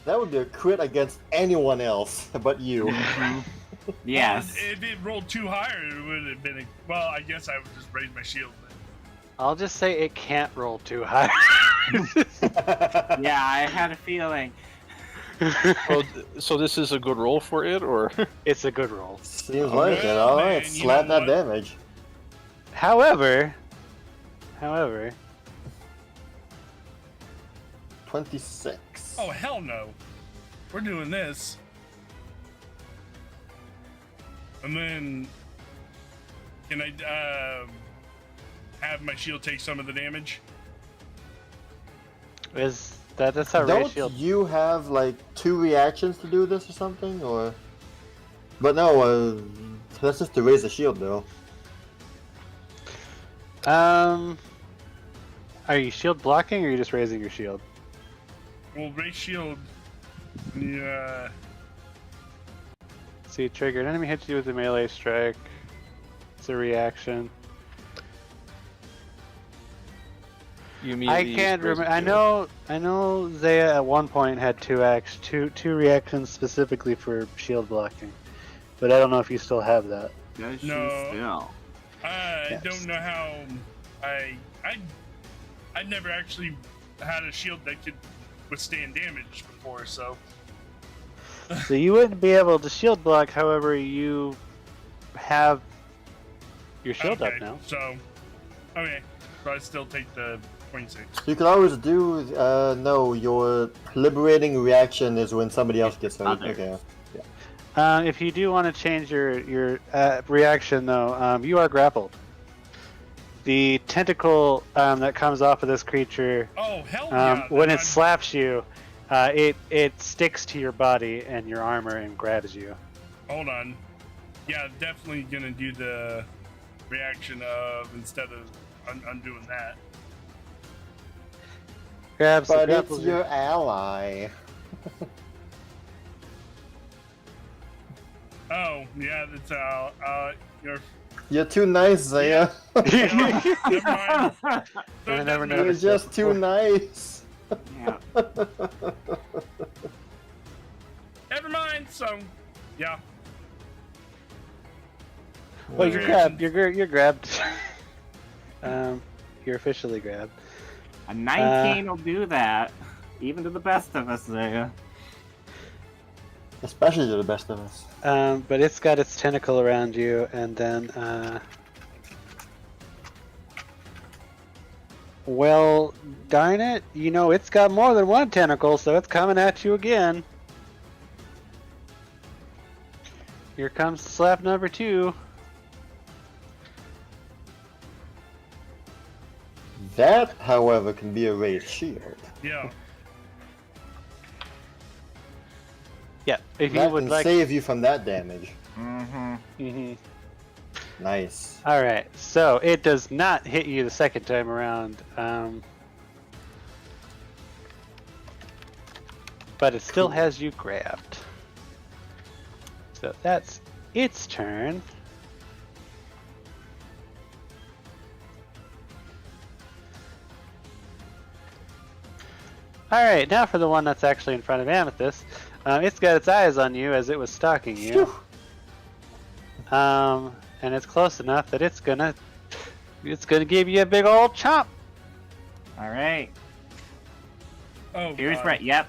that would be a crit against anyone else but you. Yes. If it rolled too higher, it would have been. Well, I guess I would just raise my shield. I'll just say it can't roll too high. Yeah, I had a feeling. So this is a good roll for it, or? It's a good roll. Seems Oh, like it. well, Alright, man, you slap know that what? damage. However, 26. Oh hell no! We're doing this. And then, can I have my shield take some of the damage? that's how Don't raise shield. you have like 2 reactions to do this or something? Or. But no, that's just to raise the shield though. Are you shield blocking, or are you just raising your shield? Well, raise shield. Yeah. See, trigger. An enemy hits you with a melee strike. It's a reaction. You I immediately can't use remember. I know Zaya at one point had two reactions specifically for shield blocking, but I don't know if you still have that. Does she No. still? I Yes. don't know how. I never actually had a shield that could withstand damage before, so. So you wouldn't be able to shield block. However, you have your shield Okay, up now. So, okay, so I still take the 26. You can always do. No, your liberating reaction is when somebody else gets hurt. Other. Okay. If you do want to change your reaction, though, you are grappled. The tentacle that comes off of this creature, Oh hell yeah! when then it slaps you, it sticks to your body and your armor and grabs you. Hold on. Yeah, definitely gonna do the reaction of instead of undoing that. Grabs, But it's grapples you. your ally. Oh yeah, that's you're. You're too nice, Zaya. Never mind. So I never it doesn't You're noticed matter. that just too before. nice. Yeah. Never mind. So, yeah. Well, you're grabbed. You're grabbed. You're officially grabbed. A 19 will do that. Even to the best of us, Zaya. Especially to the best of us. But it's got its tentacle around you, and then, well, darn it, you know it's got more than one tentacle, so it's coming at you again. Here comes slap number 2. That, however, can be a raised shield. Yeah. Yeah, if you That would can like. save you from that damage. Mm-hmm. Mhm. Nice. All right, so it does not hit you the second time around, but it still has you grabbed. So that's its turn. All right, now for the one that's actually in front of Amethyst. It's got its eyes on you as it was stalking you. And it's close enough that it's gonna give you a big old chomp. All right. Oh, Here's God. right. Yep.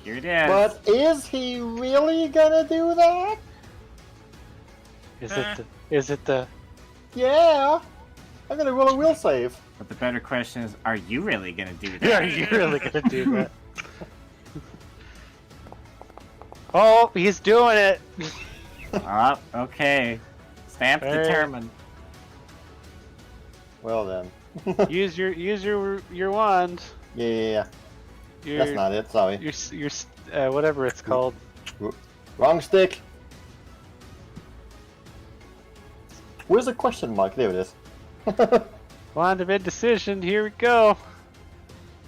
Here it is. But is he really gonna do that? Is it the? Yeah. I'm gonna roll a will save. But the better question is, are you really gonna do Are that? you really gonna do that? Oh, he's doing it. Oh, okay. Stamp All right. determined. Well then. use your wand. Yeah. Your, That's not it. Sorry. your whatever it's called. Wrong stick. Where's the question mark? There it is. Wand of indecision. Here we go.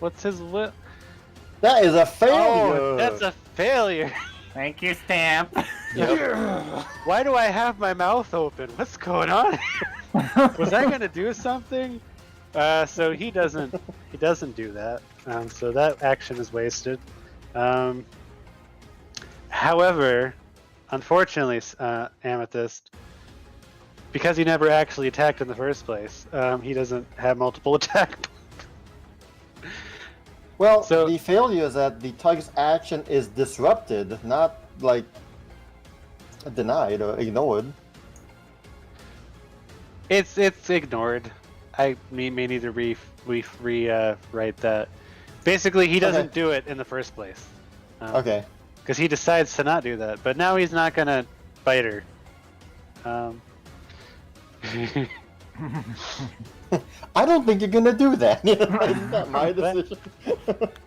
What's his lip? That is a failure. Oh, that's a failure. Thank you, Stamp. Why do I have my mouth open? What's going on here? Was I gonna do something? So he doesn't do that. So that action is wasted. However, unfortunately, Amethyst, because he never actually attacked in the first place, he doesn't have multiple attack. Well, So- the failure is that the target's action is disrupted, not like denied or ignored. It's ignored. I may need to rewrite that. Basically, he doesn't Okay. do it in the first place. Okay. Because he decides to not do that, but now he's not gonna bite her. I don't think you're gonna do that. It's not my decision.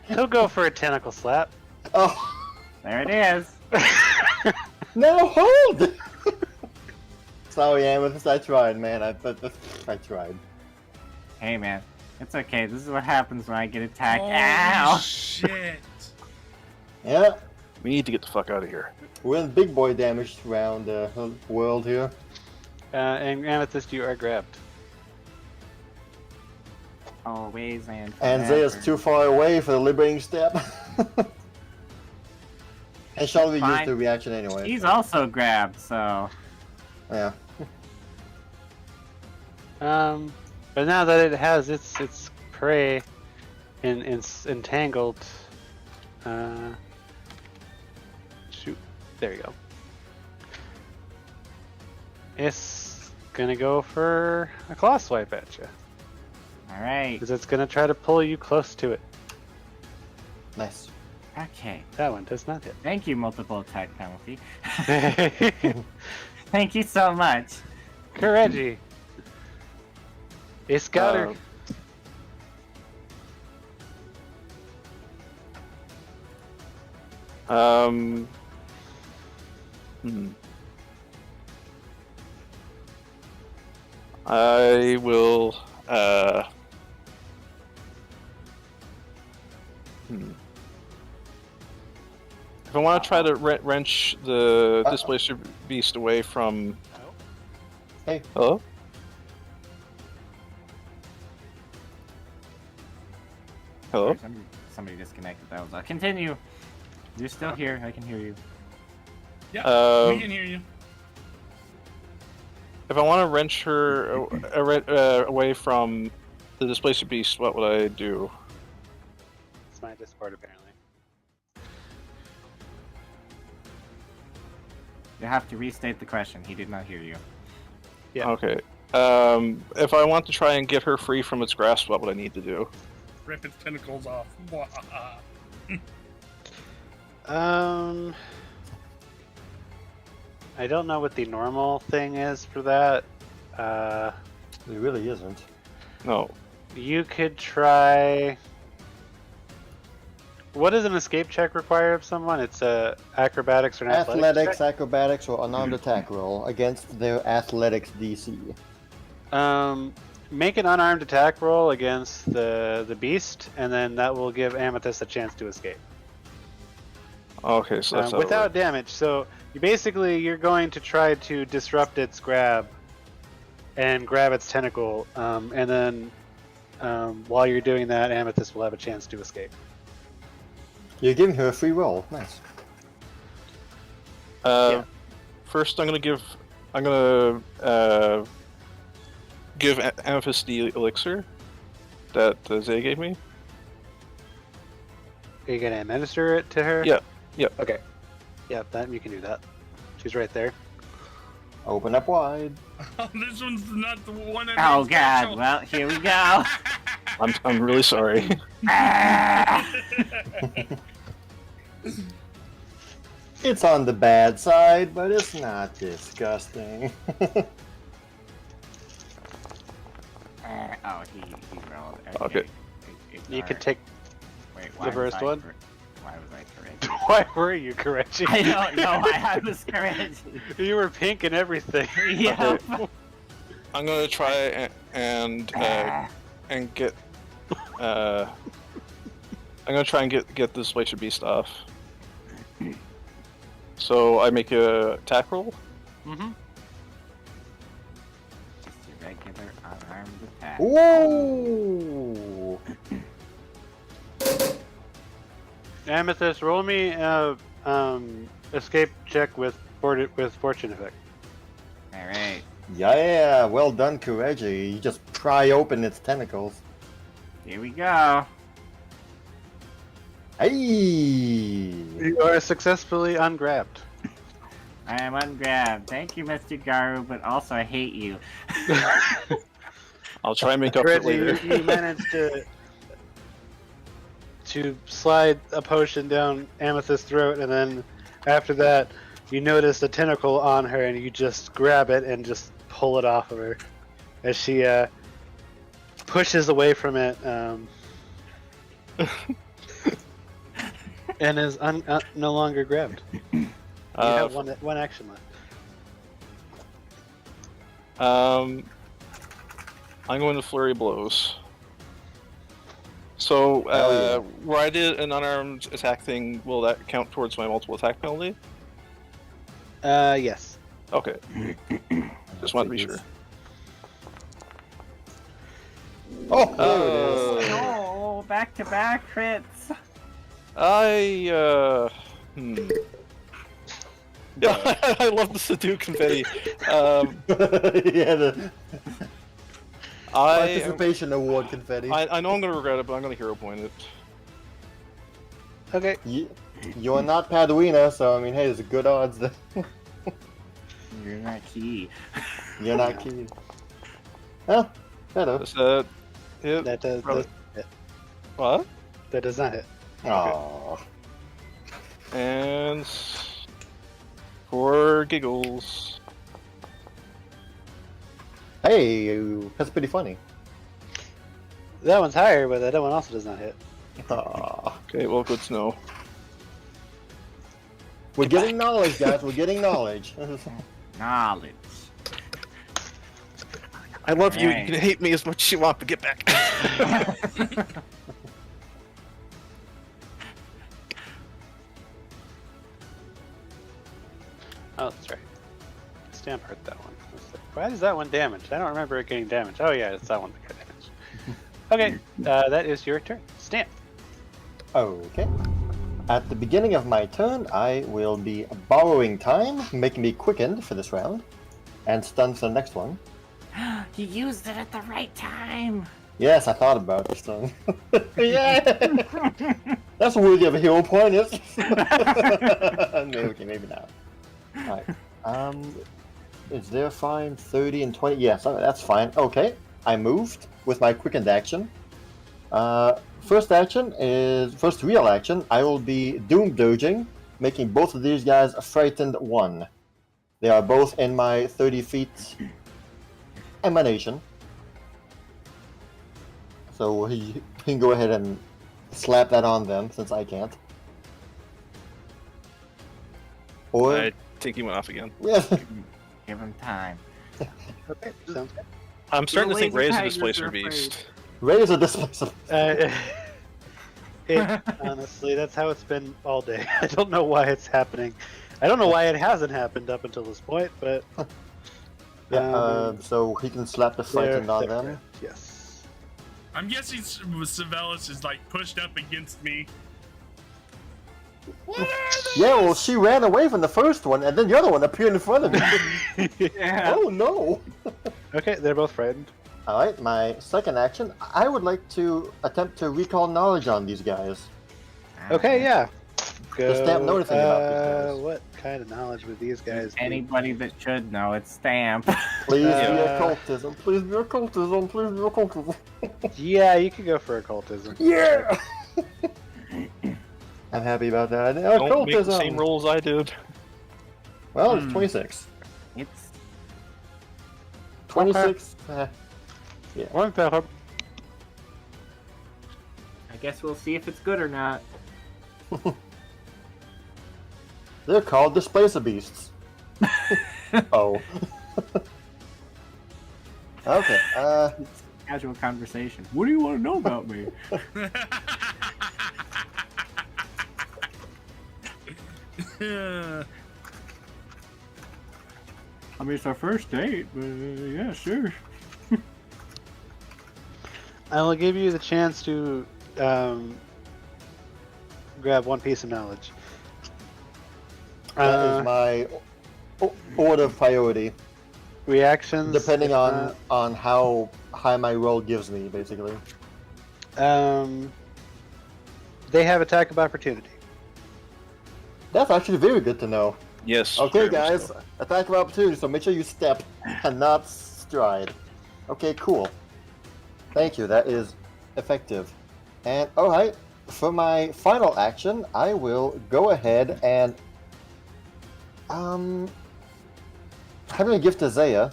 He'll go for a tentacle slap. Oh, There it is. no, hold! Sorry, Amethyst, I tried, man. I tried. Hey, man. It's okay. This is what happens when I get attacked. Holy Ow! shit. Yeah, We need to get the fuck out of here. we're in big boy damage around the world here. And Amethyst, you are grabbed. Always and And forever. Zaya's too far away for the liberating step. And shall we use Fine. the reaction anyway? He's also grabbed, so... Yeah. But now that it has its prey entangled, shoot, there you go. It's gonna go for a claw swipe at you, Alright. because it's gonna try to pull you close to it. Nice. Okay. That one does not hit. Thank you, multiple attack penalty. Thank you so much. Kireji. It's got her. I will. If I want to try to wrench the displacer beast away from. Hey. Hello? Hello? Somebody disconnected. That was continue. You're still here. I can hear you. Yeah, we can hear you. If I want to wrench her away from the displacer beast, what would I do? It's my Discord, apparently. You have to restate the question. He did not hear you. Yeah. Okay. If I want to try and get her free from its grasp, what would I need to do? Rip its tentacles off. I don't know what the normal thing is for that. It really isn't. No. You could try. What does an escape check require of someone? It's acrobatics or an Athletics, check? acrobatics, or unarmed attack roll against their athletics DC. Make an unarmed attack roll against the beast, and then that will give Amethyst a chance to escape. Okay, so that's how it without works. damage. So you're going to try to disrupt its grab and grab its tentacle, and then while you're doing that, Amethyst will have a chance to escape. You're giving her a free roll. Nice. First, I'm gonna give Amethyst the elixir that Zay gave me. Are you gonna administer it to her? Yeah. Yeah. Okay. Yeah, that you can do that. She's right there. Open up wide. Oh, this one's not the one. That Oh makes god, special. well, here we go. I'm really sorry. It's on the bad side, but it's not disgusting. Oh, he rolled. Okay. You can take. Wait, the first one? Why was I correct? Why were you correcting? I don't know why I was correct. You were pink and everything. Yeah. I'm gonna try and get. I'm gonna try and get this Glacier Beast off. So I make a attack roll. Mm-hmm. Just a regular unarmed attack. Whoa! Amethyst, roll me escape check with fortune effect. Alright. Yeah, well done, Kireji. You just pry open its tentacles. Here we go. Hey! You are successfully ungrabbed. I am ungrabbed. Thank you, Mr. Garu, but also I hate you. I'll try and make up for it Reggie, later. you managed to slide a potion down Amethyst's throat, and then after that, you notice a tentacle on her, and you just grab it and just pull it off of her as she pushes away from it, and is no longer grabbed. You have one action left. I'm going to flurry blows. So, yeah. where I did an unarmed attack thing, will that count towards my multiple attack penalty? Yes. Okay. Just want to be sure. Oh, there it is. No, back-to-back crits. I love the Sudoku confetti. Yeah, the I participation award confetti. know I'm gonna regret it, but I'm gonna hero point it. Okay. You're not Padawina, so I mean, hey, there's good odds that You're not key. you're not key. Well, better. Does that hit? That does hit. What? That does not hit. Aww. And for giggles. Hey, that's pretty funny. That one's higher, but that one also does not hit. Aww. Okay, well, good to know. We're getting knowledge, guys. We're getting knowledge. Knowledge. I love you. Right. You can hate me as much as you want, but get back. Oh, that's right. Stamp hurt that one. I was like, why is that one damaged? I don't remember it getting damaged. Oh yeah, it's that one that got damaged. Okay, that is your turn. Stamp. Okay. At the beginning of my turn, I will be borrowing time, making me quickened for this round, and stunned for the next one. You used it at the right time. Yes, I thought about this thing. Yeah! That's worthy of a hero point, yes? Okay, maybe not. Alright. Is there fine 30 and 20? Yes, that's fine. Okay. I moved with my quickened action. First real action, I will be doom dodging, making both of these guys a frightened 1. They are both in my 30 feet emanation. So he can go ahead and slap that on them since I can't. Or I think he went off again. Give him time. Okay, sounds good. I'm starting to think lazy Ray's a tigers displacer are afraid. beast. Raise a displacer. Honestly, that's how it's been all day. I don't know why it's happening. I don't know why it hasn't happened up until this point, but Yeah, so he can slap the frightened on they're- them. Yes. I'm guessing Savelis is like pushed up against me. What are these? Yeah, well, she ran away from the first one, and then the other one appeared in front of me. Yeah. Oh no! Okay, they're both frightened. Alright, my second action, I would like to attempt to recall knowledge on these guys. Okay, yeah. Go, Just stamp noticing about these guys. What kind of knowledge would these guys be? Anybody that should know, it's Stamp. Please be Uh, occultism, please be occultism, please be occultism. Yeah, you could go for occultism. Yeah! I'm happy about that. Don't make the Occultism! same rolls I did. Well, it's 26. It's 26. One pepper. I guess we'll see if it's good or not. They're called Displacer Beasts. Oh. Okay, Casual conversation. What do you want to know about me? I mean, it's our first date, but yeah, sure. I will give you the chance to grab one piece of knowledge. that is my order of priority, Reactions. depending if on how high my roll gives me, basically. not, they have attack of opportunity. That's actually very good to know. Yes. Okay, very much guys, so. attack of opportunity, so make sure you step and not stride. Okay, cool. Thank you, that is effective. And, alright, for my final action, I will go ahead and, having a gift to Zaya,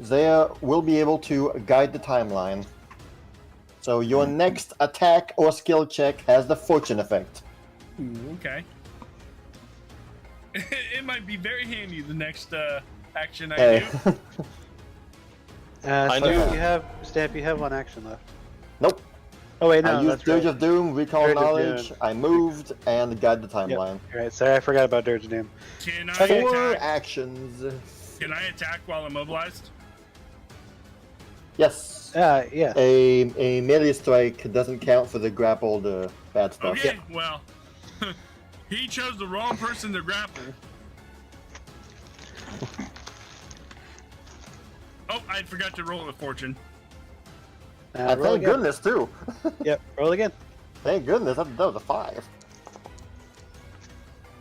Zaya will be able to guide the timeline. So your next attack or skill check has the fortune effect. Ooh, okay. It might be very handy the next action I Hey. do. I So knew- you have Stamp. You have one action left. Nope. Oh wait, I no, used that's Dirge right. of Doom, Recall Dirge of Knowledge, Doom. I moved, and guide the timeline. All right, sorry, I forgot about Dirge of Doom. Can I Okay. 4 attack? actions. Can I attack while immobilized? Yes. Yeah. A melee strike doesn't count for the grappled bad stuff. Okay, well, he chose the wrong person to grapple. Oh, I forgot to roll a fortune. And Roll thank again. goodness, too. Yep, roll again. Thank goodness, that was a 5.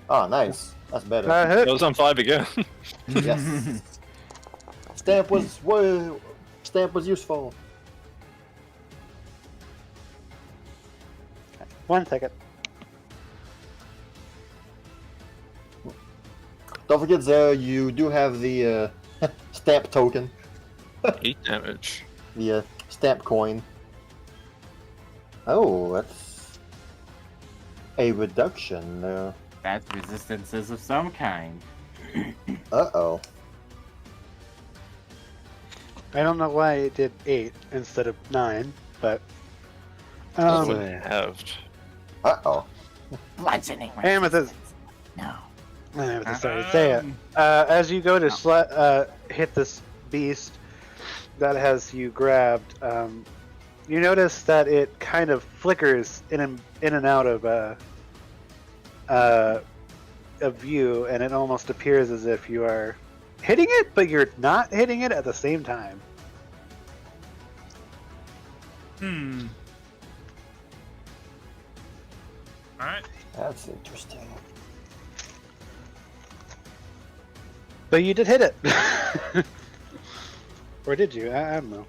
Oh, nice. That's better. Hit. That was on 5 again. Yes. Stamp was useful. 1 second. Don't forget, Zara, you do have the stamp token, 8 damage. the stamp coin. Oh, that's a reduction. That's resistances of some kind. Uh-oh. I don't know why it did 8 instead of 9, but That's what I have. Uh-oh. Bludgeoning. Amethyst. No. Amethyst, sorry, say it. As you go to hit this beast that has you grabbed, you notice that it kind of flickers in and out of view, and it almost appears as if you are hitting it, but you're not hitting it at the same time. Alright. That's interesting. But you did hit it. Or did you? I don't know.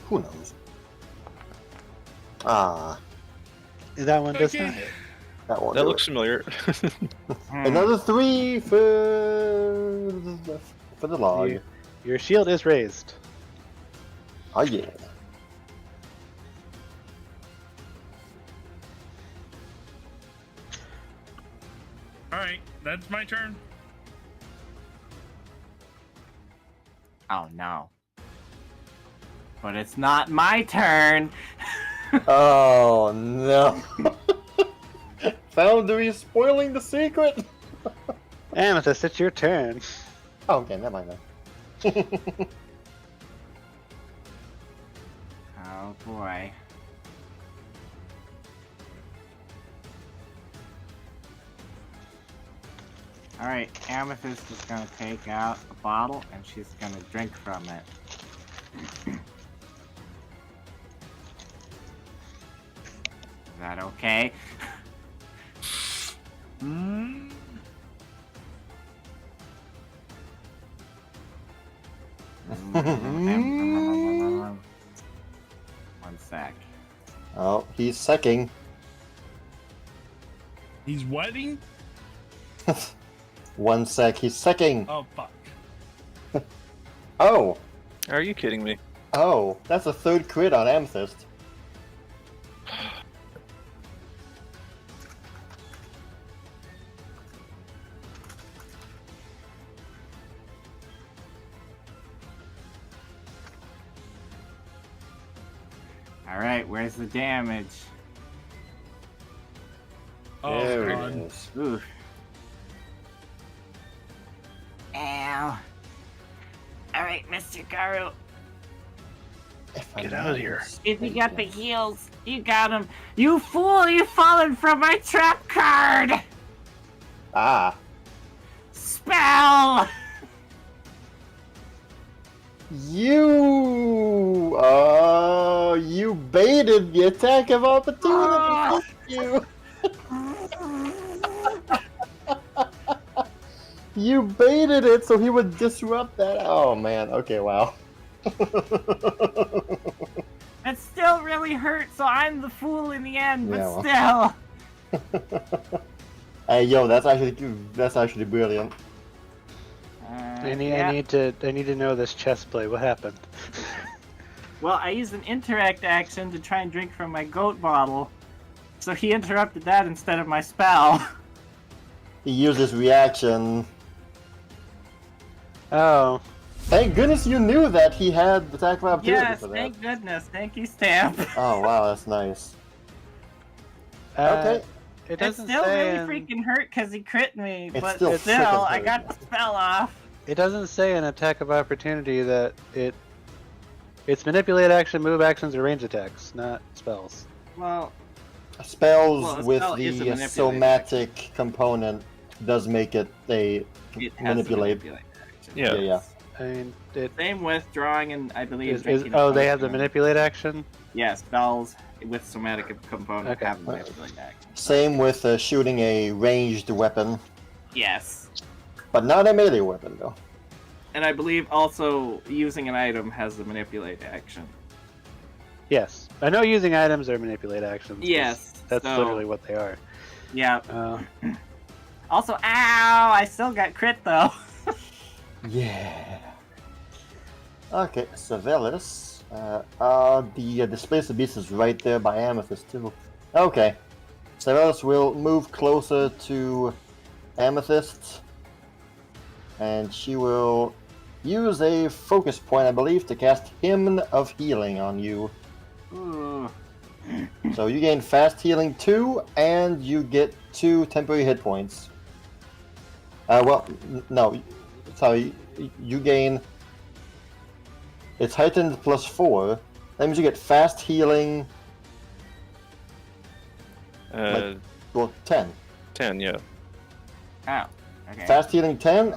Who knows? Ah, That one does Okay. not hit. that one. That looks familiar. Another 3 for the log. Your shield is raised. Oh yeah. Alright, that's my turn. Oh no. But it's not my turn. Oh no. Foundry spoiling the secret. Amethyst, it's your turn. Oh, okay, never mind then. Oh boy. Alright, Amethyst is gonna take out a bottle and she's gonna drink from it. Is that okay? Mm. One sec. Oh, he's sucking. He's wedding? 1 sec, he's sucking. Oh, fuck. Oh, Are you kidding me? oh, that's a 3rd crit on Amethyst. Alright, where's the damage? Oh, there God. it is. Oof. Ow. Alright, Mr. Garou. If I Get out of may here. If you got the say. heals, you got him. You fool, you've fallen from my trap card! Ah, Spell! you baited the attack of opportunity. Ah. You. You baited it so he would disrupt that. Oh man. Okay. Wow. It still really hurt, so I'm the fool in the end, but Yeah, still. Hey, yo, that's actually brilliant. I Yeah. need to know this chess play. What happened? Well, I used an interact action to try and drink from my goat bottle, so he interrupted that instead of my spell. He used his reaction. Oh, Thank goodness you knew that he had the attack of opportunity Yes, for that. thank goodness. Thank you, Stamp. Oh wow, that's nice. uh, Okay. It It doesn't still say. really freaking hurt because he crit me, It's but still still, freaking I hurt. got the spell off. It doesn't say an attack of opportunity that it's manipulate action, move actions, or range attacks, not spells. Well, Spells Well, a with spell is a the manipulate somatic component does make it a it has manipulate. the manipulate action. Yeah. Yeah. I mean, it Same with drawing and I believe is. drinking Oh, a they have the potion. manipulate action. Yeah, spells with somatic component Okay. have the manipulate action. Same with shooting a ranged weapon, Yes. but not a melee weapon though. And I believe also using an item has the manipulate action. Yes, I know using items are manipulate actions. 'cause Yes. that's so, literally what they are. Yeah. Uh, Also, ow! I still got crit though. Yeah. Okay, Savelis. The displacer beast is right there by Amethyst too. Okay, Savelis will move closer to Amethyst, and she will use a focus point, I believe, to cast Hymn of Healing on you. Ooh. So you gain fast healing 2, and you get 2 temporary hit points. No, sorry, you gain. It's heightened plus 4. That means you get fast healing, well, 10. 10, yeah. Oh. Okay. Fast healing 10,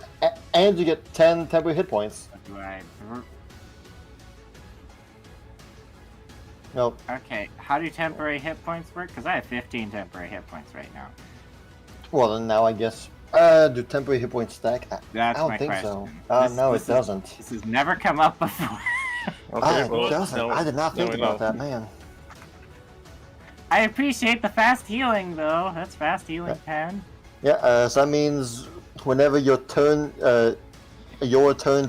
and you get 10 temporary hit points. What do I? Nope. Okay. How do temporary hit points work? Because I have 15 temporary hit points right now. Well, then now I guess. Do temporary hit points stack? I That's don't my think question. so. This- No, this it is- doesn't. This has never come up before. Okay, It well, doesn't. no, I did not now think we about know. that, man. I appreciate the fast healing though. That's fast healing 10. Yeah, so that means whenever your turn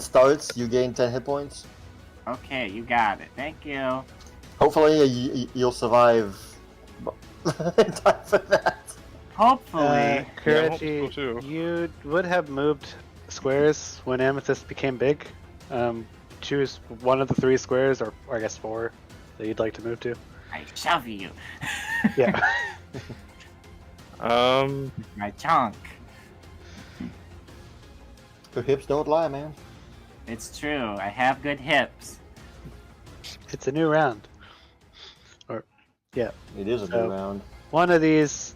starts, you gain 10 hit points. Okay, you got it. Thank you. Hopefully, you'll survive in time for that. Hopefully. Kireji, hope so, too. you would have moved squares when Amethyst became big. Choose one of the 3 squares, or I guess 4, that you'd like to move to. I shove you. Yeah. My chunk. Your hips don't lie, man. It's true. I have good hips. It's a new round. It is a So- new round. One of these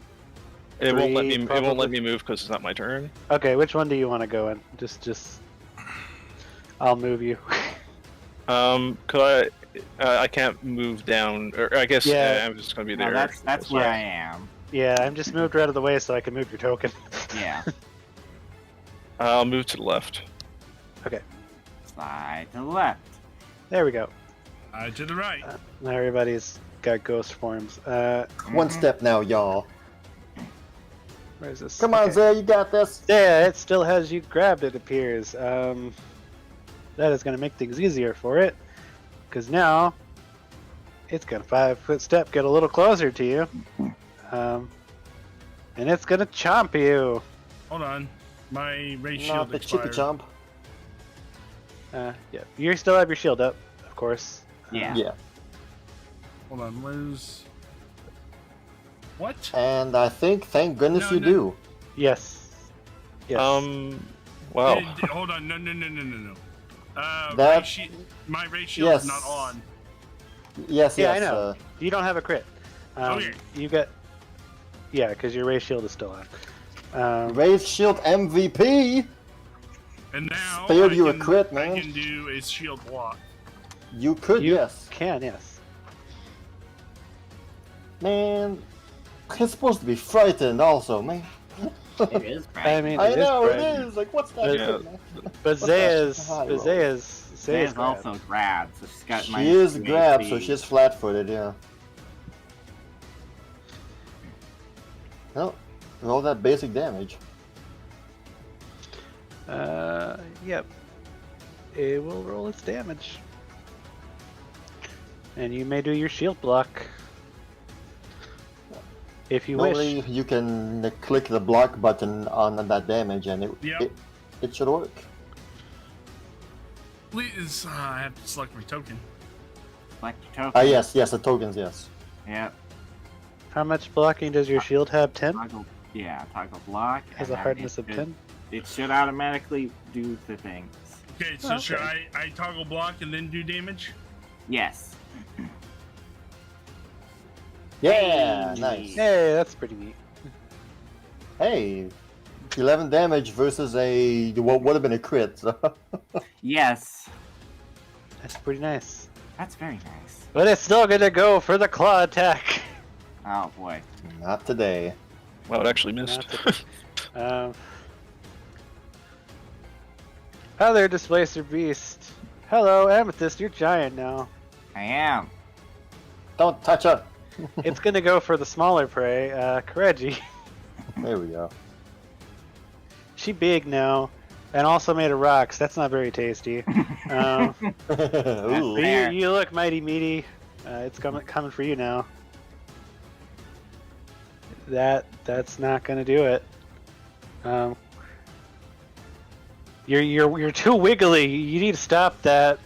It won't let me. Three, It won't let probably. me move because it's not my turn. Okay, which one do you want to go in? Just. I'll move you. Could I can't move down, or I guess Yeah. I'm just gonna be No, there. that's where I am. Yeah, I'm just moved right out of the way so I can move your token. Yeah. I'll move to the left. Slide to the left. There we go. To the right. Now everybody's got ghost forms. One step now, y'all. Where's this? Come on, Okay. Zay, you got this. Yeah, it still has you grabbed, it appears. That is going to make things easier for it. Because now, it's going to 5-foot step, get a little closer to you. And it's going to chomp you. Hold on. My ray Not shield the chippy expired. jump. Yeah, you still have your shield up, of course. Yeah. Yeah. Hold on. Where's... What? And I think, thank goodness No, you no. do. Yes. Yes. Well, Hold on. No. That- my ray shield Yes. is not on. Yes, Yeah, I yes. know. You don't have a crit. Okay. You got... Yeah, because your ray shield is still on. Raise shield MVP. And now Spared I you a can, crit, I man. can do a shield block. You could, You yes. can, yes. Man, it's supposed to be frightened also, man. It is I right. mean, I it know, is it Brandon. is. Like, what's that? Yeah. man? But What's that Zaya's high roll? Zaya's There's grabbed. also grabbed, so she's got She minus is 2 grabbed, HP. so she's flat-footed, yeah. Well, roll that basic damage. Yep. It will roll its damage. And you may do your shield block. If you Normally, wish. you can click the block button on that damage, and Yep. it should work. Please, I have to select my token. Select your token. Ah, yes, the tokens, yes. Yep. How much blocking does your shield have? 10? Toggle, yeah, toggle block. Has and a then hardness it of should- 10? It should automatically do the things. Okay, so Oh, should okay. I toggle block and then do damage? Yes. Yeah, Hey. nice. Hey, that's pretty neat. Hey, 11 damage versus what would have been a crit. So. Yes. That's pretty nice. That's very nice. But it's still gonna go for the claw attack. Oh boy. Not today. well, it actually missed. Other Displacer Beast. Hello, Amethyst, you're giant now. I am. Don't touch her. It's gonna go for the smaller prey, Kireji. There we go. She big now, and also made of rocks. That's not very tasty. Ooh. But Fair. you look mighty meaty. It's coming for you now. That's not gonna do it. You're too wiggly. You need to stop that.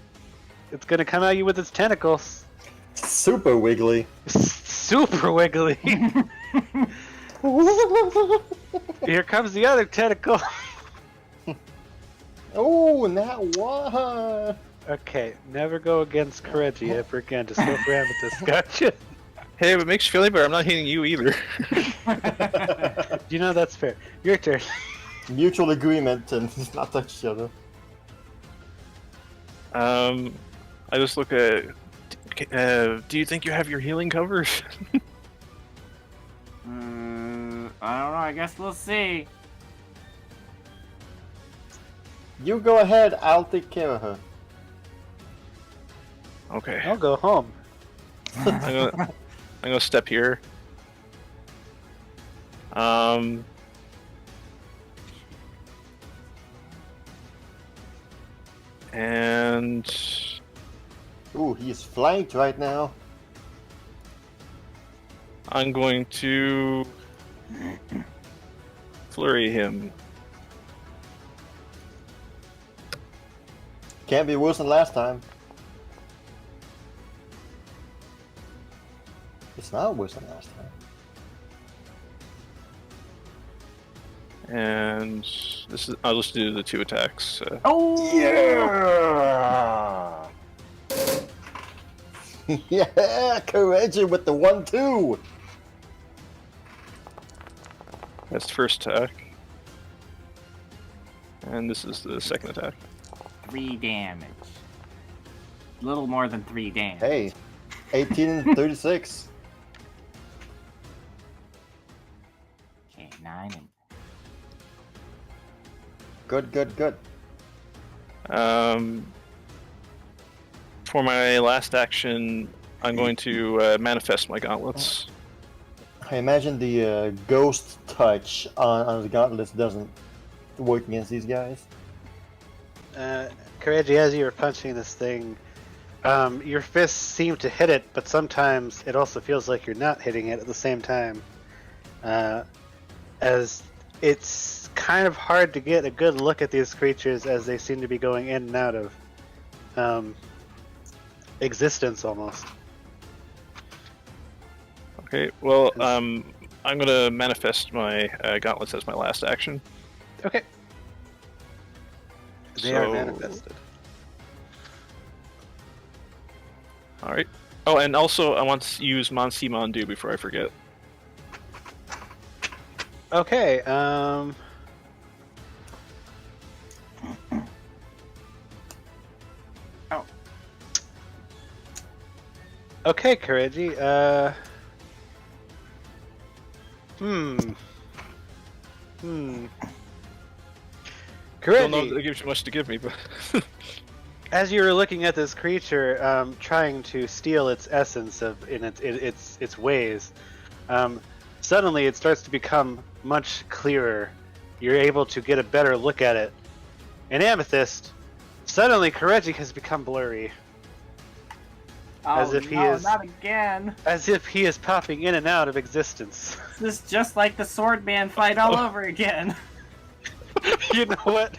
It's gonna come at you with its tentacles. Super wiggly. Super wiggly. Here comes the other tentacle. Oh, that one. Okay, never go against Kireji ever again. Just go for Amethyst. Gotcha. Hey, if it makes you feel any better, I'm not hitting you either. You know that's fair. Your turn. Mutual agreement and not touch each other. I just look at. Do you think you have your healing covered? I don't know. I guess we'll see. You go ahead, I'll take care of her. Okay. I'll go home. I'm gonna step here. And Ooh, he's flanked right now. I'm going to flurry him. Can't be worse than last time. It's not worse than last time. And this is I'll just do the 2 attacks. Oh Yeah! Yeah, Kireji with the 1-2. That's the first attack. And this is the second attack. 3 damage. Little more than 3 damage. Hey, 18 and 36. Okay, 9 and Good, good, good. For my last action, I'm going to manifest my gauntlets. I imagine the ghost touch on the gauntlets doesn't work against these guys. Kireji, as you were punching this thing, your fists seem to hit it, but sometimes it also feels like you're not hitting it at the same time. As it's kind of hard to get a good look at these creatures as they seem to be going in and out of existence almost. Okay, well, I'm going to manifest my gauntlets as my last action. Okay. They are manifested. Alright. Oh, and also I want to use Mansi Mandu before I forget. Okay, Oh. Okay, Kireji, Don't know Kireji, if it gives you much to give me, but... as you were looking at this creature, trying to steal its essence in its ways, suddenly it starts to become much clearer. You're able to get a better look at it. In Amethyst, suddenly Kireji has become blurry. As if he is- not again. As if he is popping in and out of existence. This is just like the Swordman fight all over again. You know what?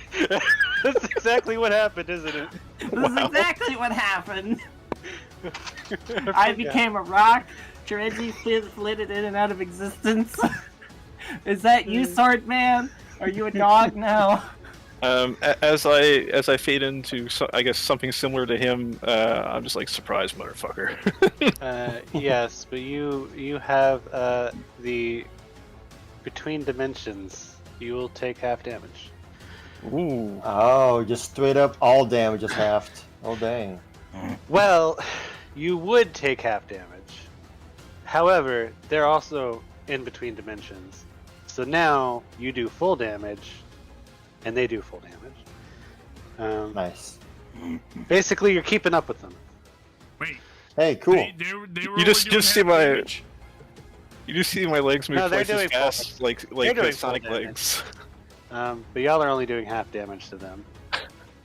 That's exactly what happened, isn't it? This is exactly what happened. I became a rock. Kireji flitted in and out of existence. Is that you, Swordman? Are you a dog now? As I fade into, I guess, something similar to him, I'm just like, surprise, motherfucker. Yes, but you have the between dimensions. You will take half damage. Ooh. Oh, just straight up all damage is halved. Oh, dang. Well, you would take half damage. However, they're also in between dimensions. So now you do full damage, and they do full damage. Nice. Basically, you're keeping up with them. Wait. Hey, cool. They were You just only doing see half my- damage? You do see my legs move No, they're twice as doing full fast, like They're doing Sonic full damage. legs. But y'all are only doing half damage to them.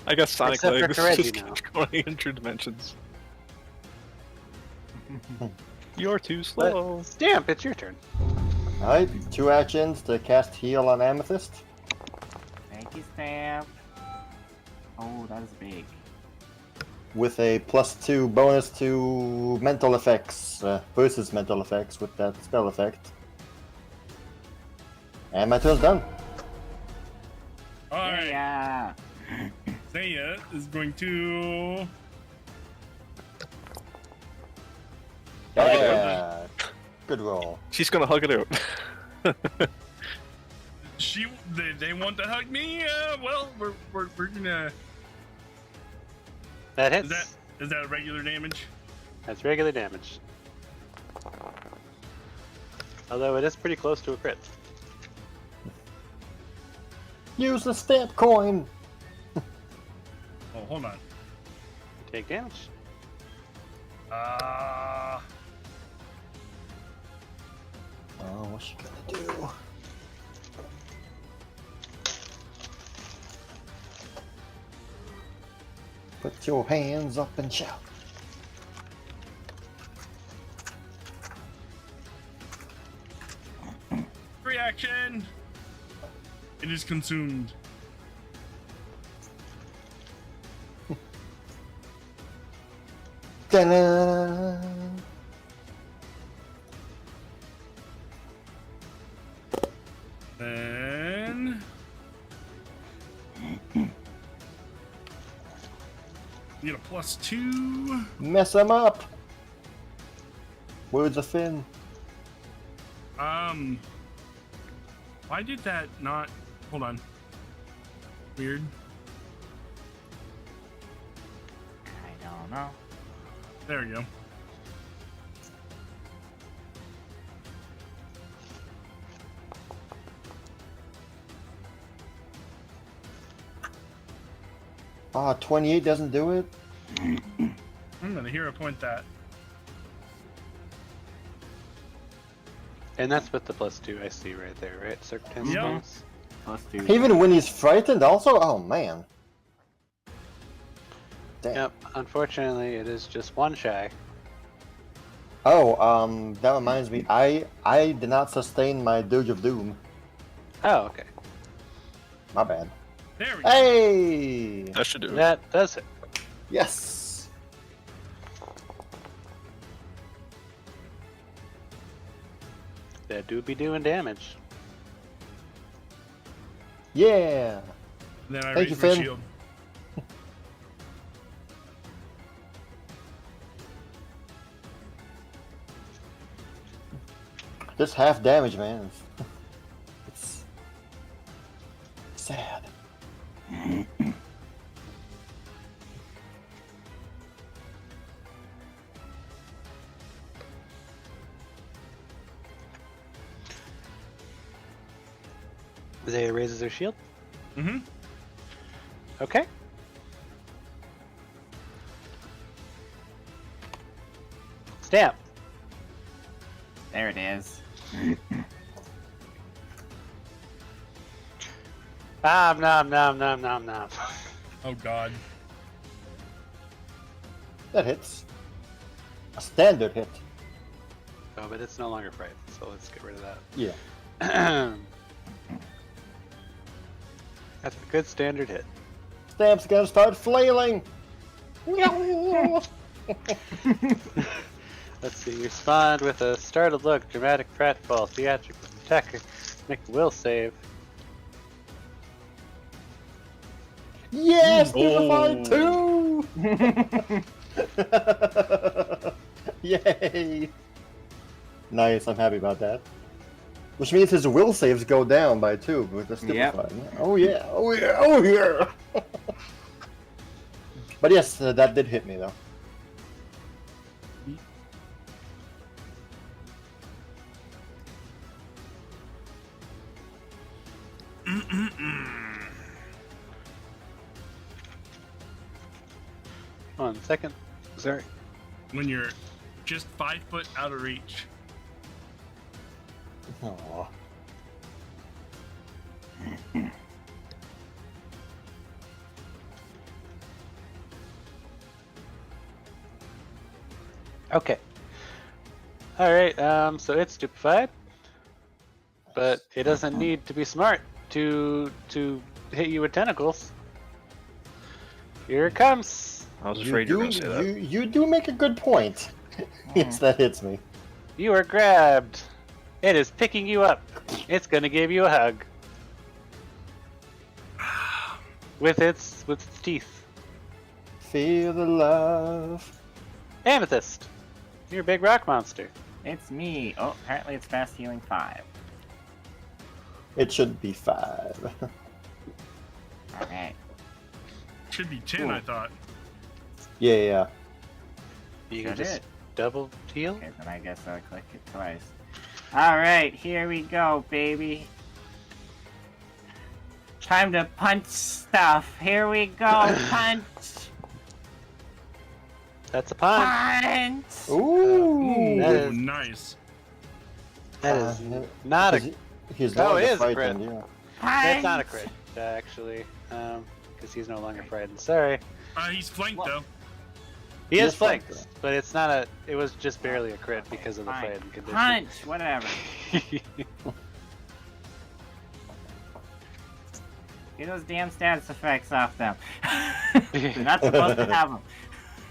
I got Sonic Except for legs. Kireji Just now. keep going into dimensions. You're too But, slow. Stamp, it's your turn. Alright, 2 actions to cast heal on Amethyst. Thank you, Stamp. Oh, that is big. With a +2 bonus to mental effects, versus mental effects with that spell effect. And my turn's done. Alright. Yeah. Saya is going to. Yeah. Good roll. She's gonna hug it out. They want to hug me. Well, we're gonna. That hits. Is that regular damage? That's regular damage. Although it is pretty close to a crit. Use the stamp coin! Oh, hold on. Take damage. Oh, what's she gonna do? Put your hands up and shout. Reaction. It is consumed. Ta-da! Then you get a +2. Mess him up! Words of Finn. Why Why did that not... Hold on. Weird. I don't know. There we go. Ah, 28 doesn't do it? I'm gonna hero point that. And that's with the +2 I see right there, right? Circumstance Yeah. bonus? +2. Even when he's frightened also? Oh, man. Damn. Yep, unfortunately it is just one shy. Oh, that reminds me. I did not sustain my Doge of Doom. Oh, okay. My bad. There we go. Hey! That should do it. That does it. Yes! That do be doing damage. Yeah! Then I Thank you, raise my Finn. shield. Just half damage, man. It's sad. Zaya raises her shield. Mm-hmm. Okay. Stamp. There it is. Nom nom nom nom nom nom. Oh god. That hits. A standard hit. Oh, but it's no longer frightened, so let's get rid of that. Yeah. That's a good standard hit. Stamp's gonna start flailing! Let's see, you respond with a startled look, dramatic pratfall, theatrical, attacker, make a will save. Yes! Oh. Stupefied 2! Yay! Nice, I'm happy about that. Which means his will saves go down by 2 with the stupefied. Oh yeah, oh yeah, oh yeah! But yes, that did hit me though. One second. Sorry. When you're just 5 foot out of reach. Aww. Okay. Alright, so it's stupefied. But it doesn't need to be smart to hit you with tentacles. Here it comes. I was afraid you were going to say that. You do make a good point. Yes, that hits me. You are grabbed. It is picking you up. It's gonna give you a hug. With its teeth. Feel the love. Amethyst. You're a big rock monster. It's me. Oh, apparently it's fast healing 5. It should be 5. Alright. Should be 10, Cool. I thought. Yeah. You can Should just it? double heal. Okay, then I guess I'll click it twice. Alright, here we go, baby. Time to punch stuff. Here we go, punch! That's a punch. Punch! Ooh. That Ooh, is- nice. That is not a. He's Oh, not it is a frightened, crit. yeah. That's not a crit, actually. Because he's no longer frightened. Sorry. He's flanked What? though. He He is is flanked, flanked, but it's not a. It was just barely a crit because of the Fine. frightened condition. Punch! Whatever. Get those damn status effects off them. You're not supposed to have them.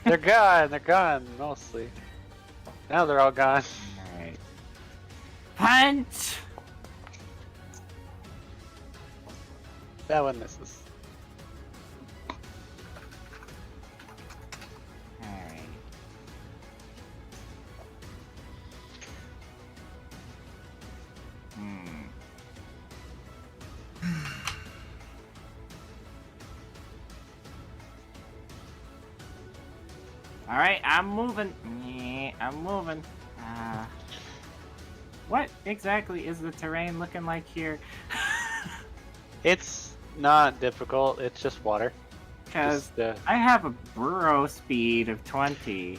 They're gone. They're gone mostly. Now they're all gone. Alright. Punch! That one misses. Alright. Alright, I'm moving. I'm moving. What exactly is the terrain looking like here? It's not difficult. It's just water. Because Just, I have a burrow speed of 20.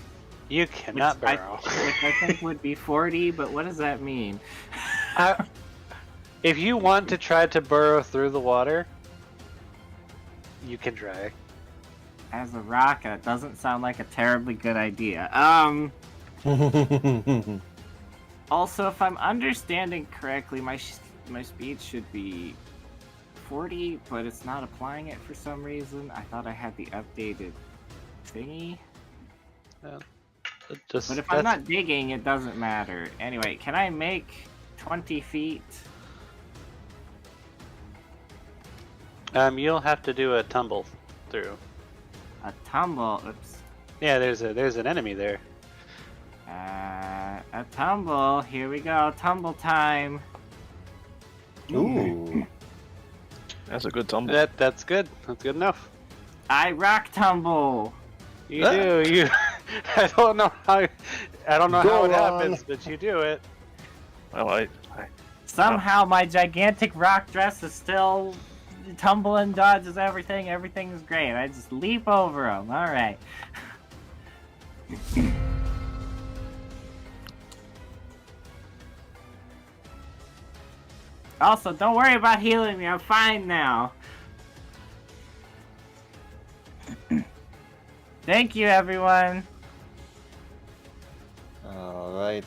you cannot which burrow. Which I think would be 40, but what does that mean? If you want to try to burrow through the water, you can try. As a rocket, it doesn't sound like a terribly good idea. Also, if I'm understanding correctly, my speed should be 40, but it's not applying it for some reason. I thought I had the updated thingy. Just, But if I'm not digging, it doesn't matter. Anyway, can I make 20 feet? You'll have to do a tumble through. A tumble. Oops. Yeah, there's an enemy there. A tumble. Here we go. Tumble time. Ooh. That's a good tumble. That's good. That's good enough. I rock tumble. You do. You. I don't know how it Go happens, on. but you do it. Well, Somehow my gigantic rock dress is still tumbling, dodges everything. Everything is great. I just leap over them. All right. Also, don't worry about healing me. I'm fine now. Thank you, everyone. Alright.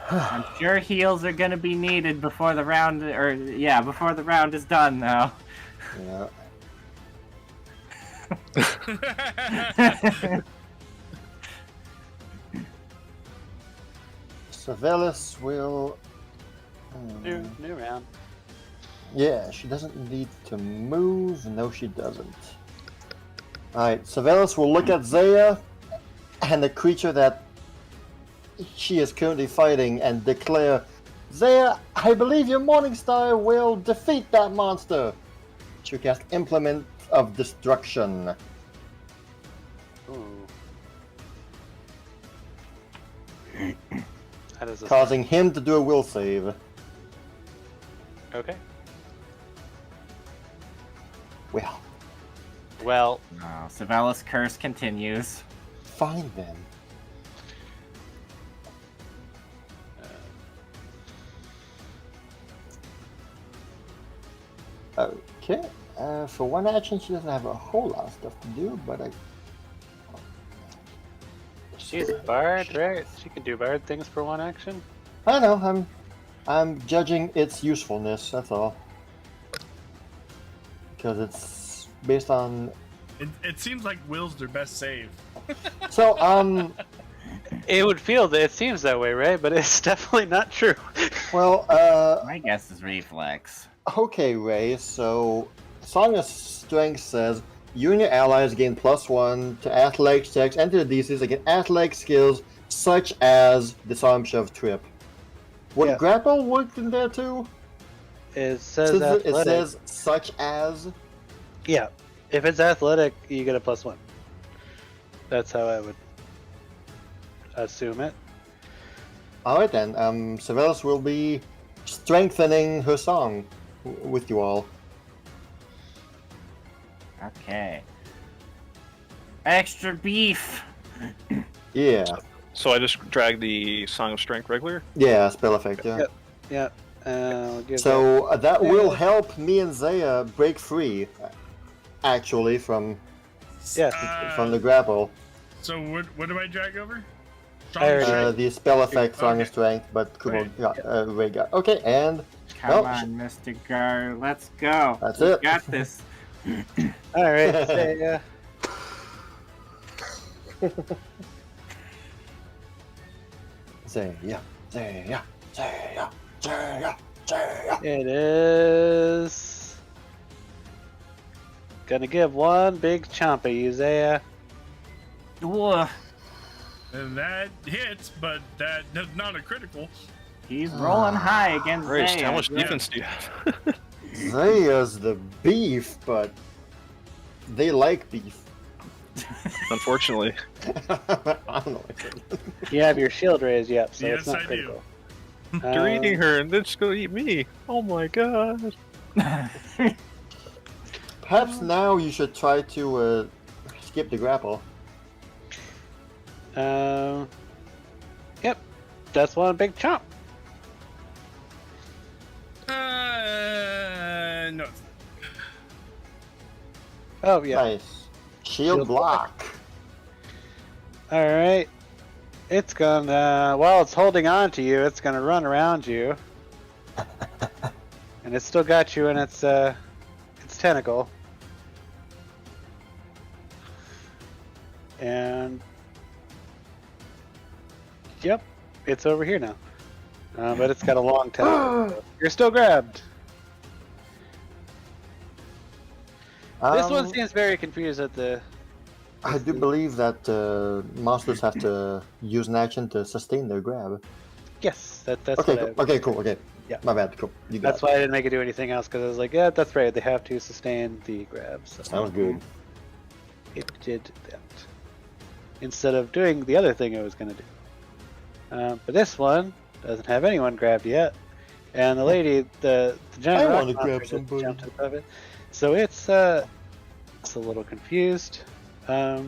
I'm sure heals are gonna be needed before the round, before the round is done, though. Yeah. Savelis will... New round. Yeah, she doesn't need to move. No, she doesn't. Alright, Savelis will look at Zaya and the creature that she is currently fighting and declare, Zaya, I believe your Morningstar will defeat that monster. She'll cast Implement of Destruction. Ooh. How does this Causing him to do a will save. Okay. Well, Oh, Savella's curse continues. fine then. Okay. For one action, she doesn't have a whole lot of stuff to do, but she's a bard, right? She can do bard things for one action. I know. I'm judging its usefulness. That's all. Because it's based on. It seems like Will's their best save. So It would feel that it seems that way, right? But it's definitely not true. well, My guess is reflex. Okay, Ray, so Song of Strength says you and your allies gain +1 to athletics checks and to the DCs against athletic skills such as Disarm, Shove, Trip. Would Yeah. grapple work in there too? It says Since athletic. it says such as. Yeah. If it's athletic, you get a +1. That's how I would assume it. Alright then, Savelis will be strengthening her song with you all. Okay. Extra beef. Yeah. So I just drag the Song of Strength regular. Yeah, spell effect, yeah. Yep. Yeah. I'll give So that will help me and Zaya break free, actually, from the grapple. So what do I drag over? I already- The spell effect, Song Okay. of Strength, but Kumo Right. Ray got. Okay, and Come Well, on, Mr. Gar. Let's go. That's We it. got this. All right. Say, Zaya. it is gonna give one big chomp at you, Zaya. Whoa. And that hits, but that's not a critical. He's rolling high against Christ, Zaya. how much yeah. defense do you have? Zaya's the beef, but they like beef. Unfortunately. I don't know. You have your shield raised, yep, so Yes, it's not I do. critical. You're eating her, and then she's gonna eat me. Oh my god. Perhaps now you should try to skip the grapple. Yep, that's one big chomp. No. Oh, yeah. Nice. Shield block. Alright. It's gonna, while it's holding on to you, it's gonna run around you. And it's still got you in its tentacle. And yep, it's over here now. But it's got a long tentacle. You're still grabbed. This one seems very confused at the. I do believe that monsters have to use an action to sustain their grab. Yes, that's Okay, what cool. Okay, cool. Okay. Yeah. My bad. Cool. You got That's why I didn't make it do anything else, because I was like, yeah, that's right. They have to sustain the grab. So Sounds good. it did that instead of doing the other thing it was going to do. But this one doesn't have anyone grabbed yet, and the lady, the giant I rock want to monster grab just somebody. jumped above it. So it's a little confused. I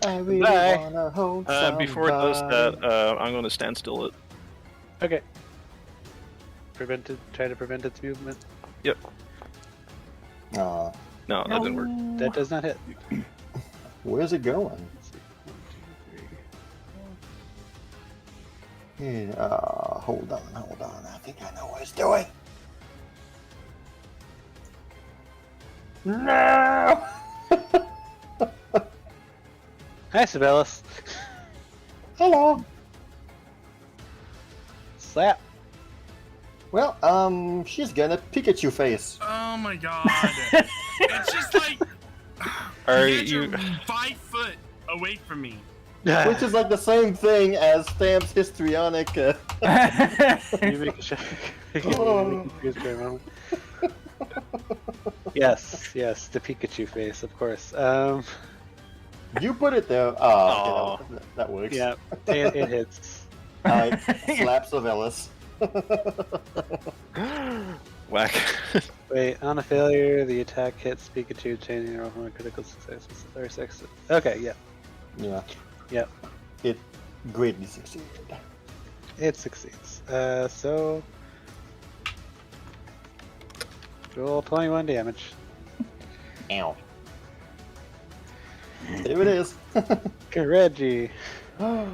really Bye. wanna hold Before it does somebody. that, I'm going to stand still it. Okay. Try to prevent its movement. Yep. Aw, No, that didn't work. That does not hit. where's it going? Let's see. 1, 2, 3. Yeah, hold on. I think I know what it's doing. No! Hi, Sibelius. Hello. Slap. Well, she's gonna Pikachu face. Oh my god. It's just like Are you guys you? are 5 foot away from me. Which is like the same thing as Stamp's histrionic. You make a check. Oh. Yes, the Pikachu face, of course. You put it there. Oh, okay, that works. Yeah, it hits. Alright, slaps of Ellis. Whack. Wait, on a failure, the attack hits Pikachu, changing roll from a critical success or 6. Okay, yeah, Yeah. Yep. It greatly succeeded. it succeeds. So roll 21 damage. Ow. There it is. Kireji. Hmm.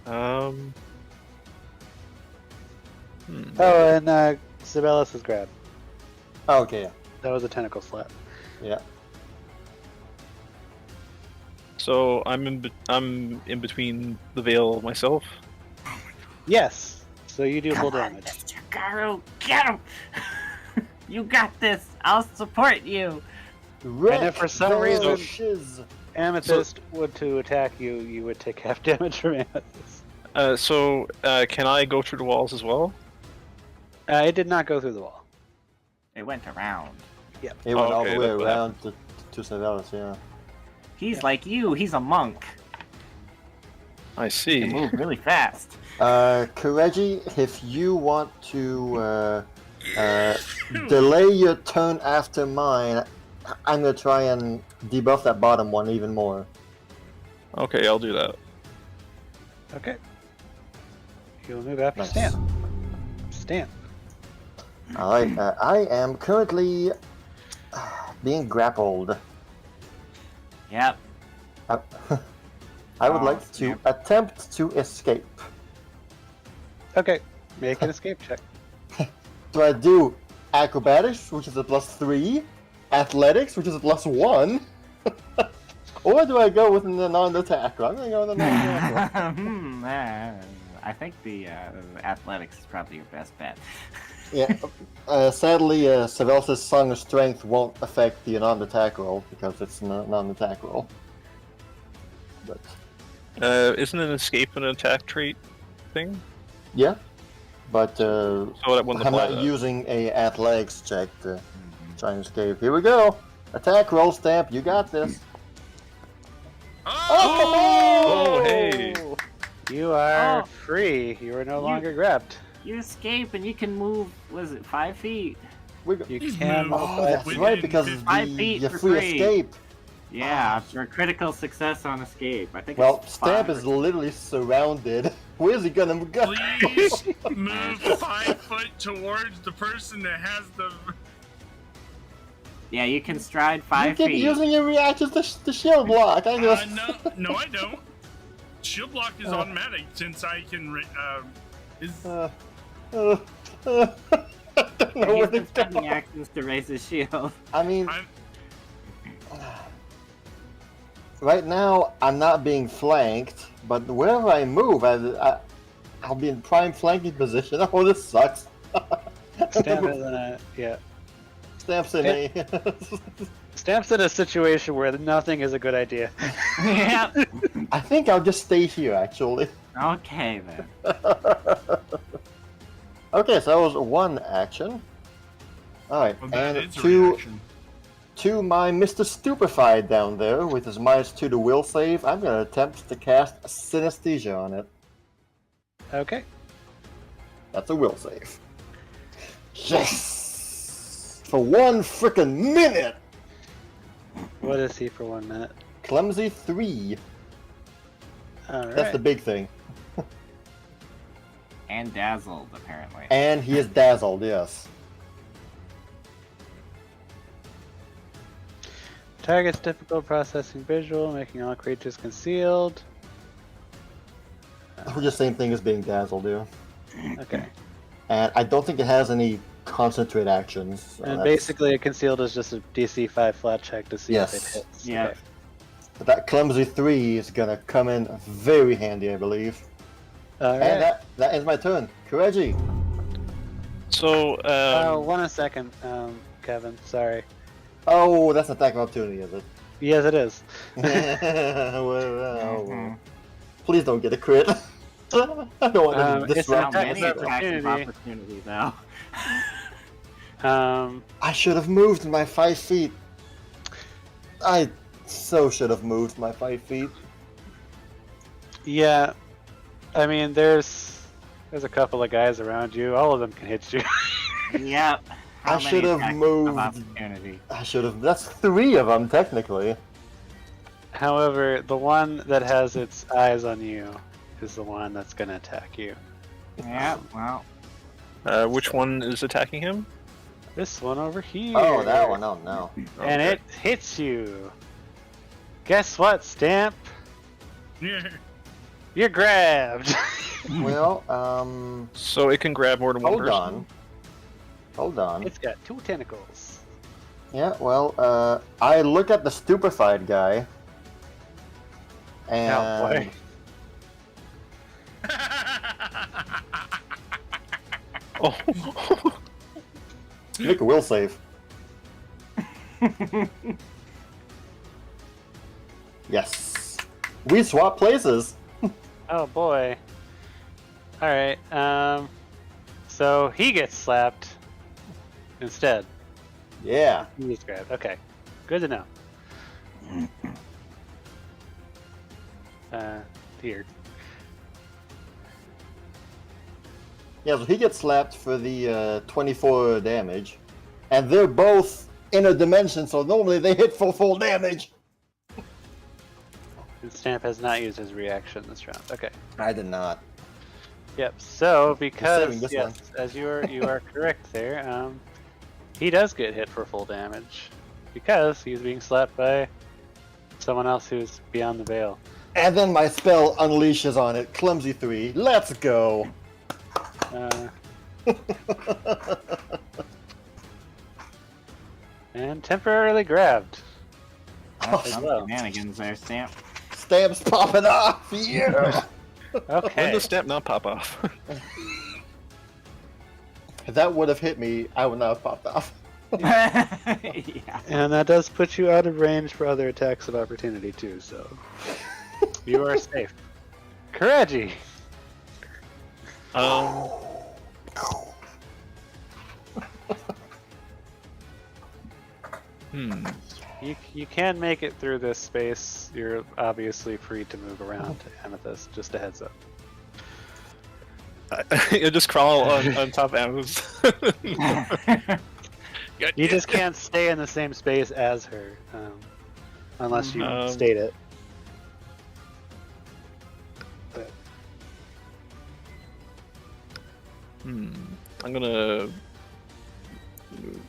Oh, and Sibelius is grabbed. Okay, yeah. That was a tentacle slap. Yeah. So I'm in between the veil myself. Yes. So you do full damage. Kireji'Garou, get him! You got this. I'll support you. Wreck if for some the reason- shiz. Amethyst would to attack you, you would take half damage from Amethyst. Can I go through the walls as well? It did not go through the wall. It went around. It went all okay, the way that's what around to Savalis, yeah. He's like you. He's a monk. I He see. can move really fast. Kireji, if you want to delay your turn after mine, I'm gonna try and debuff that bottom one even more. Okay, I'll do that. Okay. You'll move after Nice. Stamp. Stamp. Alright, I am currently being grappled. Yep. I would Oh, like to snap. attempt to escape. Okay. Make an escape check. Do I do acrobatics, which is a +3, athletics, which is a +1, or do I go with the non-attacker? I'm gonna go with the non-attacker. I think the athletics is probably your best bet. Yeah. Sadly, Savalis' Song of Strength won't affect the non-attack roll because it's a non-attack roll. But Isn't an escape an attack trait thing? yeah, but So that wouldn't I'm apply not that. using a athletics check to Try and escape. Here we go. Attack roll, Stamp. You got this. Oh, hey. You are Oh. free. You are no You- longer grabbed. You escape and you can move, was it 5 feet? We go. You He's can moved. move Oh, that's Within right, because of 5 the feet your for free free. escape. Yeah, for critical success on escape. I think Well, it's Stamp 5 is literally surrounded. Where's he gonna go? Please move 5 foot towards the person that has the. Yeah, you can stride You 5 keep feet. using your reactions to shield block. I just... No, I don't. Shield block is automatic since I can. Is I don't know where He's to been spending go. actions to raise his shield. I mean, I'm right now I'm not being flanked, but wherever I move, I'll be in prime flanking position. Oh, this sucks. Stamp is in a Stamp's in a... Stamp's in a situation where nothing is a good idea. Yeah. I think I'll just stay here, actually. Okay then. Okay, so that was one action. Alright, well, that and is a to reaction. my Mr. Stupefied down there, with his -2 to will save, I'm going to attempt to cast Synesthesia on it. Okay. That's a will save. Yes! For 1 frickin' minute! What is he for 1 minute? Clumsy 3. Alright. That's the big thing. And dazzled, apparently. And he is dazzled, yes. Target's difficult processing visual, making all creatures concealed. The same thing as being dazzled, yeah. Okay. And I don't think it has any concentrate actions. So And that's- basically, a concealed is just a DC 5 flat check to see if it Yes. hits. Yeah. Okay. But that clumsy 3 is gonna come in very handy, I believe. Alright. And that ends my turn. Kireji. So, One second, Kevin. Sorry. Oh, that's an attack of opportunity, is it? Yes, it is. Well, please don't get a crit. I don't want to It's disrupt an How attack many of attacks of opportunity. opportunity, though? I should have moved my 5 feet. I so should have moved my 5 feet. Yeah. I mean, there's a couple of guys around you. All of them can hit you. Yep. How I many should have attacks of moved. opportunity? I should have. That's 3 of them, technically. However, the one that has its eyes on you is the one that's going to attack you. Yep, well. which one is attacking him? This one over here. Oh, that one. Oh, no. And Okay. it hits you. Guess what, Stamp? Yeah. You're grabbed. Well, So it can grab more than one hold person. on. Hold on. It's got 2 tentacles. Yeah, well, I look at the stupefied guy. And... Oh, boy. Oh. Make a will save. Yes. We swap places. Oh boy. Alright, so he gets slapped instead. Yeah. He's grabbed. Okay. Good to know. Here. Yeah, so he gets slapped for the 24 damage. And they're both in a dimension, so normally they hit for full damage. And Stamp has not used his reaction this round. Okay. I did not. Yep. So saving because this yes, one. as you are correct there, he does get hit for full damage because he's being slapped by someone else who's beyond the veil. And then my spell unleashes on it. Clumsy 3. Let's go. And temporarily grabbed. That's some well. shenanigans there, Stamp. Stamps popping off. Yeah. When Okay. does Stamp not pop off? If that would have hit me, I would not have popped off. Yeah. And that does put you out of range for other attacks of opportunity too, so you are safe. Kireji! You can make it through this space. You're obviously free to move around to Amethyst. Just a heads up. You just crawl on top of Amethyst. You just can't stay in the same space as her, unless you state it. But I'm gonna move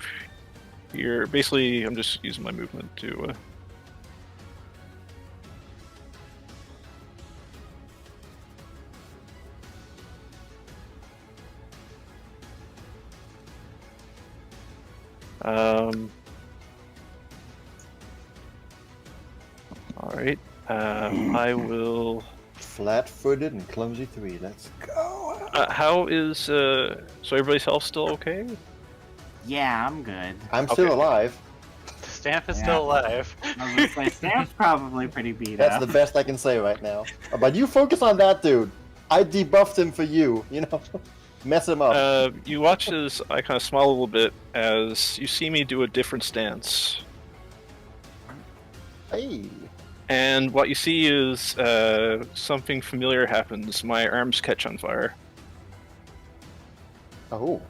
here. Basically, I'm just using my movement to. All right. I will. Flat-footed and clumsy 3. Let's go. How is so everybody's health still okay? Yeah, I'm good. I'm still Okay. alive. Stamp is Yeah. still alive. I was gonna say, Sam's probably pretty beat That's up. the best I can say right now. But you focus on that dude. I debuffed him for you. You know, mess him up. You watch as I kind of smile a little bit as you see me do a different stance. Hey. And what you see is something familiar happens. My arms catch on fire. Oh.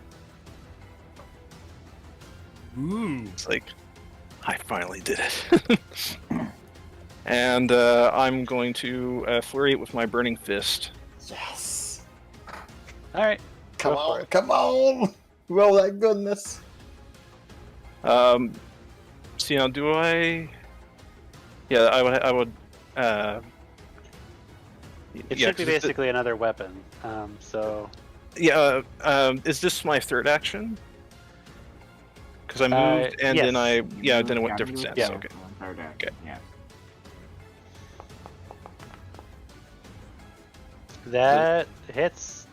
Ooh. It's like, I finally did it. And I'm going to flurry it with my burning fist. Yes. All right. Come Go for on. it. Come on. Roll that goodness. See now, do I? Yeah, I would. It yeah, should be 'cause basically another weapon. So Yeah. Is this my third action? Because I moved and then yes. then I went different stance. Yeah. Okay. Okay. Yeah. that hits.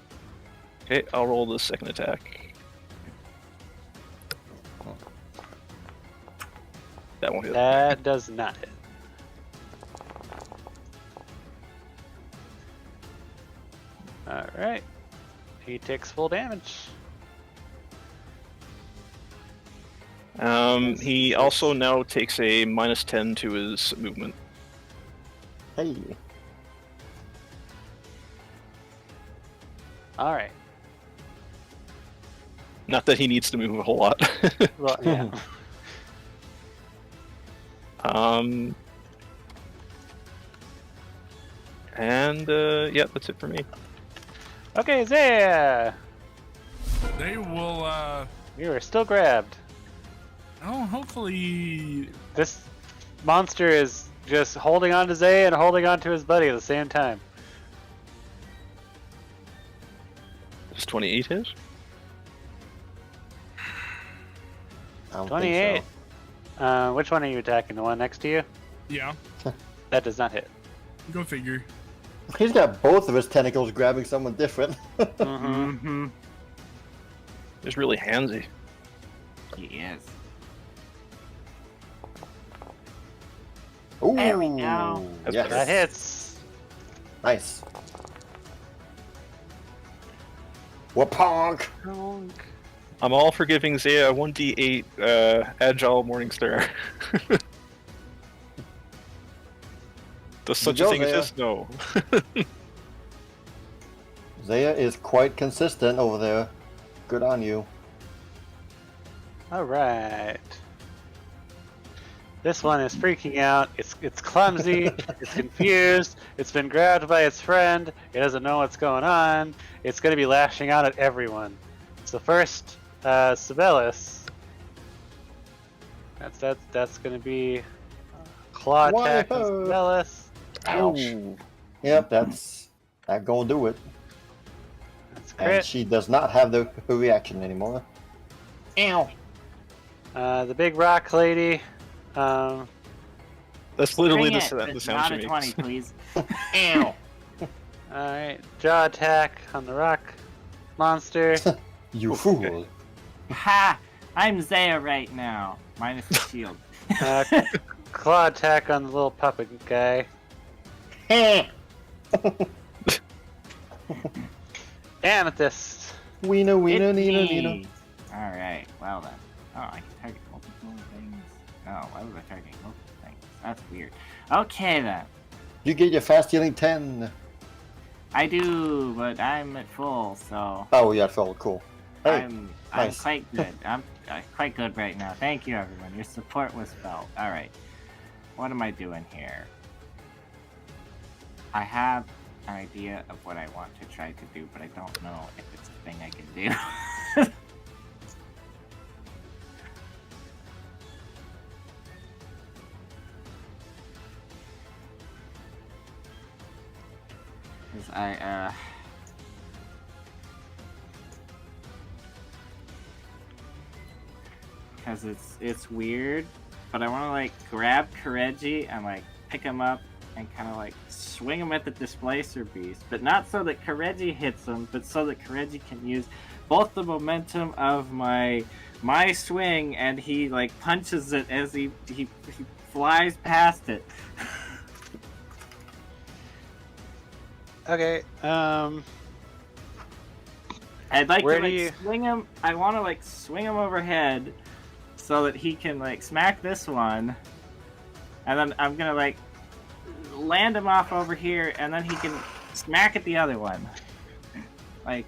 Okay, I'll roll the second attack. That won't hit. That does not hit. All right. He takes full damage. He also now takes a -10 to his movement. Hey. All right. Not that he needs to move a whole lot. Well, yeah. And yeah, that's it for me. Okay, Zaya. They will, You are still grabbed. hopefully. This monster is just holding on to Zaya and holding on to his buddy at the same time. Does 28 hit? I don't 28. think so. Which one are you attacking? The one next to you? Yeah, That does not hit. go figure. He's got both of his tentacles grabbing someone different. Mm-hmm. It's really handsy. He is. Ooh. There we go. That's Yes. That hits. Nice. Waponk. I'm all for giving Zaya a 1d8 agile Morningstar. Does such a go, thing Zaya. exist? No. Zaya is quite consistent over there. Good on you. All right. This one is freaking out. It's clumsy. It's confused. It's been grabbed by its friend. It doesn't know what's going on. It's going to be lashing out at everyone. So first, Sibelius. That's going to be claw attack on Whoa. Sibelius. Ouch. Ooh. Yep, that's that gonna do it. That's And crit. she does not have her reaction anymore. Ow. The big rock lady. That's literally Bring the, it, the but sound not she a makes. 20, please. Ow. Alright, jaw attack on the rock monster. You fool. Ha! I'm Zaya right now. Minus the shield. Claw attack on the little puppet guy. Amethyst. Wiener, wiener, It's neener, me. neener. Alright, well then. Oh, I can target multiple things. Oh, why was I targeting multiple things? That's weird. Okay then. You get your fast healing 10. I do, but I'm at full, so Oh, yeah, felt cool. Hey, I'm nice. quite good. I'm quite good right now. Thank you, everyone. Your support was felt. All right. What am I doing here? I have an idea of what I want to try to do, but I don't know if it's a thing I can do. 'Cause because it's weird, but I want to like grab Kireji and like pick him up and kind of like swing him at the displacer beast, but not so that Kireji hits him, but so that Kireji can use both the momentum of my swing and he like punches it as he flies past it. Okay. I'd like Where to do like you- swing him. I want to like swing him overhead so that he can like smack this one, and then I'm gonna like land him off over here, and then he can smack at the other one. Like,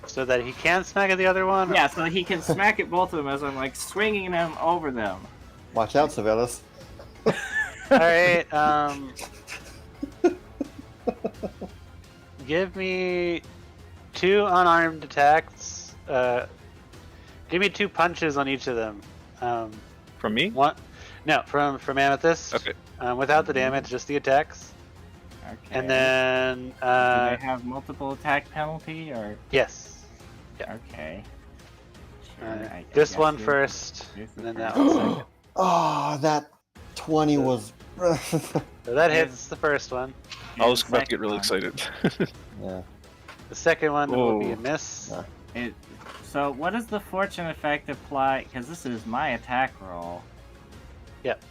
So that he can smack at the other one? yeah, so that he can smack at both of them as I'm like swinging them over them. Watch out, Civilis. Alright, give me 2 unarmed attacks. Give me 2 punches on each of them. From me? One, no, from Amethyst. Okay. Without the damage, just the attacks. Okay. And then, do they have multiple attack penalty or? yes. Okay. Sure, I This guess one you- first, here's the and then that first one second. Oh, that 20 was. So that hits the first one. I was the about to get second really one. excited. Yeah. The second one will be a Oh. miss. Yeah. So what does the fortune effect apply? Because this is my attack roll. Yep.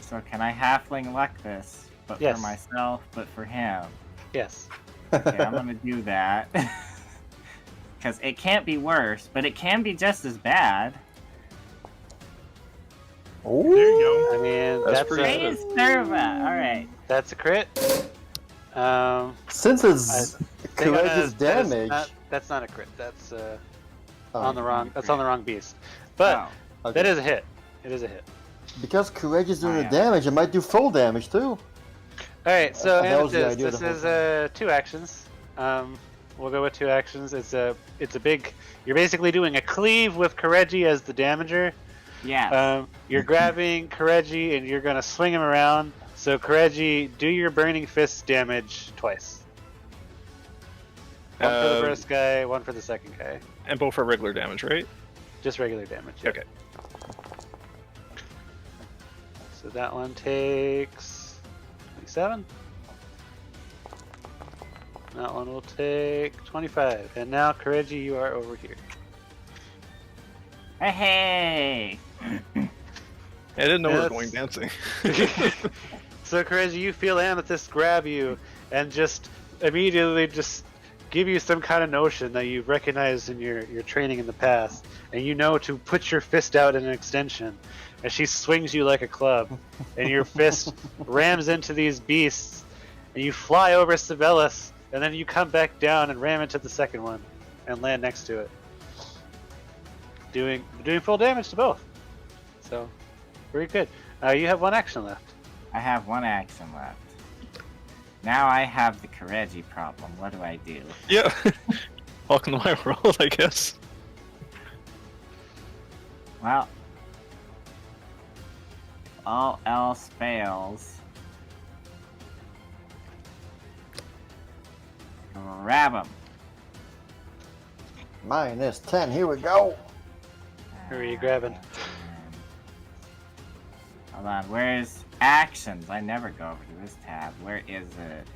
So can I halfling luck this, but Yes. for myself, but for him? Yes. Okay, I'm gonna do that. Because it can't be worse, but it can be just as bad. Ooh. There you I mean, That's that's, pretty a, good. Praise Serva! Alright. that's a crit. Since it's Hang on, courageous damage. That's not a crit. That's Oh, on the wrong. That's on the wrong beast. But Oh, okay. that is a hit. It is a hit. Because courageous doing Oh, the yeah. damage, it might do full damage too. All right. So That was the Amethyst, idea of this the is 2 actions. We'll go with 2 actions. It's a big. You're basically doing a cleave with Kireji as the damager. yeah. You're grabbing Kireji and you're gonna swing him around. So Kireji, do your burning fist damage twice. One for the first guy, one for the second guy. And both are regular damage, right? Just regular damage. yeah. Okay. So that one takes 27. That one will take 25. And now, Kireji, you are over here. Hey! I didn't know we were Yes. going dancing. So, Kireji, you feel Amethyst grab you and just immediately just give you some kind of notion that you've recognized in your training in the past. And you know to put your fist out in an extension. And she swings you like a club. And your fist rams into these beasts. And you fly over Sibelius. And then you come back down and ram into the second one. And land next to it. Doing full damage to both. So, very good. You have 1 action left. I have 1 action left. Now I have the Kireji problem. What do I do? Yeah. Welcome to my world, I guess. Well, all else fails. Grab him. Minus 10, here we go. Who are you grabbing? Hold on, where's actions? I never go over to this tab. Where is it?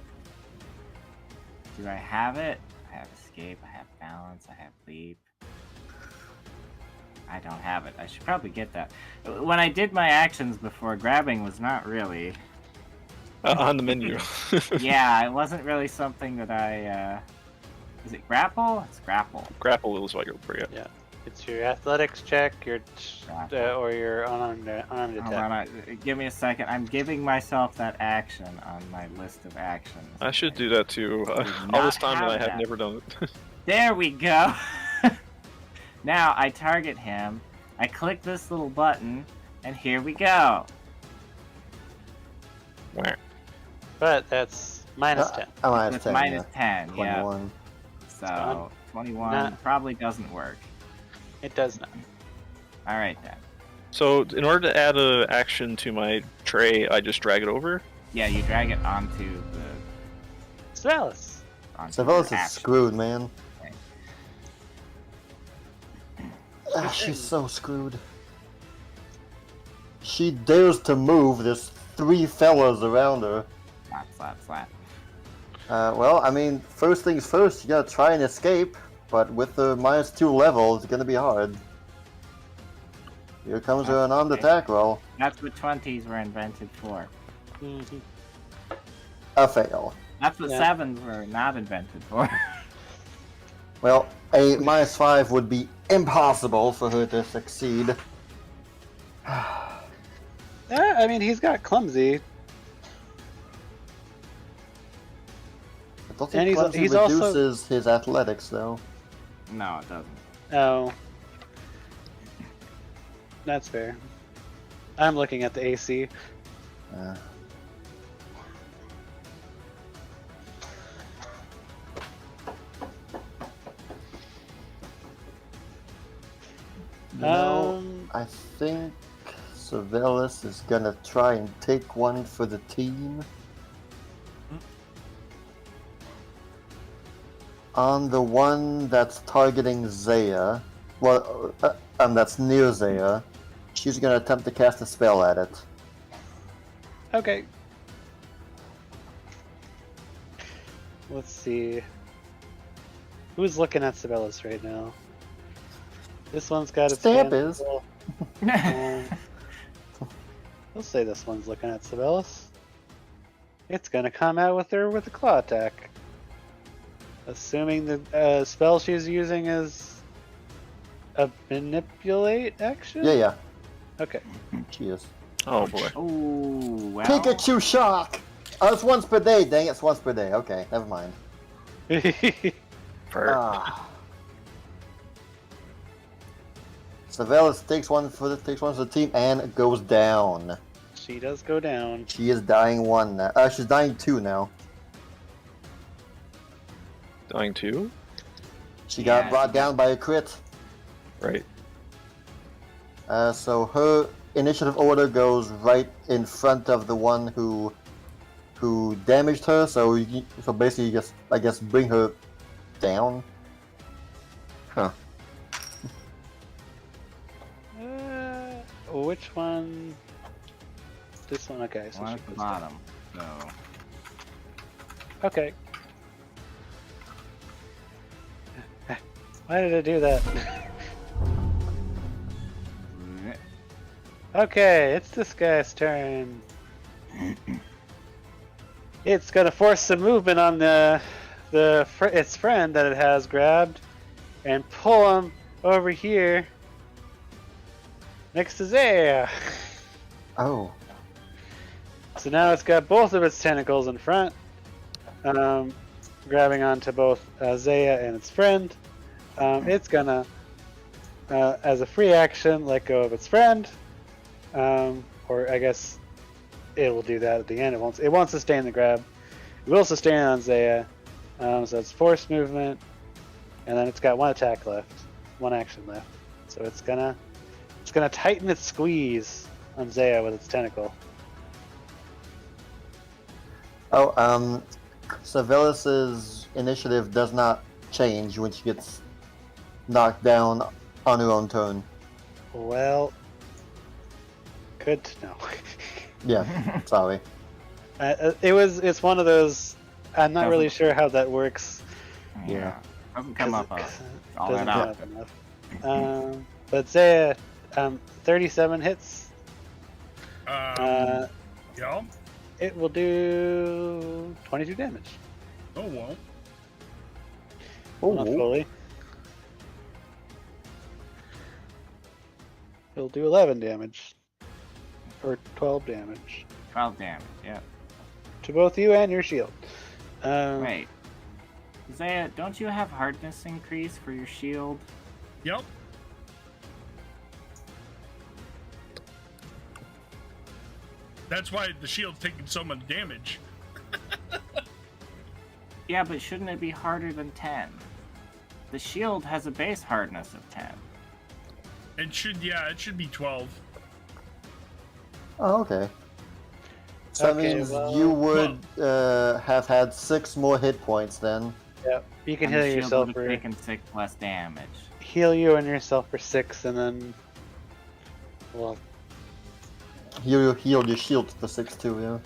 Do I have it? I have escape, I have balance, I have leap. I don't have it. I should probably get that. When I did my actions before, grabbing was not really... On the menu. Yeah, it wasn't really something that I, Is it grapple? It's grapple. Grapple is what you're for, yeah. Yeah. It's your athletics check, your or your unarmed Hold attack. on, give me a second. I'm giving myself that action on my list of actions. I should do that too. All this time and I have never done it. There we go. Now I target him. I click this little button, and here we go. But that's minus 10. Oh, minus It's 10. minus yeah. 10. Yeah. 21. So 21 Not- probably doesn't work. It does not. All right then. So in order to add an action to my tray, I just drag it over. Yeah, you drag it onto the. Svellis. Savalas is screwed, man. Okay. Ah, she's so screwed. She dares to move. There's 3 fellas around her. Slap. Well, I mean, first things first, you gotta try and escape, but with the -2 level, it's gonna be hard. Here comes her unarmed Okay. attack roll. That's what 20s were invented for. Mhm. A fail. That's what Yeah. 7s were not invented for. Well, a -5 would be impossible for her to succeed. I mean, he's got clumsy. I don't And think he's Clumsy also- reduces his athletics, though. No, it doesn't. Oh. That's fair. I'm looking at the AC. No, I think Savalas is gonna try and take one for the team. On the one that's targeting Zaya, well, that's near Zaya, she's gonna attempt to cast a spell at it. Okay. Let's see. Who's looking at Sibelius right now? This one's got its Stamp hands is. full. We'll say this one's looking at Sibelius. It's gonna come out with her with a claw attack. Assuming the spell she's using is a manipulate action? Yeah, Okay. she is. Oh boy. Ooh, well. Pikachu shock! Oh, it's once per day, dang, it's once per day. Okay, never mind. Ah. Savalas takes one for the team and goes down. She does go down. She is dying 1 now. She's dying 2 now. Dying 2? She Yeah, got brought down by a crit. Right. So her initiative order goes right in front of the one who damaged her. So basically, you just I guess bring her down. Huh. Which one? This one, okay. So One she at the goes down. bottom. So. Okay. Why did I do that? Okay, it's this guy's turn. It's gonna force some movement on its friend that it has grabbed, and pull him over here next to Zaya. Oh. So now it's got both of its tentacles in front, grabbing onto both Zaya and its friend. It's gonna, as a free action, let go of its friend, or I guess it will do that at the end. It won't sustain the grab. It will sustain on Zaya, so it's force movement, and then it's got 1 attack left, 1 action left. So it's gonna tighten its squeeze on Zaya with its tentacle. Oh, Savalas's initiative does not change when she gets knocked down on her own turn. Well, good to know. Yeah, sorry. It's one of those. I'm not really sure how that works. Yeah. Doesn't come up all Doesn't that come up often. enough. But Zaya, 37 hits. Yeah. It will do 22 damage. Oh well. Not fully. He'll do 11 damage. Or 12 damage. 12 damage, yep. To both you and your shield. Right. Zaya, don't you have hardness increase for your shield? Yep. That's why the shield's taking so much damage. Yeah, but shouldn't it be harder than 10? The shield has a base hardness of 10. It should be 12. Oh, okay. So that Okay, means well- you would have had 6 more hit points then. Yep. You can And the heal shield yourself would have for taken 6 less damage. heal you and yourself for 6, and then well, You healed your shield for 6 too, yeah.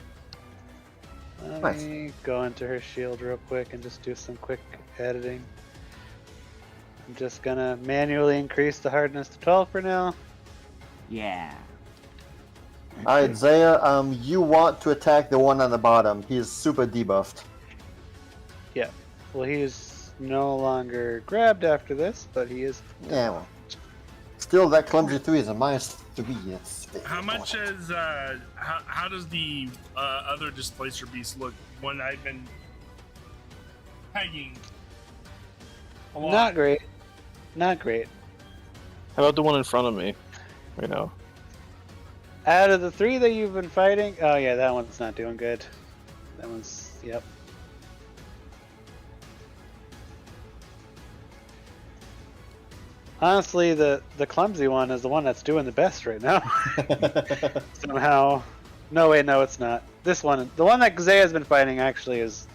let Nice. me go into her shield real quick and just do some quick editing. I'm just gonna manually increase the hardness to 12 for now. Yeah. Alright, Zaya, you want to attack the one on the bottom. He is super debuffed. Well, he's no longer grabbed after this, but he is. Yeah, well. Still, that clumsy 3 is a -3. It's very How much important. is how does the other displacer beast look when I've been pegging? A lot? Not great. Not great. How about the one in front of me? Right now. Out of the 3 that you've been fighting, oh yeah, that one's not doing good. That one's, yep. Honestly, the clumsy one is the one that's doing the best right now. Somehow. No, wait, no, it's not. This one, the one that Zaya's been fighting, actually is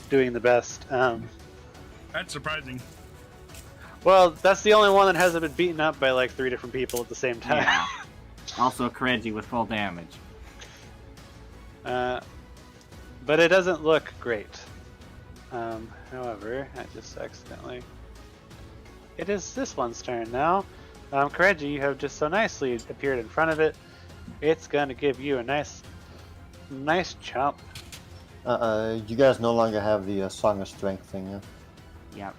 doing the best. That's surprising. Well, that's the only one that hasn't been beaten up by like 3 different people at the same time. Yeah. Also Kireji with full damage. But it doesn't look great. However, I just accidentally... It is this one's turn now. Kireji, you have just so nicely appeared in front of it. It's gonna give you a nice chomp. You guys no longer have the Song of Strength thing, yeah? Yep.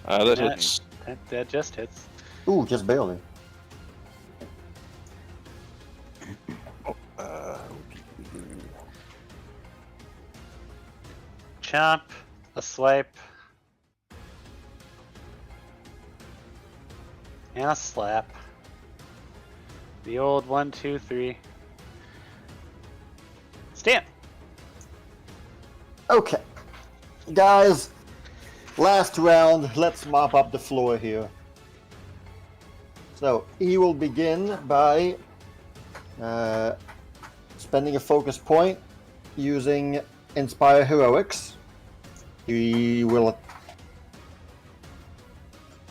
That Yeah. hits. That just hits. Ooh, just barely. Chomp, a swipe, and a slap. The old 1, 2, 3. Stand. Okay. Guys, last round. Let's mop up the floor here. So, he will begin by spending a focus point using Inspire Heroics. He will...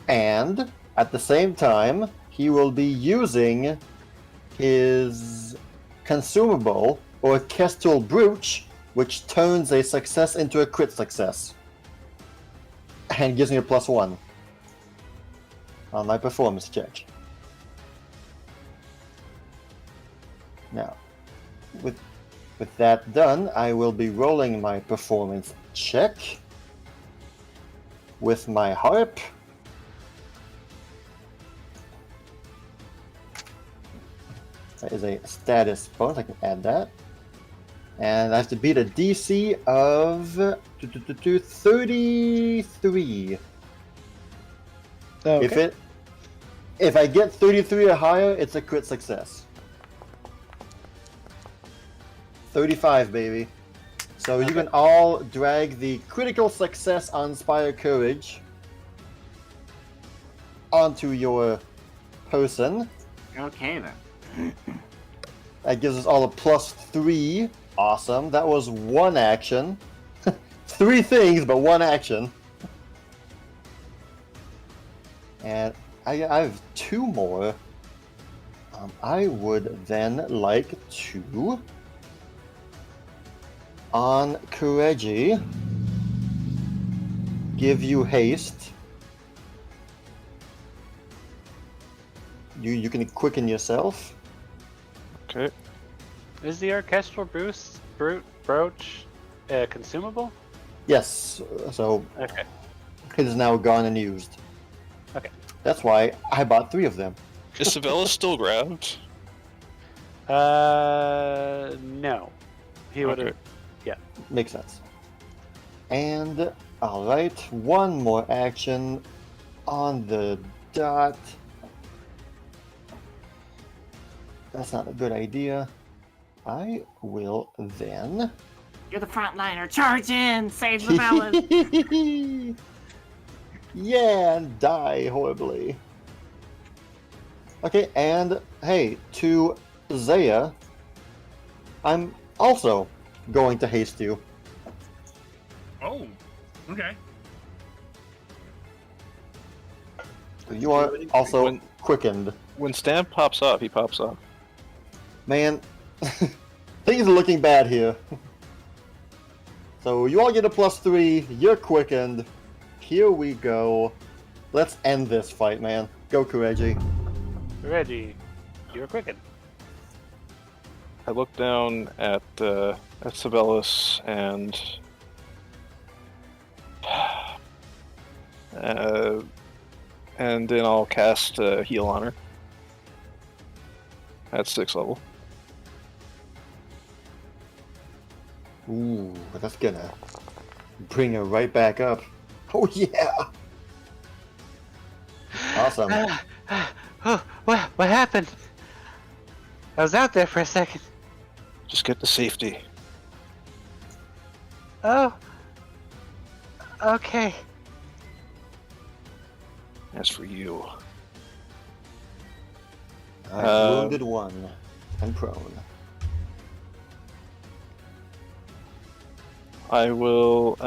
And, at the same time, he will be using his consumable, or Kestrel Brooch, which turns a success into a crit success. And gives me a +1 on my performance check. Now, with that done, I will be rolling my performance check with my harp. That is a status bonus, I can add that. And I have to beat a DC of 33. Okay. If I get 33 or higher, it's a crit success. 35, baby. So you can all drag the critical success on Inspire Courage onto your person. Okay then. That gives us all a +3. Awesome. That was 1 action. 3 things, but 1 action. And I have 2 more. I would then like to... On Kireji, give you haste. You can quicken yourself. Okay. Is the orchestral brooch consumable? Yes, so Okay. it is now gone and used. That's why I bought 3 of them. Is Sabella still grabbed? No. He would have. Okay. Makes sense. And, alright, one more action on the dot. That's not a good idea. I will then... You're the frontliner. Charge in! Save the balance! Yeah, and die horribly. Okay, and hey, to Zaya, I'm also going to haste you. Oh, okay. You are also When- quickened. When Stan pops up, he pops up. Man, things are looking bad here. So you all get a +3, you're quickened. Here we go. Let's end this fight, man. Go, Kireji. Reggie, you're quickened. I look down at Sabellus and then I'll cast Heal on her at 6th level. Ooh, that's gonna bring her right back up. Oh yeah! Awesome. Oh, what happened? I was out there for a second. Just get to safety. Oh. Okay. As for you, Wounded 1 and prone. I will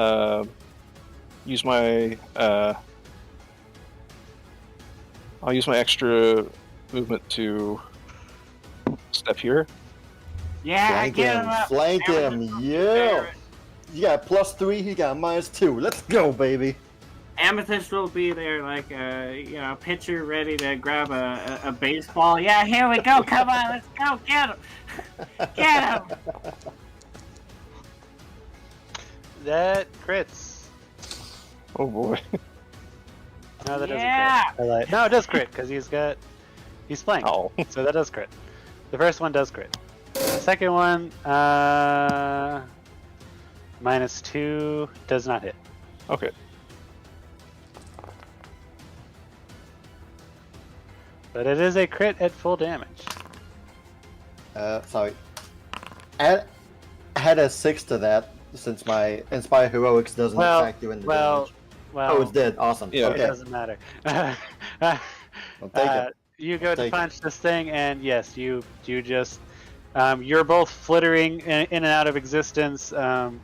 use my I'll use my extra movement to step here. Yeah, Flank get him, him up! flank him, yeah! You got +3, he got -2. Let's go, baby! Amethyst will be there like a pitcher ready to grab a baseball. Yeah, here we go. Come on, let's go. Get him. Get him. That crits. Oh boy. No, that Yeah. doesn't crit. No, it does crit because he's flanked. Oh. So that does crit. The first one does crit. The second one, -2 does not hit. Okay. But it is a crit at full damage. Sorry. Add a 6 to that, since my Inspire Heroics doesn't affect you in the damage. Oh, it's dead. Awesome. Yeah. It Okay. doesn't matter. I'll take it. You go to Take it. punch this thing, and yes, you just you're both flittering in and out of existence, and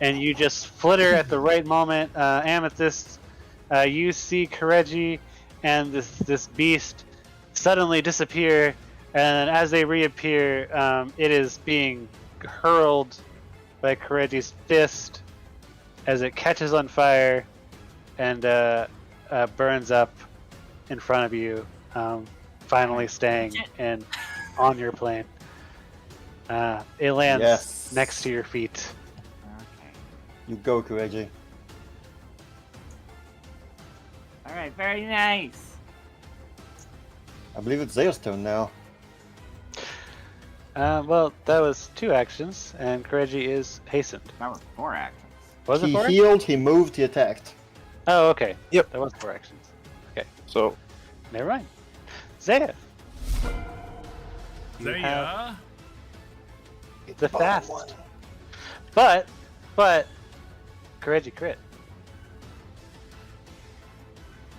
you just flitter at the right moment. Amethyst, you see Kireji and this beast suddenly disappear, and as they reappear, it is being hurled by Kireji's fist as it catches on fire and burns up in front of you, finally staying on your plane. It lands Yes. next to your feet. Okay. You go, Kireji. All right. Very nice. I believe it's Zaya's turn now. Well, that was 2 actions, and Kireji is hastened. That was 4 actions. Was it He 4? healed, he moved, he attacked. Oh, okay. Yep. That was 4 actions. So Never mind. Zaya. You There you have are. the Bottom fast. one. But Kireji crit.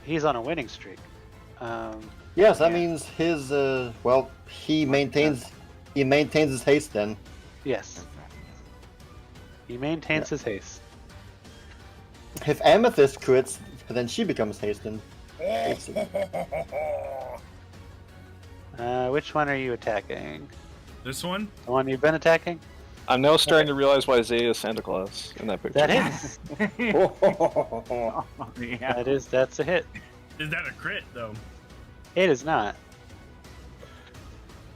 He's on a winning streak. Yes, that Yeah. means his he maintains his haste then. Yes. He maintains his haste. If Amethyst crits, then she becomes hastened. Which one are you attacking? This one? The one you've been attacking? I'm now starting to realize why Zaya is Santa Claus in that picture. That is. Oh, yeah. That's a hit. Is that a crit though? It is not.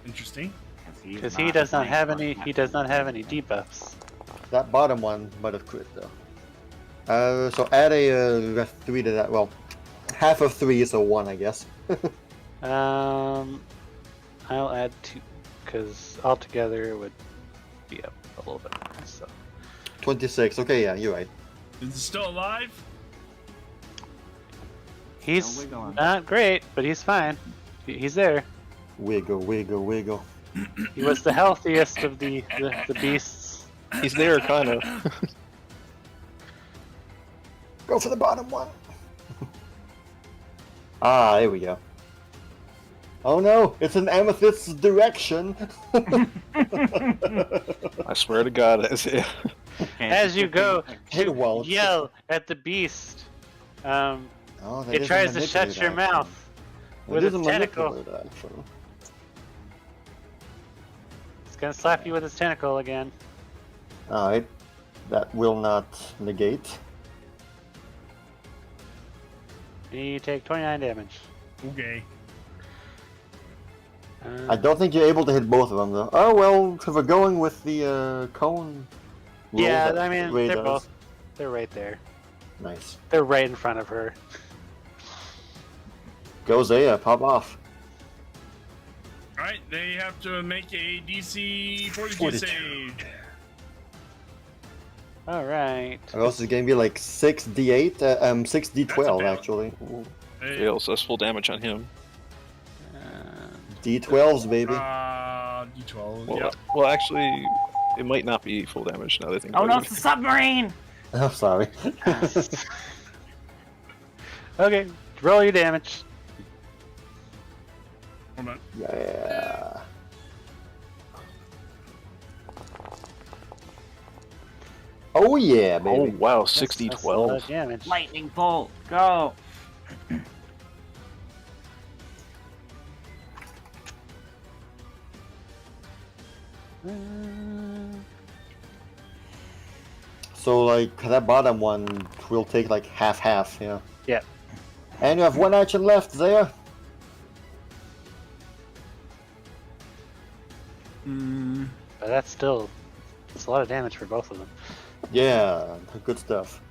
Interesting. Because he does not have any debuffs. That bottom one might have crit though. So add a 3 to that. Well, half of 3, so 1, I guess. I'll add 2, because altogether it would be up a little bit more. So 26. Okay, yeah, you're right. Is he still alive? he's wiggling. not great, but he's fine. He's there. Wiggle, wiggle, wiggle. He was the healthiest of the beasts. He's there, kind of. Go for the bottom one. Ah, there we go. Oh no, it's in Amethyst's direction. I swear to God, Isaiah. As you go, It you won't. yell at the beast. Oh, that It is a tries to shut manipulate your action. mouth That with is its a tentacle. manipulate action. It's gonna slap you with its tentacle again. Alright. That will not negate. You take 29 damage. Okay. I don't think you're able to hit both of them though. Oh well, if we're going with the cone. roll Yeah, that I mean, Ray they're does. both. They're right there. Nice. They're right in front of her. Go Zaya, pop off. Alright, they have to make a DC 42 42. save. All right. Or else it's gonna be like 6d8, 6d12 fail. actually. Hey, Fails. That's full damage on him. D12s, baby. D12. Well, Yep. well, actually, it might not be full damage now that I think Oh about no, it. it's the submarine! I'm sorry. Okay, roll your damage. Hold on. Yeah. Oh yeah, Oh baby. wow, That's a lot 60-12. of damage. Lightning bolt, go! So like that bottom one will take like half, yeah. Yeah. And you have one action left there. But that's still, it's a lot of damage for both of them. Yeah, good stuff.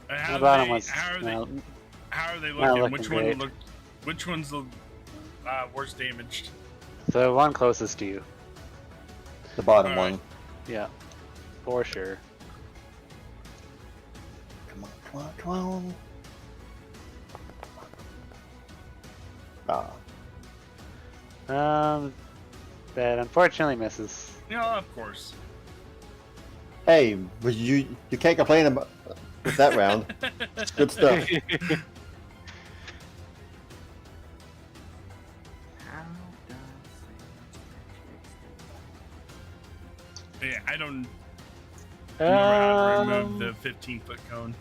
How The are bottom they- one's how are they- not- How are they Not looking? looking Which great. one look? Which one's the worst damaged? the one closest to you. The bottom Alright. one. Yeah, for sure. Come on, come on, come on. Ah. That unfortunately misses. Yeah, of course. Hey, but you can't complain about with that round. Good stuff. How does Yeah, I don't remember how to remove Um, the 15-foot cone.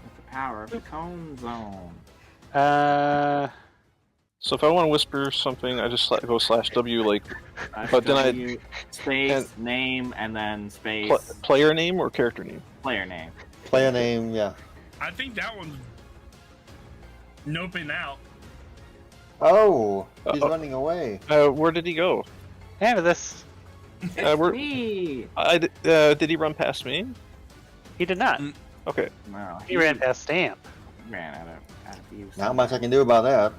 with the power of the cone zone? So if I want to whisper something, I just go /W, like But then I- W, space, name, and then space, player name or character name. player name. Player name, yeah. I think that one's noping out. Oh, he's Uh-oh. running away. Where did he go? Amethyst. Where, Me! did he run past me? He did not. Okay. No, He ran past Stamp. ran out of use. Not much I can do about that.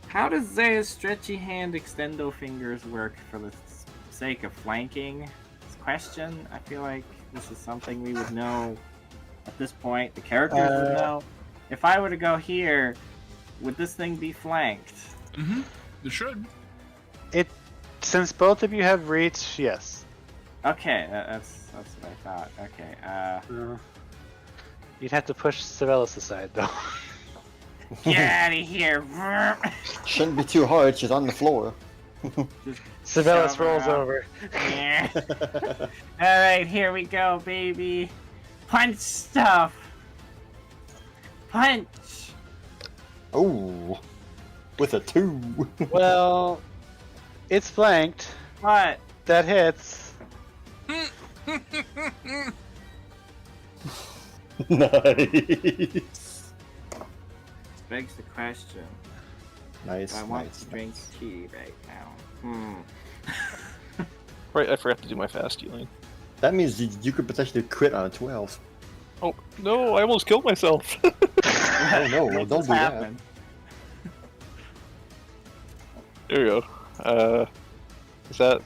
How does Zaya's stretchy hand extendo fingers work for the sake of flanking? This question, I feel like this is something we would know at this point. The characters would know. If I were to go here, would this thing be flanked? Mm-hmm. You should. Since both of you have reach, yes. Okay, that's what I thought. Okay, You'd have to push Sibelius aside, though. get out of here! Shouldn't be too hard, she's on the floor. Sibelius Shove her rolls out. over. Yeah. Alright, here we go, baby. Punch stuff! Punch! Oh, with a 2. Well, it's flanked. What? That hits. Nice. Begs the question. Nice. I want nice. to drink tea right now. Right, I forgot to do my fast healing. That means you could potentially crit on a 12. Oh no! I almost killed myself. Oh no, What don't just do that. happened? There we go. Is that?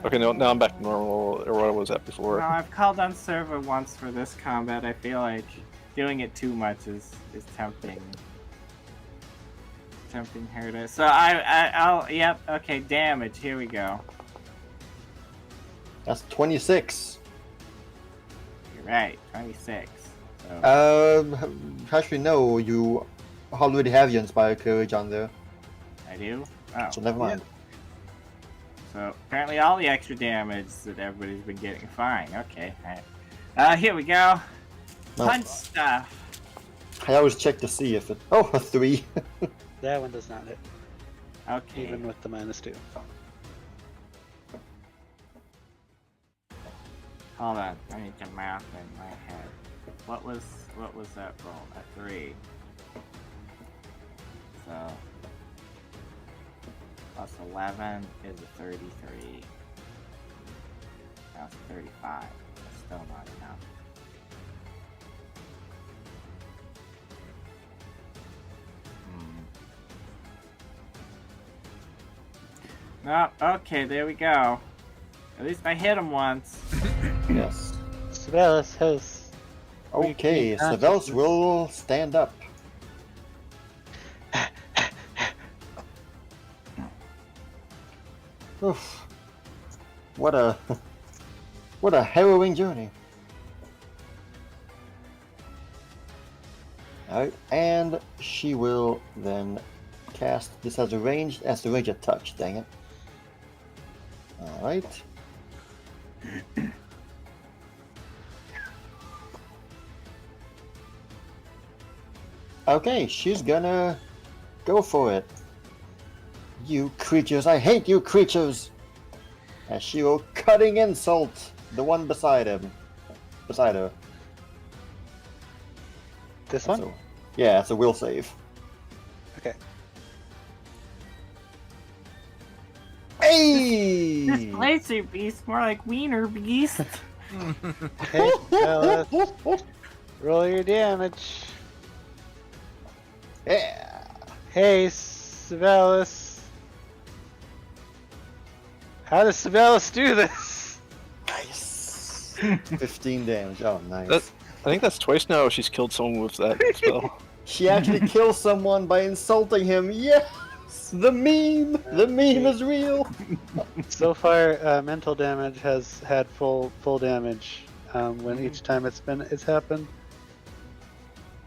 Okay, no, now I'm back to normal, or what I was at before. No, I've called on server once for this combat. I feel like doing it too much is tempting. Tempting her to. So I'll. Yep. Okay. Damage. Here we go. That's 26. You're right. 26. So Actually, no, you already have your Inspired Courage on there, I do. Oh. so never mind. So apparently all the extra damage that everybody's been getting. Fine. Okay. Alright. Here we go. No. Punch stuff. I always check to see if it. Oh, a 3. That one does not hit, Okay. even with the -2. Hold on. I need to math in my head. What was that roll? A 3. So plus 11 is a 33. That's 35. That's still not enough. No, okay, there we go. At least I hit him once. Yes. Sibelius has. Okay, Regain Sibelius will stand up. Oof. What a harrowing journey. Alright, and she will then cast this as a range of touch, dang it. Alright. Okay, she's gonna go for it. You creatures, I hate you creatures! As she will cutting insult the one beside him. Beside her. This one? So, yeah, it's a will save. Okay. Hey! This laser beast, more like wiener beast. Hey, Sibelius, roll your damage. Yeah! Hey, Sibelius. How does Sibelius do this? Nice! 15 damage. Oh, nice. I think that's twice now she's killed someone with that spell. She actually kills someone by insulting him. Yes! The meme! The meme is real! So far, mental damage has had full damage when each time it's happened.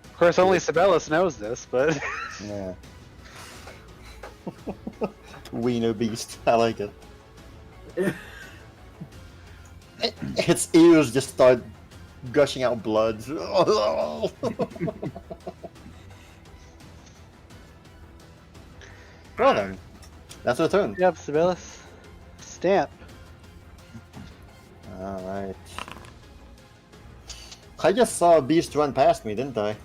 Of course, only Sibelius knows this, but Yeah. Wiener beast. I like it. Its ears just start gushing out blood. Well then, that's her turn. yep, Sibelius. Stamp. Alright. I just saw a beast run past me, didn't I?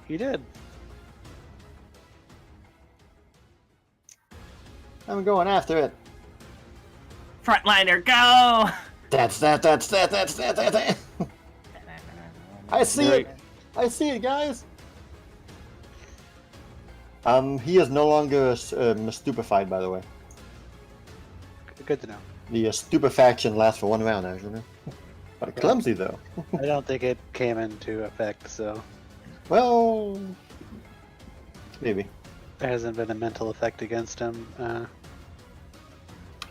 You did. I'm going after it. Frontliner, go! That's. I see it! I see it, guys! He is no longer stupefied, by the way. Good to know. The stupefaction lasts for 1 round, actually. But clumsy, though. I don't think it came into effect, so Well... maybe. there hasn't been a mental effect against him.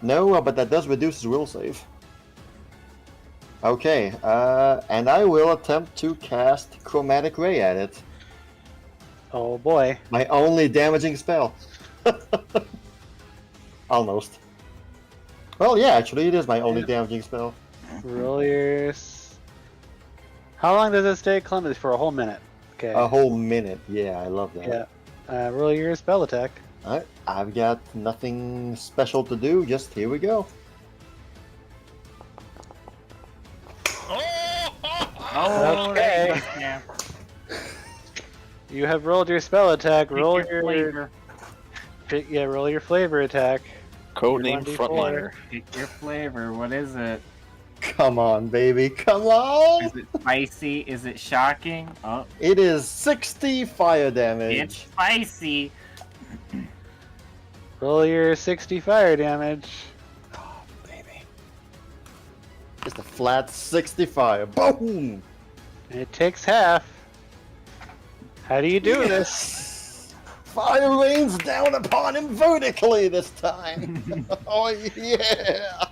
No, but that does reduce his will save. Okay, and I will attempt to cast Chromatic Ray at it. Oh boy. My only damaging spell. Almost. Well, yeah, actually, it is my only damaging spell. Roll your. How long does this take, Clemens? For a whole minute. Okay. A whole minute. Yeah, I love that. Yeah. Roll your spell attack. Alright, I've got nothing special to do, just here we go. Oh, Okay. there you go, yeah. You have rolled your spell attack. Roll Pick your flavor. Yeah, roll your flavor attack. Codename 1d4. Frontliner. Pick your flavor. What is it? Come on, baby. Come on. Is it spicy? Is it shocking? Oh, It is 60 fire it's damage. spicy. Roll your 60 fire damage. Oh, baby. Just a flat 60 fire. Boom. It takes half. How do you do this? Yes. Fire rains down upon him vertically this time. Oh, yeah.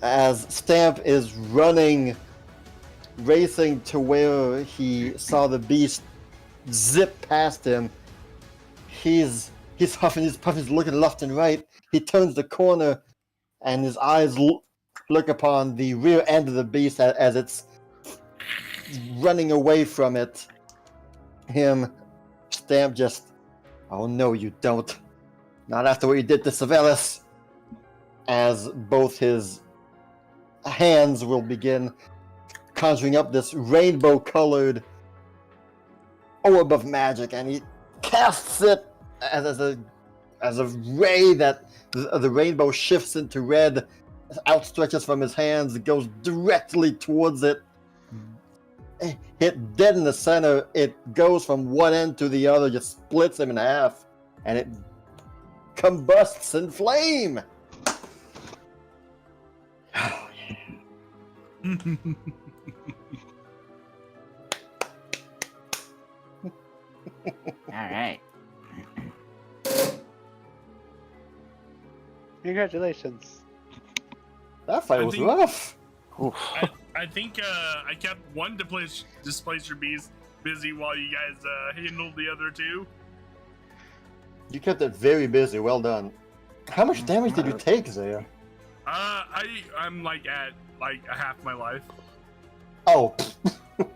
As Stamp is running, racing to where he saw the beast zip past him, he's huffing, he's puffing, he's looking left and right. He turns the corner, and his eyes look upon the rear end of the beast as it's running away from it. Stamp just, oh no, you don't. Not after what you did to Savelis. As both his hands will begin conjuring up this rainbow-colored orb of magic, and he casts it as a ray that the rainbow shifts into red, outstretches from his hands, goes directly towards it. Hit dead in the center, it goes from one end to the other, just splits him in half, and it combusts in flame. Oh, yeah. Alright. Congratulations. That fight I was think- rough. Oof. I think I kept one displacer beast busy while you guys handled the other two. You kept it very busy. Well done. How much damage did you take, Zaya? I'm like at like a half my life. Oh,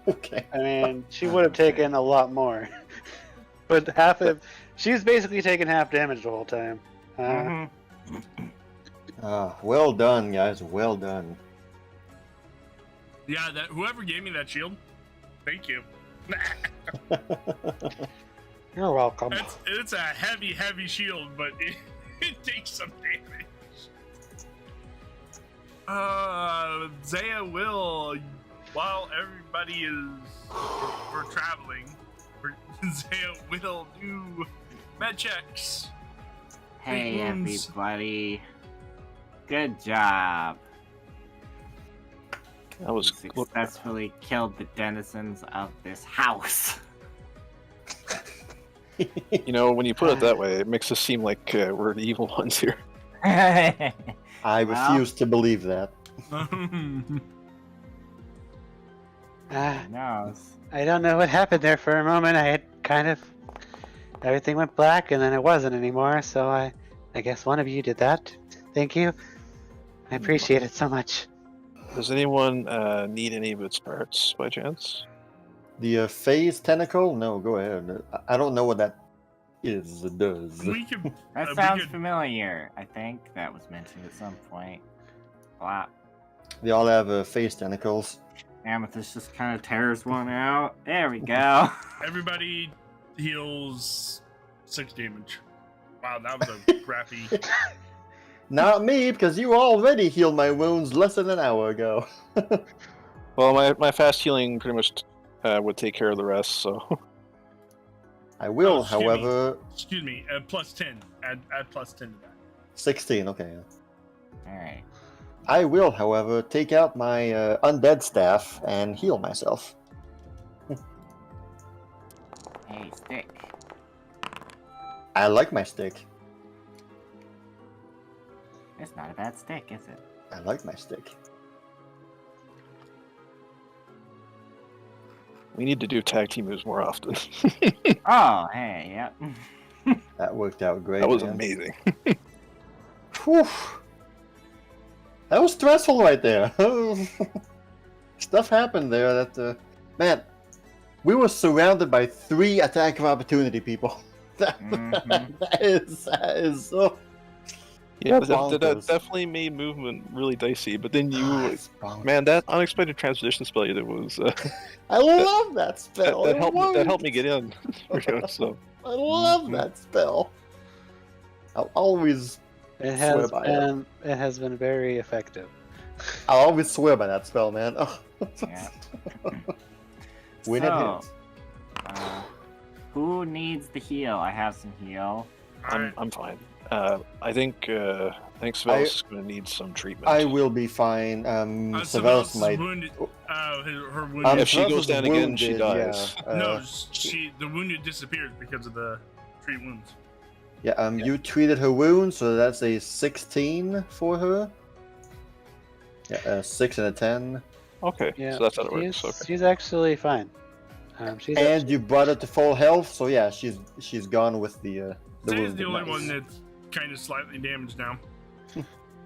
okay. I mean, she would have taken a lot more. But she was basically taking half damage the whole time. Well done, guys. Well done. Yeah, that whoever gave me that shield, thank you. You're welcome. It's a heavy shield, but it takes some damage. Zaya will, while everybody is for traveling, Zaya will do med checks. Hey, wounds. everybody. Good job. That was You successfully killed the denizens of this house. You know, when you put it that way, it makes us seem like we're the evil ones here. I Well. refuse to believe that. No. I don't know what happened there for a moment. I had everything went black and then it wasn't anymore. So I guess one of you did that. Thank you. I appreciate it so much. Does anyone need any of its parts by chance? The phase tentacle? No, go ahead. I don't know what that is. It does. we could. That we sounds could- familiar. I think that was mentioned at some point. Wow. They all have phase tentacles. Amethyst just kind of tears one out. There we go. Everybody heals 6 damage. Wow, that was a crappy. Not me, because you already healed my wounds less than an hour ago. Well, my fast healing pretty much would take care of the rest, so. I will, Oh, excuse me. however, Excuse me, plus 10. Add plus 10 to that. 16. Okay. Alright. I will, however, take out my undead staff and heal myself. Hey, stick. I like my stick. It's not a bad stick, is it? I like my stick. We need to do tag team moves more often. Oh, hey, yep. That worked out great. That was man. amazing. Whew. That was stressful right there. Stuff happened there that, man, we were surrounded by 3 attack of opportunity people. Mhm. that is so... Yeah, Bonkers. that definitely made movement really dicey. But then It's bonkers. man, that unexpected transition spell you did was I love that spell. that It helped me worked. get in. So I love that spell. I'll always It Swear has by been it has been very effective. I'll always swear by that spell, man. Oh. Yeah. When it So, hits. Who needs the heal? I have some heal. I'm fine. I think Svellis is going to need some treatment. I will be fine. Svellis might. wounded. Her wounded. Um, If she Svellis goes is down again, she wounded, dies. Yeah. No, the wounded disappears because of the treat wounds. Yeah. You treated her wound, so that's a 16 for her. Yeah, a 6 and a 10. Okay, Yeah, so that's how it works. Okay. she's actually fine. She's And actually- you brought her to full health, so yeah, she's gone with the Zay's wound. the only one that's kind of slightly damaged now.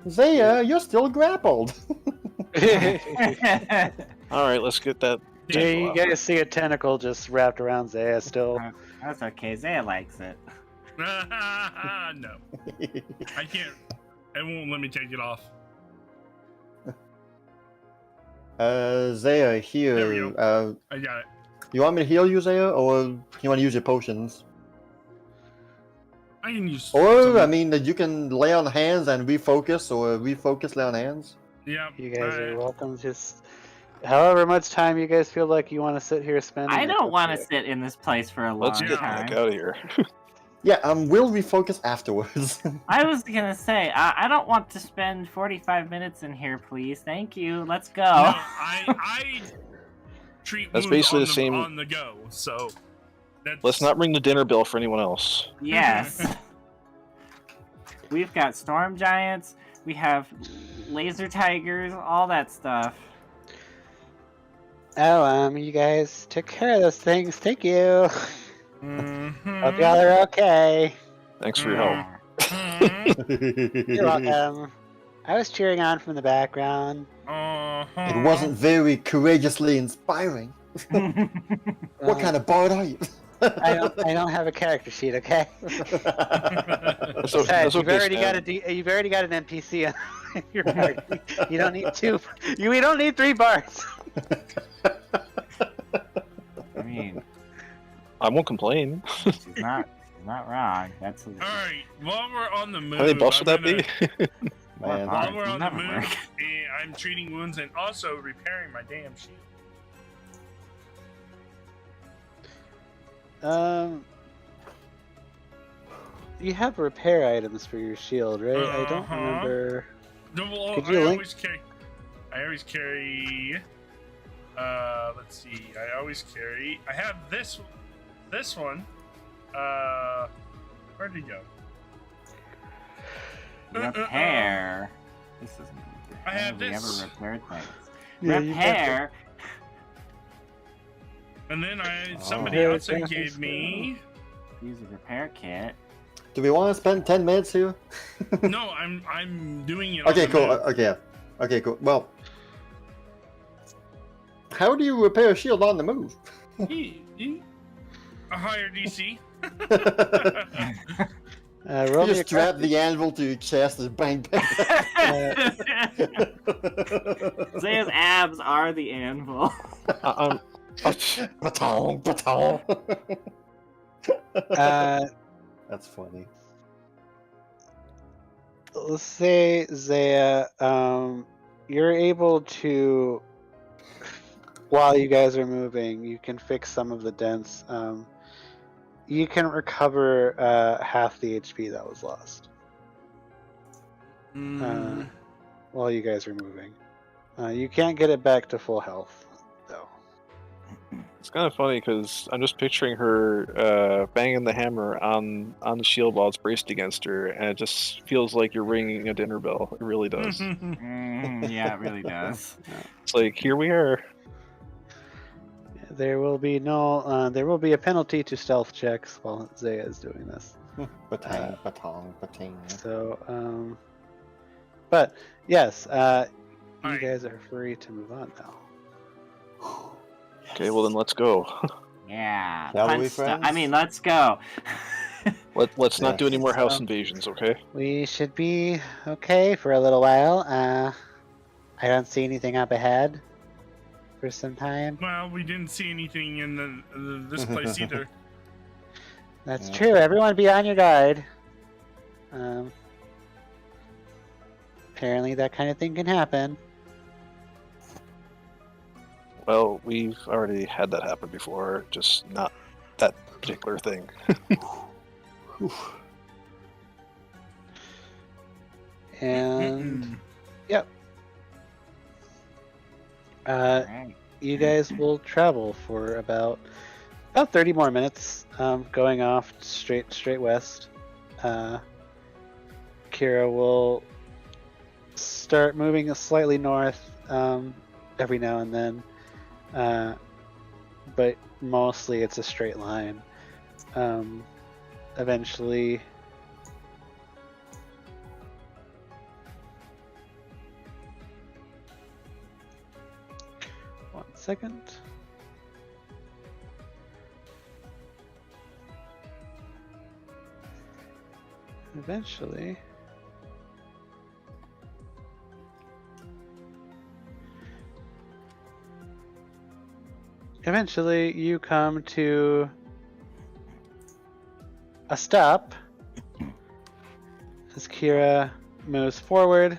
Zaya, you're still grappled. All right, let's get that. Yeah, you guys see a tentacle just wrapped around Zaya still. That's okay. Zaya likes it. No, I can't. It won't let me take it off. Zaya, There we here. I got it. You want me to heal you, Zaya, or you want to use your potions? I can use. Or, some- I mean, you can lay on hands and refocus, or refocus, lay on hands. Yeah. You guys are welcome. Just however much time you guys feel like you want to sit here spending. I it's don't up want to you. sit in this place for a long Let's get the time. heck out of here. Yeah, we'll refocus afterwards. I was gonna say, I don't want to spend 45 minutes in here, please. Thank you. Let's go. No, I treat That's wounds basically on the same- on the go. So that's Let's not ring the dinner bell for anyone else. Yes. We've got storm giants. We have laser tigers. All that stuff. Oh, you guys took care of those things. Thank you. Mhm. Hope y'all are okay. Thanks for your help. Mhm. You're welcome. I was cheering on from the background. It wasn't very courageously inspiring. What kind of bard are you? I don't have a character sheet. Okay. That's, o- Besides, that's you've okay, already got Stan. you've already got an NPC on your party. You don't need two. We don't need 3 bards. I mean, I won't complain. she's not wrong. That's All right. While we're on the move, How many buffs would I'm that be? Man, What While we're on the Never move, work. I'm treating wounds and also repairing my damn shield. You have repair items for your shield, right? I don't Uh-huh. remember. No, well, Could you I link- always carry. Let's see. I always carry. I have this one. Where'd it go? Repair. This isn't. I have we this. ever repaired things? Yeah, you got Repair. And then somebody Yeah, else it's gave me. Use a repair kit. do we want to spend 10 minutes here? No, I'm doing it. Okay, on the cool. move. Okay, cool. Well, how do you repair a shield on the move? A higher DC. roll You me a just strap the anvil to your chest and bang, bang. Zaya's abs are the anvil. Baton, baton. Uh, That's funny. let's say Zaya, you're able to, while you guys are moving, you can fix some of the dents. You can recover half the HP that was lost while you guys are moving. You can't get it back to full health, though. It's kind of funny because I'm just picturing her banging the hammer on the shield while it's braced against her, and it just feels like you're ringing a dinner bell. It really does. Yeah, it really does. It's like, here we are. There will be there will be a penalty to stealth checks while Zaya is doing this. Baton, baton, baton. So, but yes, you Alright. guys are free to move on now. Okay, well then let's go. Yeah. Shall we, punch stuff. I friends? mean, let's go. Let's not do any more house So- invasions, okay? We should be okay for a little while. I don't see anything up ahead for some time. Well, we didn't see anything in this place either. That's Yeah. true. Everyone be on your guard. Apparently that kind of thing can happen. Well, we've already had that happen before, just not that particular thing. And Mm-mm. Alright. you guys will travel for about 30 more minutes, going off straight west. Kira will start moving slightly north every now and then, but mostly it's a straight line. Eventually, one second. Eventually, you come to a stop as Kira moves forward,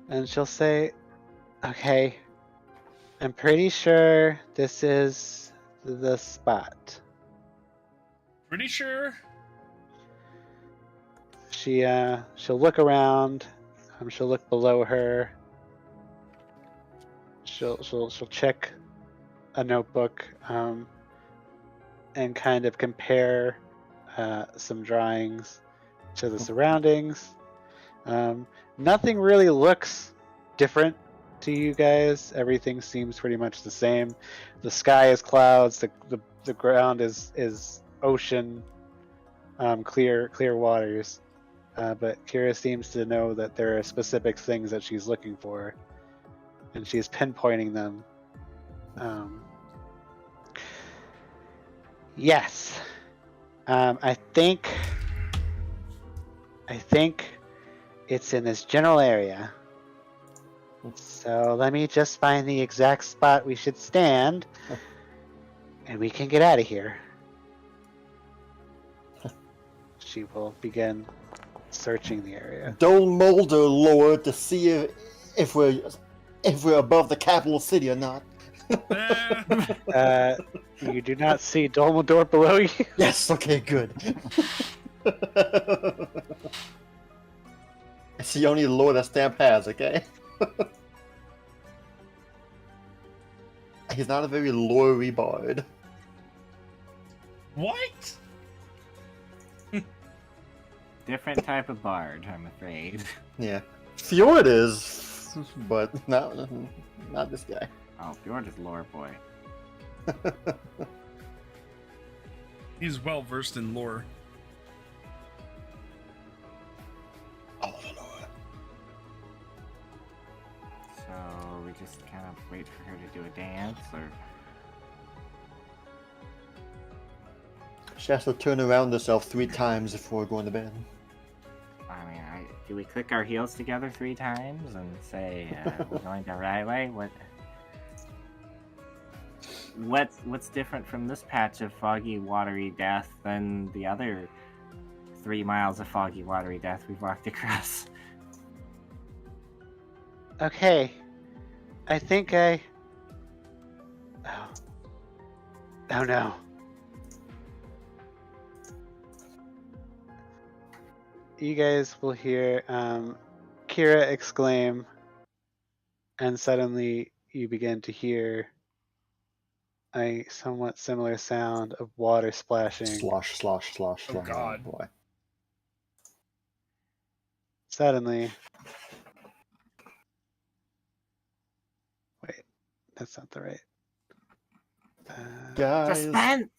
and she'll say, "Okay, I'm pretty sure this is the spot." Pretty sure. She'll look around. She'll look below her. She'll check a notebook and kind of compare some drawings to the surroundings. Nothing really looks different to you guys. Everything seems pretty much the same. The sky is clouds. The ground is ocean. Clear waters. But Kira seems to know that there are specific things that she's looking for, and she's pinpointing them. Yes. I think it's in this general area. So let me just find the exact spot we should stand, and we can get out of here. She will begin searching the area. Don't mold her lore to see if we're above the capital city or not. You do not see Dumbledore below you. Yes. Okay. Good. It's the only lore that Stamp has. Okay. He's not a very lore-y bard. What? Different type of bard, I'm afraid. Yeah. Fjord is, but not this guy. Oh, Fjord is lore boy. He's well versed in lore. Oh Lord. So we just kind of wait for her to do a dance, or She has to turn around herself 3 times before going to bed. I mean, do we click our heels together 3 times and say we're going the right way? What's different from this patch of foggy, watery death than the other 3 miles of foggy, watery death we've walked across? Okay. I think I... Oh no. You guys will hear Kira exclaim, and suddenly you begin to hear a somewhat similar sound of water splashing. Slosh, slosh, slosh, Oh, slosh. God. Boy. Suddenly... Wait, that's not the right... Guys, Suspense!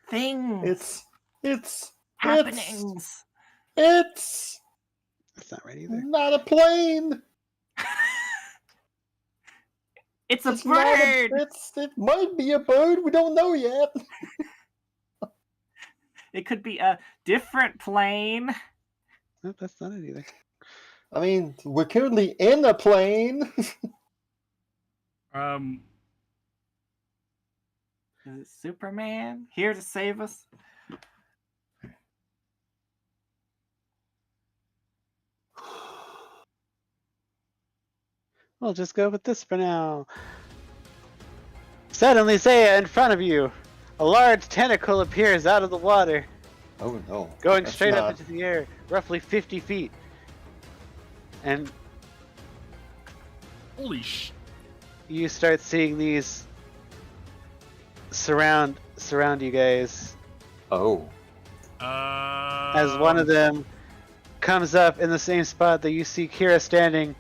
Things! it's Happenings! It's That's not right either. not a plane. It's a It's not bird! it might be a bird. We don't know yet. It could be a different plane. Nope, that's not it either. I mean, we're currently in a plane. Is it Superman here to save us? We'll just go with this for now. Suddenly, Seiya, in front of you, a large tentacle appears out of the water, Oh no. going That's straight up not- into the air, roughly 50 feet. And Holy sh! you start seeing these surround you guys Oh. as one of them comes up in the same spot that you see Kira standing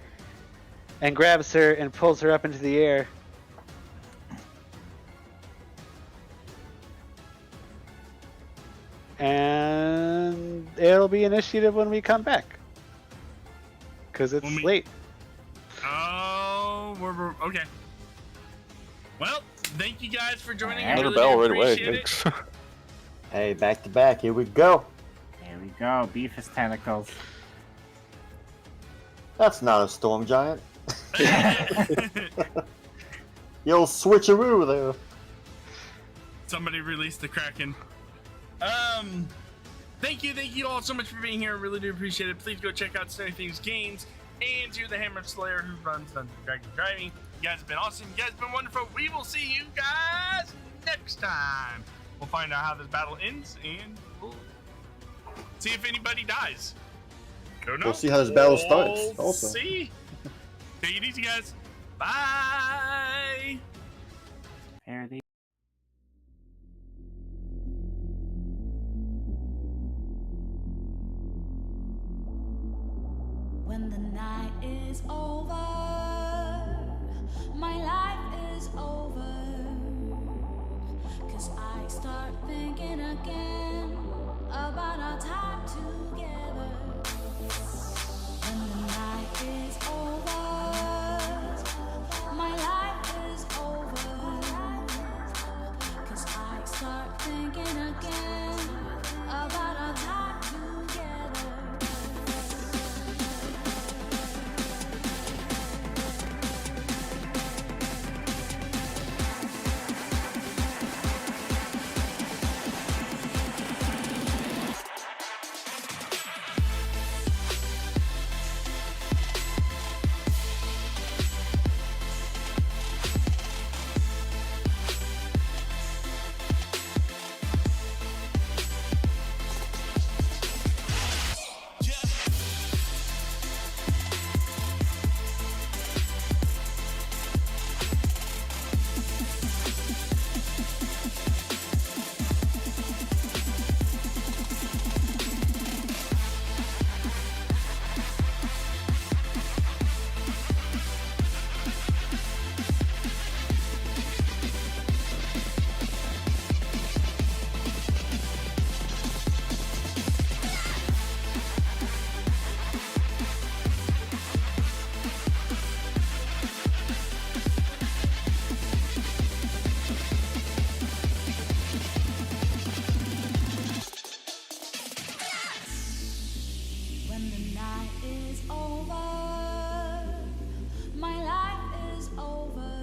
and grabs her and pulls her up into the air. And it'll be initiative when we come back. Because it's When we- late. Oh, we're okay. Well, thank you guys for joining. I Another really bell do right away. appreciate it. Thanks. Hey, back to back. Here we go. Here we go. Beefus tentacles. That's not a storm giant. You'll switcheroo there. Somebody release the Kraken. Thank you all so much for being here. I really do appreciate it. Please go check out Snowy Things Games and to the Hammer Slayer who runs Dungeons & Dragons Driving. You guys have been awesome. You guys have been wonderful. We will see you guys next time. We'll find out how this battle ends and we'll see if anybody dies. Don't know. We'll see how this battle starts, We'll also. see. Take it easy, guys. Bye. Pair these. When the night is over, my life is over. 'Cause I start thinking again about our time together. When the night is over, my life is over. 'Cause I start thinking again about our time together. When the night is over, my life is over.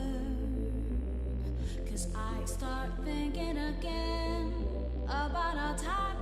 'Cause I start thinking again about our time